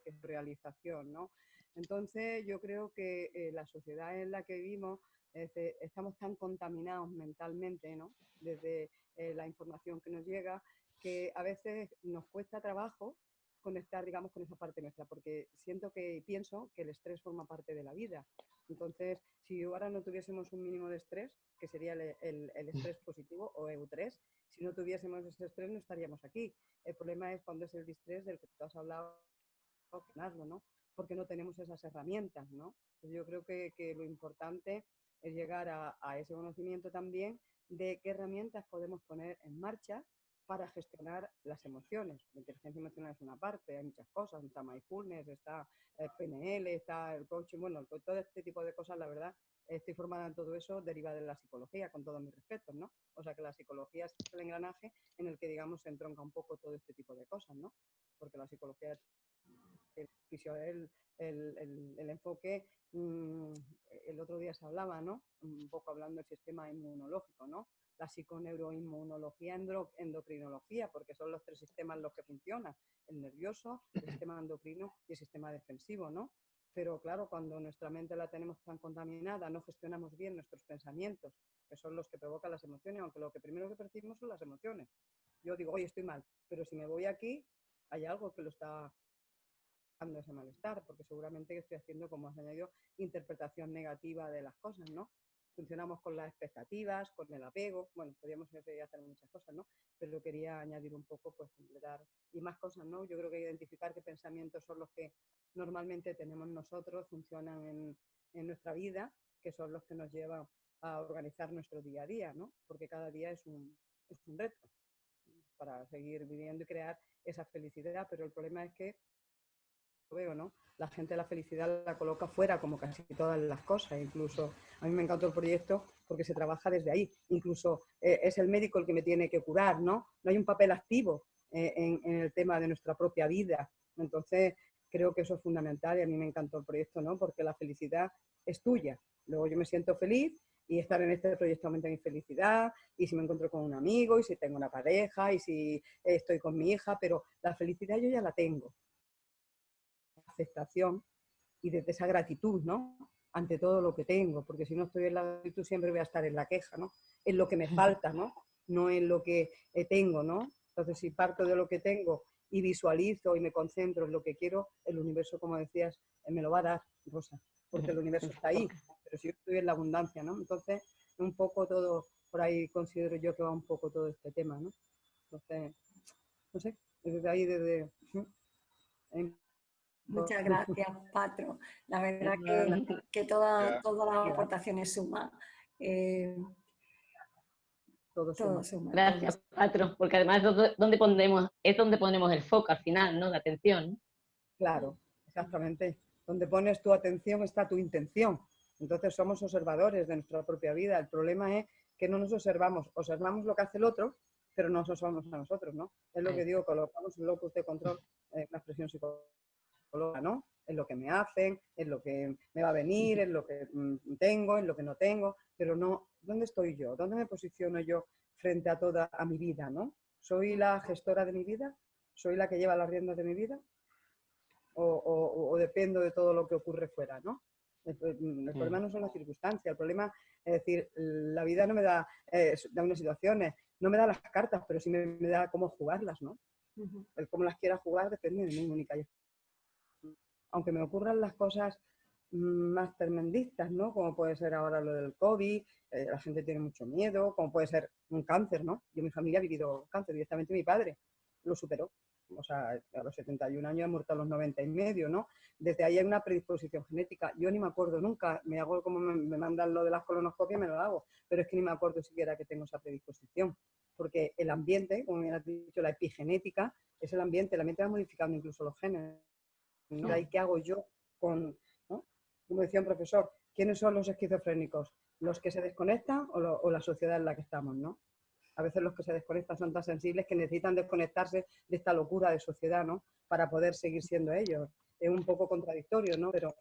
de realización, ¿no? Entonces, yo creo que la sociedad en la que vivimos estamos tan contaminados mentalmente, ¿no? Desde la información que nos llega, que a veces nos cuesta trabajo conectar, digamos, con esa parte nuestra, porque siento que pienso que el estrés forma parte de la vida. Entonces, si ahora no tuviésemos un mínimo de estrés, que sería el estrés positivo o EU3, si no tuviésemos ese estrés no estaríamos aquí. El problema es cuando es el distrés del que tú has hablado, ¿no? Porque no tenemos esas herramientas, ¿no? Pues yo creo que lo importante es llegar a ese conocimiento también de qué herramientas podemos poner en marcha para gestionar las emociones. La inteligencia emocional es una parte, hay muchas cosas, está mindfulness, está PNL, está el coaching, bueno, todo este tipo de cosas, la verdad, estoy formada en todo eso, deriva de la psicología, con todos mis respetos, ¿no? O sea que la psicología es el engranaje en el que, digamos, se entronca un poco todo este tipo de cosas, ¿no? Porque la psicología el enfoque, el otro día se hablaba, ¿no? Un poco hablando del sistema inmunológico, ¿no? La psiconeuroinmunología, endocrinología, porque son los tres sistemas los que funcionan, el nervioso, el sistema endocrino y el sistema defensivo, ¿no? Pero claro, cuando nuestra mente la tenemos tan contaminada, no gestionamos bien nuestros pensamientos, que son los que provocan las emociones, aunque lo que primero que percibimos son las emociones. Yo digo, oye, estoy mal, pero si me voy aquí, hay algo que lo está dando ese malestar, porque seguramente estoy haciendo, como has añadido, interpretación negativa de las cosas, ¿no? Funcionamos con las expectativas, con el apego, bueno, podríamos hacer muchas cosas, ¿no? Pero quería añadir un poco, pues, completar y más cosas, ¿no? Yo creo que identificar qué pensamientos son los que normalmente tenemos nosotros, funcionan en nuestra vida, que son los que nos llevan a organizar nuestro día a día, ¿no? Porque cada día es un reto para seguir viviendo y crear esa felicidad, pero el problema es que veo, ¿no? La gente la felicidad la coloca fuera, como casi todas las cosas. Incluso a mí me encantó el proyecto porque se trabaja desde ahí. Incluso es el médico el que me tiene que curar, ¿no? No hay un papel activo en el tema de nuestra propia vida. Entonces, creo que eso es fundamental y a mí me encantó el proyecto, ¿no? Porque la felicidad es tuya. Luego yo me siento feliz y estar en este proyecto aumenta mi felicidad, y si me encuentro con un amigo, y si tengo una pareja, y si estoy con mi hija, pero la felicidad yo ya la tengo. Aceptación y desde esa gratitud, ¿no? Ante todo lo que tengo, porque si no estoy en la gratitud siempre voy a estar en la queja, ¿no? En lo que me falta, ¿no? No en lo que tengo, ¿no? Entonces, si parto de lo que tengo y visualizo y me concentro en lo que quiero, el universo, como decías, me lo va a dar, Rosa, porque el universo está ahí, pero si yo estoy en la abundancia, ¿no? Entonces, un poco todo, por ahí considero yo que va un poco todo este tema, ¿no? Entonces, no sé, desde ahí, desde... Muchas gracias, Patro. La verdad que todas las aportaciones suman. Todo suma. Gracias, Patro, porque además es donde ponemos el foco al final, ¿no? La atención. Claro, exactamente. Donde pones tu atención está tu intención. Entonces somos observadores de nuestra propia vida. El problema es que no nos observamos. Observamos lo que hace el otro, pero no nos observamos a nosotros, ¿no? Es lo que digo, colocamos el locus de control, una expresión psicológica, ¿no? Es lo que me hacen, es lo que me va a venir, es lo que tengo, es lo que no tengo, pero no, ¿dónde estoy yo? ¿Dónde me posiciono yo frente a mi vida, ¿no? ¿Soy la gestora de mi vida? ¿Soy la que lleva las riendas de mi vida? O dependo de todo lo que ocurre fuera, ¿no? El problema no son las circunstancias, el problema es decir, la vida no me da unas situaciones, no me da las cartas, pero sí me da cómo jugarlas, ¿no? El cómo las quiera jugar depende de mí, única. Aunque me ocurran las cosas más tremendistas, ¿no? Como puede ser ahora lo del COVID, la gente tiene mucho miedo, como puede ser un cáncer, ¿no? Yo, mi familia ha vivido cáncer, directamente mi padre lo superó. O sea, a los 71 años ha muerto a los 90 y medio, ¿no? Desde ahí hay una predisposición genética. Yo ni me acuerdo nunca, me hago como me mandan lo de las colonoscopias, me lo hago, pero es que ni me acuerdo siquiera que tengo esa predisposición, porque el ambiente, como me has dicho, la epigenética, es el ambiente va modificando incluso los genes, ¿no? ¿Y qué hago yo con, ¿no? Como decía un profesor, ¿quiénes son los esquizofrénicos? ¿Los que se desconectan o la sociedad en la que estamos, ¿no? A veces los que se desconectan son tan sensibles que necesitan desconectarse de esta locura de sociedad, ¿no? Para poder seguir siendo ellos. Es un poco contradictorio, ¿no? Pero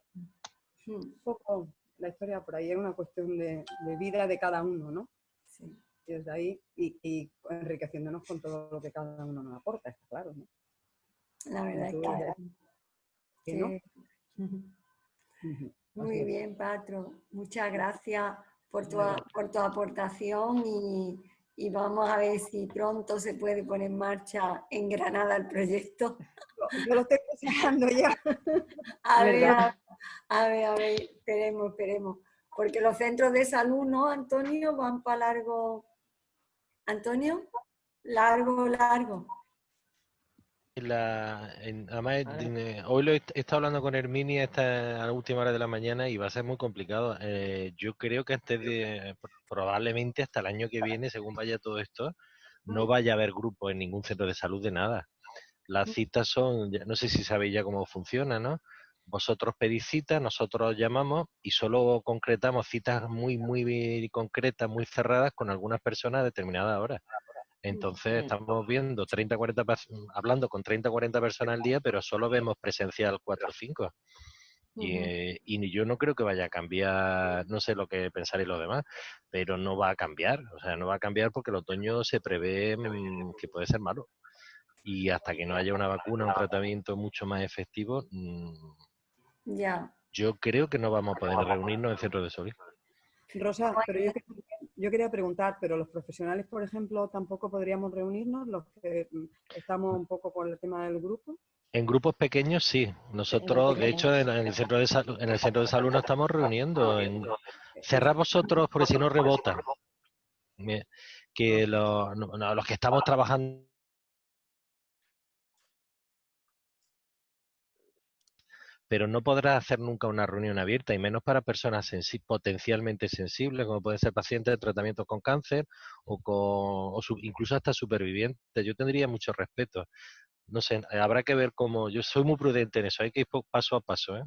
un poco la historia por ahí es una cuestión de vida de cada uno, ¿no? Sí. Y desde ahí, y enriqueciéndonos con todo lo que cada uno nos aporta, está claro, ¿no? La verdad es que ¿Sí, no? Muy bien, Patro. Muchas gracias por tu aportación y vamos a ver si pronto se puede poner en marcha en Granada el proyecto. Yo lo estoy deseando ya. A ver, esperemos. Porque los centros de salud, ¿no, Antonio? Van para largo. ¿Antonio? Largo. Además, hoy he estado hablando con Herminia a la última hora de la mañana y va a ser muy complicado. Yo creo que probablemente hasta el año que viene, según vaya todo esto, no vaya a haber grupos en ningún centro de salud de nada. Las citas son, no sé si sabéis ya cómo funciona, ¿no? Vosotros pedís citas, nosotros llamamos y solo concretamos citas muy concretas, muy cerradas con algunas personas a determinadas horas. Entonces estamos viendo hablando con 30 o 40 personas al día, pero solo vemos presencial 4 o 5. Y yo no creo que vaya a cambiar, no sé lo que pensaréis los demás, pero no va a cambiar. O sea, no va a cambiar porque el otoño se prevé que puede ser malo. Y hasta que no haya una vacuna, un tratamiento mucho más efectivo, Ya. yo creo que no vamos a poder reunirnos en centros de salud. Rosa, pero yo quería preguntar, pero los profesionales, por ejemplo, tampoco podríamos reunirnos, los que estamos un poco con el tema del grupo. En grupos pequeños sí. Nosotros, de hecho, en el centro de salud nos estamos reuniendo. Cerrad vosotros, porque si no rebotan. Que los que estamos trabajando, pero no podrás hacer nunca una reunión abierta, y menos para personas potencialmente sensibles, como pueden ser pacientes de tratamientos con cáncer incluso hasta supervivientes. Yo tendría mucho respeto. No sé, habrá que ver cómo. Yo soy muy prudente en eso, hay que ir paso a paso, ¿eh?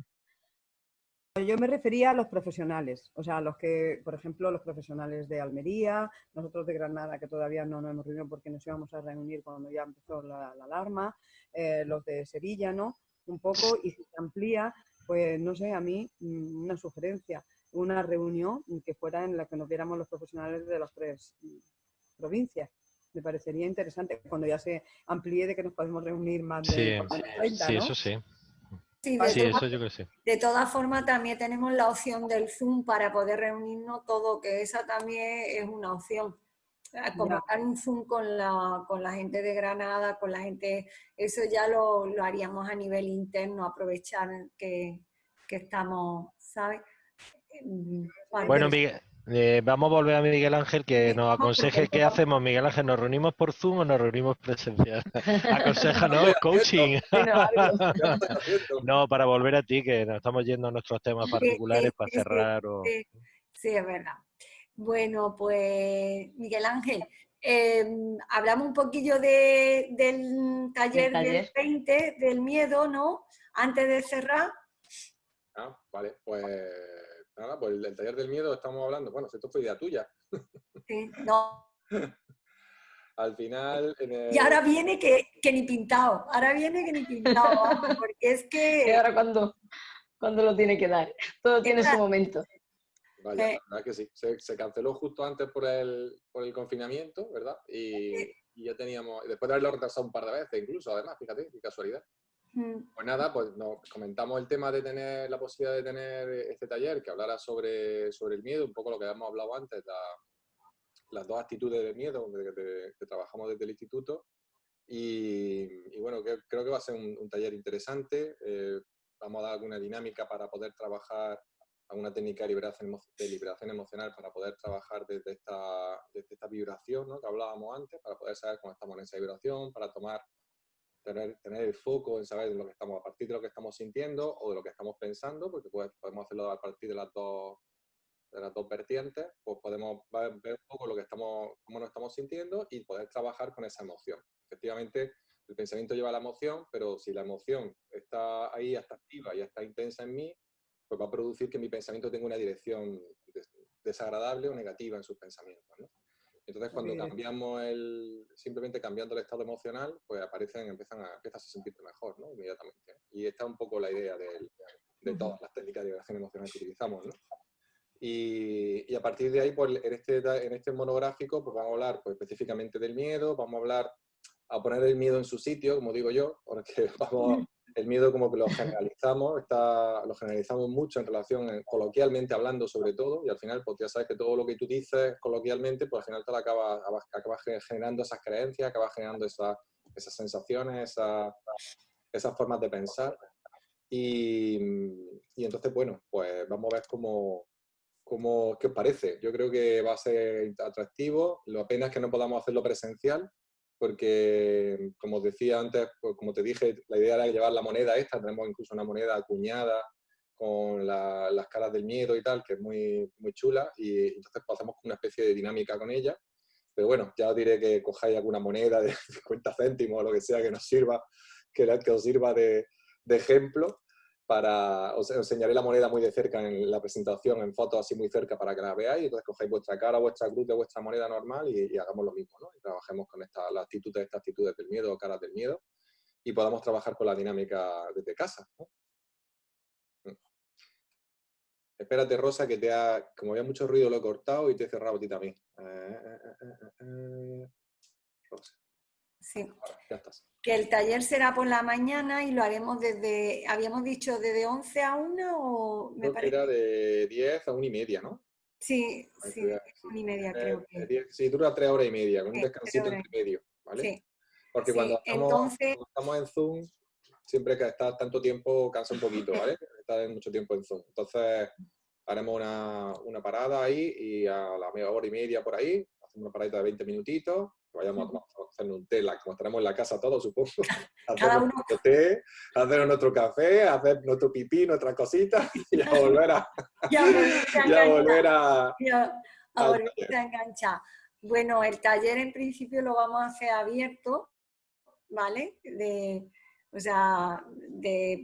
Yo me refería a los profesionales, o sea, los que, por ejemplo, los profesionales de Almería, nosotros de Granada, que todavía no nos hemos reunido porque nos íbamos a reunir cuando ya empezó la alarma, los de Sevilla, ¿no? Un poco, y si se amplía, pues no sé, a mí una sugerencia, una reunión que fuera en la que nos viéramos los profesionales de las 3 provincias. Me parecería interesante cuando ya se amplíe de que nos podemos reunir más de 30, sí, ¿no? eso sí. Sí, Eso yo creo que sí. De todas formas, también tenemos la opción del Zoom para poder reunirnos todo, que esa también es una opción. Convocar un Zoom con la gente de Granada, con la gente, eso ya lo haríamos a nivel interno, aprovechar que estamos, ¿sabes? Bueno, Miguel, vamos a volver a Miguel Ángel, que nos aconseje qué hacemos. Miguel Ángel, ¿nos reunimos por Zoom o nos reunimos presencial? Aconséjanos, coaching. No, para volver a ti, que nos estamos yendo a nuestros temas particulares para cerrar. Sí, es verdad. Bueno, pues Miguel Ángel, hablamos un poquillo del taller del 20, del miedo, ¿no? Antes de cerrar. Vale, pues nada, pues el taller del miedo estamos hablando. Bueno, esto fue idea tuya. Sí, no. Al final... Y ahora viene que ni pintado, vamos, porque es que... ¿Y ahora cuándo lo tiene que dar? Todo tiene su momento. Vaya, la verdad que sí. Se canceló justo antes por el confinamiento, ¿verdad? Y ya teníamos... Después de haberlo retrasado un par de veces incluso, además, fíjate, qué casualidad. Pues nada, pues nos comentamos el tema de tener la posibilidad de tener este taller que hablara sobre el miedo, un poco lo que hemos hablado antes, las 2 actitudes de miedo que trabajamos desde el instituto. Y bueno, creo que va a ser un taller interesante. vamos a dar alguna dinámica para poder trabajar, alguna técnica de liberación emocional para poder trabajar desde esta vibración, ¿no?, que hablábamos antes, para poder saber cómo estamos en esa vibración, para tener el foco en saber de lo que estamos, a partir de lo que estamos sintiendo o de lo que estamos pensando, porque podemos hacerlo a partir de las dos vertientes, pues podemos ver un poco cómo nos estamos sintiendo y poder trabajar con esa emoción. Efectivamente, el pensamiento lleva a la emoción, pero si la emoción está ahí, está activa y está intensa en mí, pues va a producir que mi pensamiento tenga una dirección desagradable o negativa en sus pensamientos, ¿no? Entonces, cuando cambiamos simplemente cambiando el estado emocional, pues empiezas a sentirte mejor, ¿no?, inmediatamente. Y esta es un poco la idea de todas las técnicas de liberación emocional que utilizamos, ¿no? Y a partir de ahí, pues en este monográfico, pues vamos a hablar pues, específicamente del miedo, vamos a poner el miedo en su sitio, como digo yo, porque el miedo como que lo generalizamos mucho en relación, coloquialmente hablando sobre todo, y al final pues ya sabes que todo lo que tú dices coloquialmente, pues al final te acabas generando esas creencias, acabas generando esas sensaciones, esas formas de pensar. Y entonces, bueno, pues vamos a ver ¿qué os parece? Yo creo que va a ser atractivo. Lo pena es que no podamos hacerlo presencial, porque, como os decía antes, pues, como te dije, la idea era llevar la moneda esta. Tenemos incluso una moneda acuñada con las caras del miedo y tal, que es muy, muy chula, y entonces pues, hacemos una especie de dinámica con ella. Pero bueno, ya os diré que cojáis alguna moneda de 50 céntimos o lo que sea que nos sirva, que os sirva de ejemplo. Os enseñaré la moneda muy de cerca en la presentación, en fotos así muy cerca para que la veáis, y entonces cogéis vuestra cara, vuestra cruz de vuestra moneda normal y hagamos lo mismo, ¿no? Y trabajemos con estas actitudes del miedo o caras del miedo y podamos trabajar con la dinámica desde casa, ¿no? Espérate, Rosa, que como había mucho ruido lo he cortado y te he cerrado a ti también. Rosa. Sí. Ahora, ya estás. Que el taller será por la mañana y lo haremos habíamos dicho desde 11 a 1 o me Creo que parece. era de 10 a 1:30, ¿no? Sí, sí, 1:30 creo que. Sí, dura 3 horas y media, con un Sí, descansito entre medio, ¿vale? sí, Porque sí. cuando Entonces, estamos en Zoom, siempre que estás tanto tiempo cansa un poquito, ¿vale? Estar mucho tiempo en Zoom. Entonces, haremos una parada ahí y a la media hora y media por ahí, hacemos una paradita de 20 minutitos, que vayamos a hacer un té, como estaremos en la casa todos, supongo, cada hacer uno. nuestro té, hacer nuestro café, hacer nuestro pipí, nuestras cositas y a volver a... volver a enganchar. Bueno, el taller en principio lo vamos a hacer abierto, ¿vale?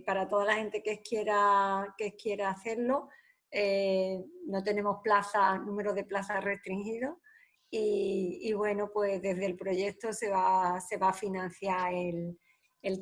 Para toda la gente que quiera hacerlo. No tenemos número de plazas restringido y bueno, pues desde el proyecto se va a financiar el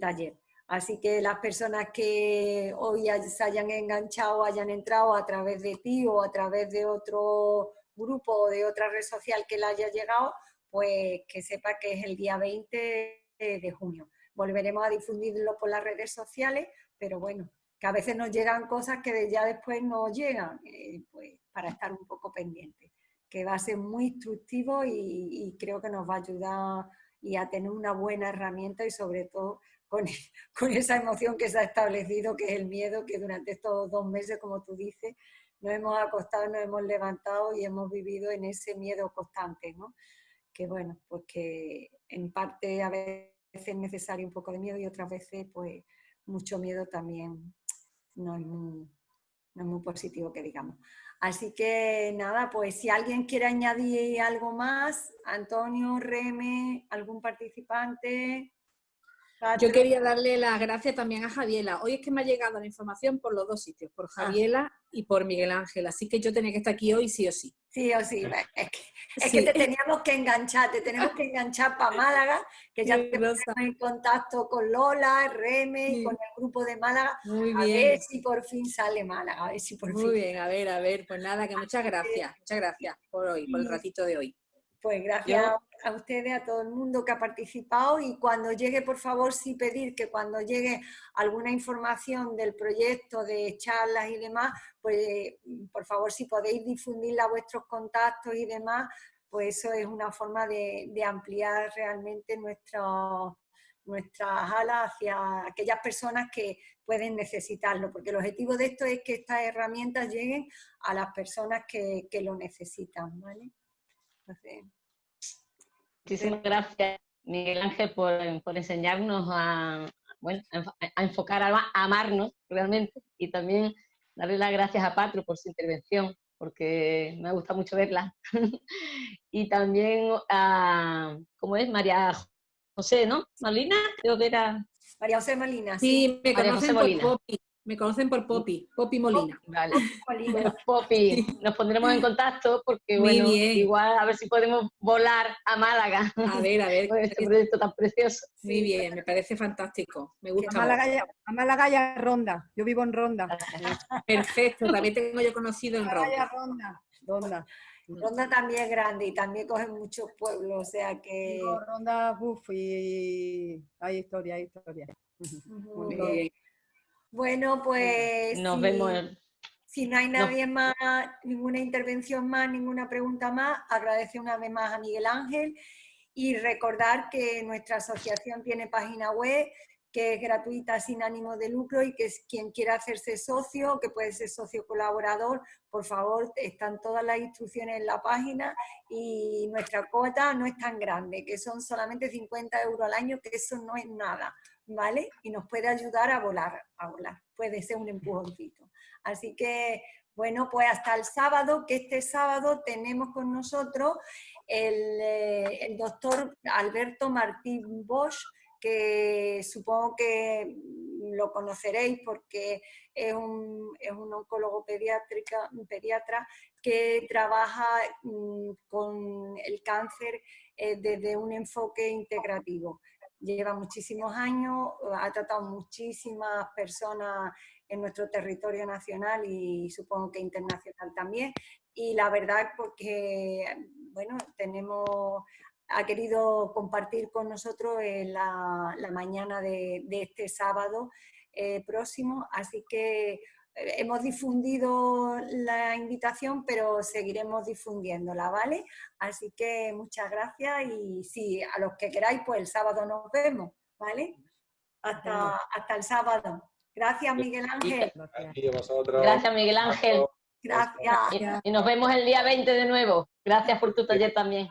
taller. Así que las personas que hoy se hayan enganchado, hayan entrado a través de ti o a través de otro grupo o de otra red social que le haya llegado, pues que sepa que es el día 20 de junio. Volveremos a difundirlo por las redes sociales, pero bueno, que a veces nos llegan cosas que ya después nos llegan, pues para estar un poco pendientes, que va a ser muy instructivo y creo que nos va a ayudar y a tener una buena herramienta y sobre todo con esa emoción que se ha establecido, que es el miedo, que durante estos 2 meses, como tú dices, nos hemos acostado, nos hemos levantado y hemos vivido en ese miedo constante, ¿no? Que bueno, pues que en parte a veces es necesario un poco de miedo y otras veces pues mucho miedo también no es muy positivo que digamos. Así que nada, pues si alguien quiere añadir algo más, Antonio, Reme, algún participante... Yo quería darle las gracias también a Javiela. Hoy es que me ha llegado la información por los 2 sitios, por Javiela y por Miguel Ángel. Así que yo tenía que estar aquí hoy sí o sí. Sí o sí. Es que te teníamos que enganchar, para Málaga, que ya te ponemos en contacto con Lola, Reme, con el grupo de Málaga. Muy bien. A ver si por fin sale Málaga. A ver si por fin. Muy bien, a ver. Pues nada, que muchas gracias por hoy, por el ratito de hoy. Pues gracias a ustedes, a todo el mundo que ha participado y cuando llegue, por favor, sí pedir que cuando llegue alguna información del proyecto, de charlas y demás, pues por favor, si podéis difundirla a vuestros contactos y demás, pues eso es una forma de ampliar realmente nuestras alas hacia aquellas personas que pueden necesitarlo, porque el objetivo de esto es que estas herramientas lleguen a las personas que lo necesitan, ¿vale? Entonces, Muchísimas gracias, Miguel Ángel, por enseñarnos bueno, a enfocar, a amarnos realmente, y también darle las gracias a Patro por su intervención, porque me gusta mucho verla. Y también a, ¿cómo es? María José, ¿no? Molina, creo que era. María José Molina, Sí, me María José conocen por Molina. Poppy. Me conocen por Poppy Molina. Vale. Molina. Bueno, Poppy, nos pondremos en contacto porque, Muy bueno, bien. igual a ver si podemos volar a Málaga A ver. con este proyecto tan precioso. Muy bien, me parece fantástico. Me gusta. A Málaga y a Ronda. Yo vivo en Ronda. Perfecto, también tengo yo conocido en Málaga Ronda. y a Ronda. Ronda también es grande y también coge muchos pueblos, o sea que... Vivo en Ronda, y hay historia, hay historia. Muy bien. Bueno, pues Nos vemos. Si no hay nadie más, ninguna intervención más, ninguna pregunta más, agradezco una vez más a Miguel Ángel y recordar que nuestra asociación tiene página web que es gratuita sin ánimo de lucro y que quien quiera hacerse socio, que puede ser socio colaborador, por favor, están todas las instrucciones en la página y nuestra cuota no es tan grande, que son solamente 50 € al año, que eso no es nada, ¿vale? Y nos puede ayudar a volar, puede ser un empujoncito. Así que, bueno, pues hasta el sábado, que este sábado tenemos con nosotros el doctor Alberto Martín Bosch, que supongo que lo conoceréis porque es un oncólogo pediatra que trabaja con el cáncer desde un enfoque integrativo. Lleva muchísimos años, ha tratado muchísimas personas en nuestro territorio nacional y supongo que internacional también. Y la verdad es porque, bueno, ha querido compartir con nosotros la mañana de este sábado próximo, así que hemos difundido la invitación, pero seguiremos difundiéndola, ¿vale? Así que muchas gracias y sí, a los que queráis, pues el sábado nos vemos, ¿vale? Hasta el sábado. Gracias, Miguel Ángel. Gracias, Miguel Ángel. Gracias. Y nos vemos el día 20 de nuevo. Gracias por tu taller también.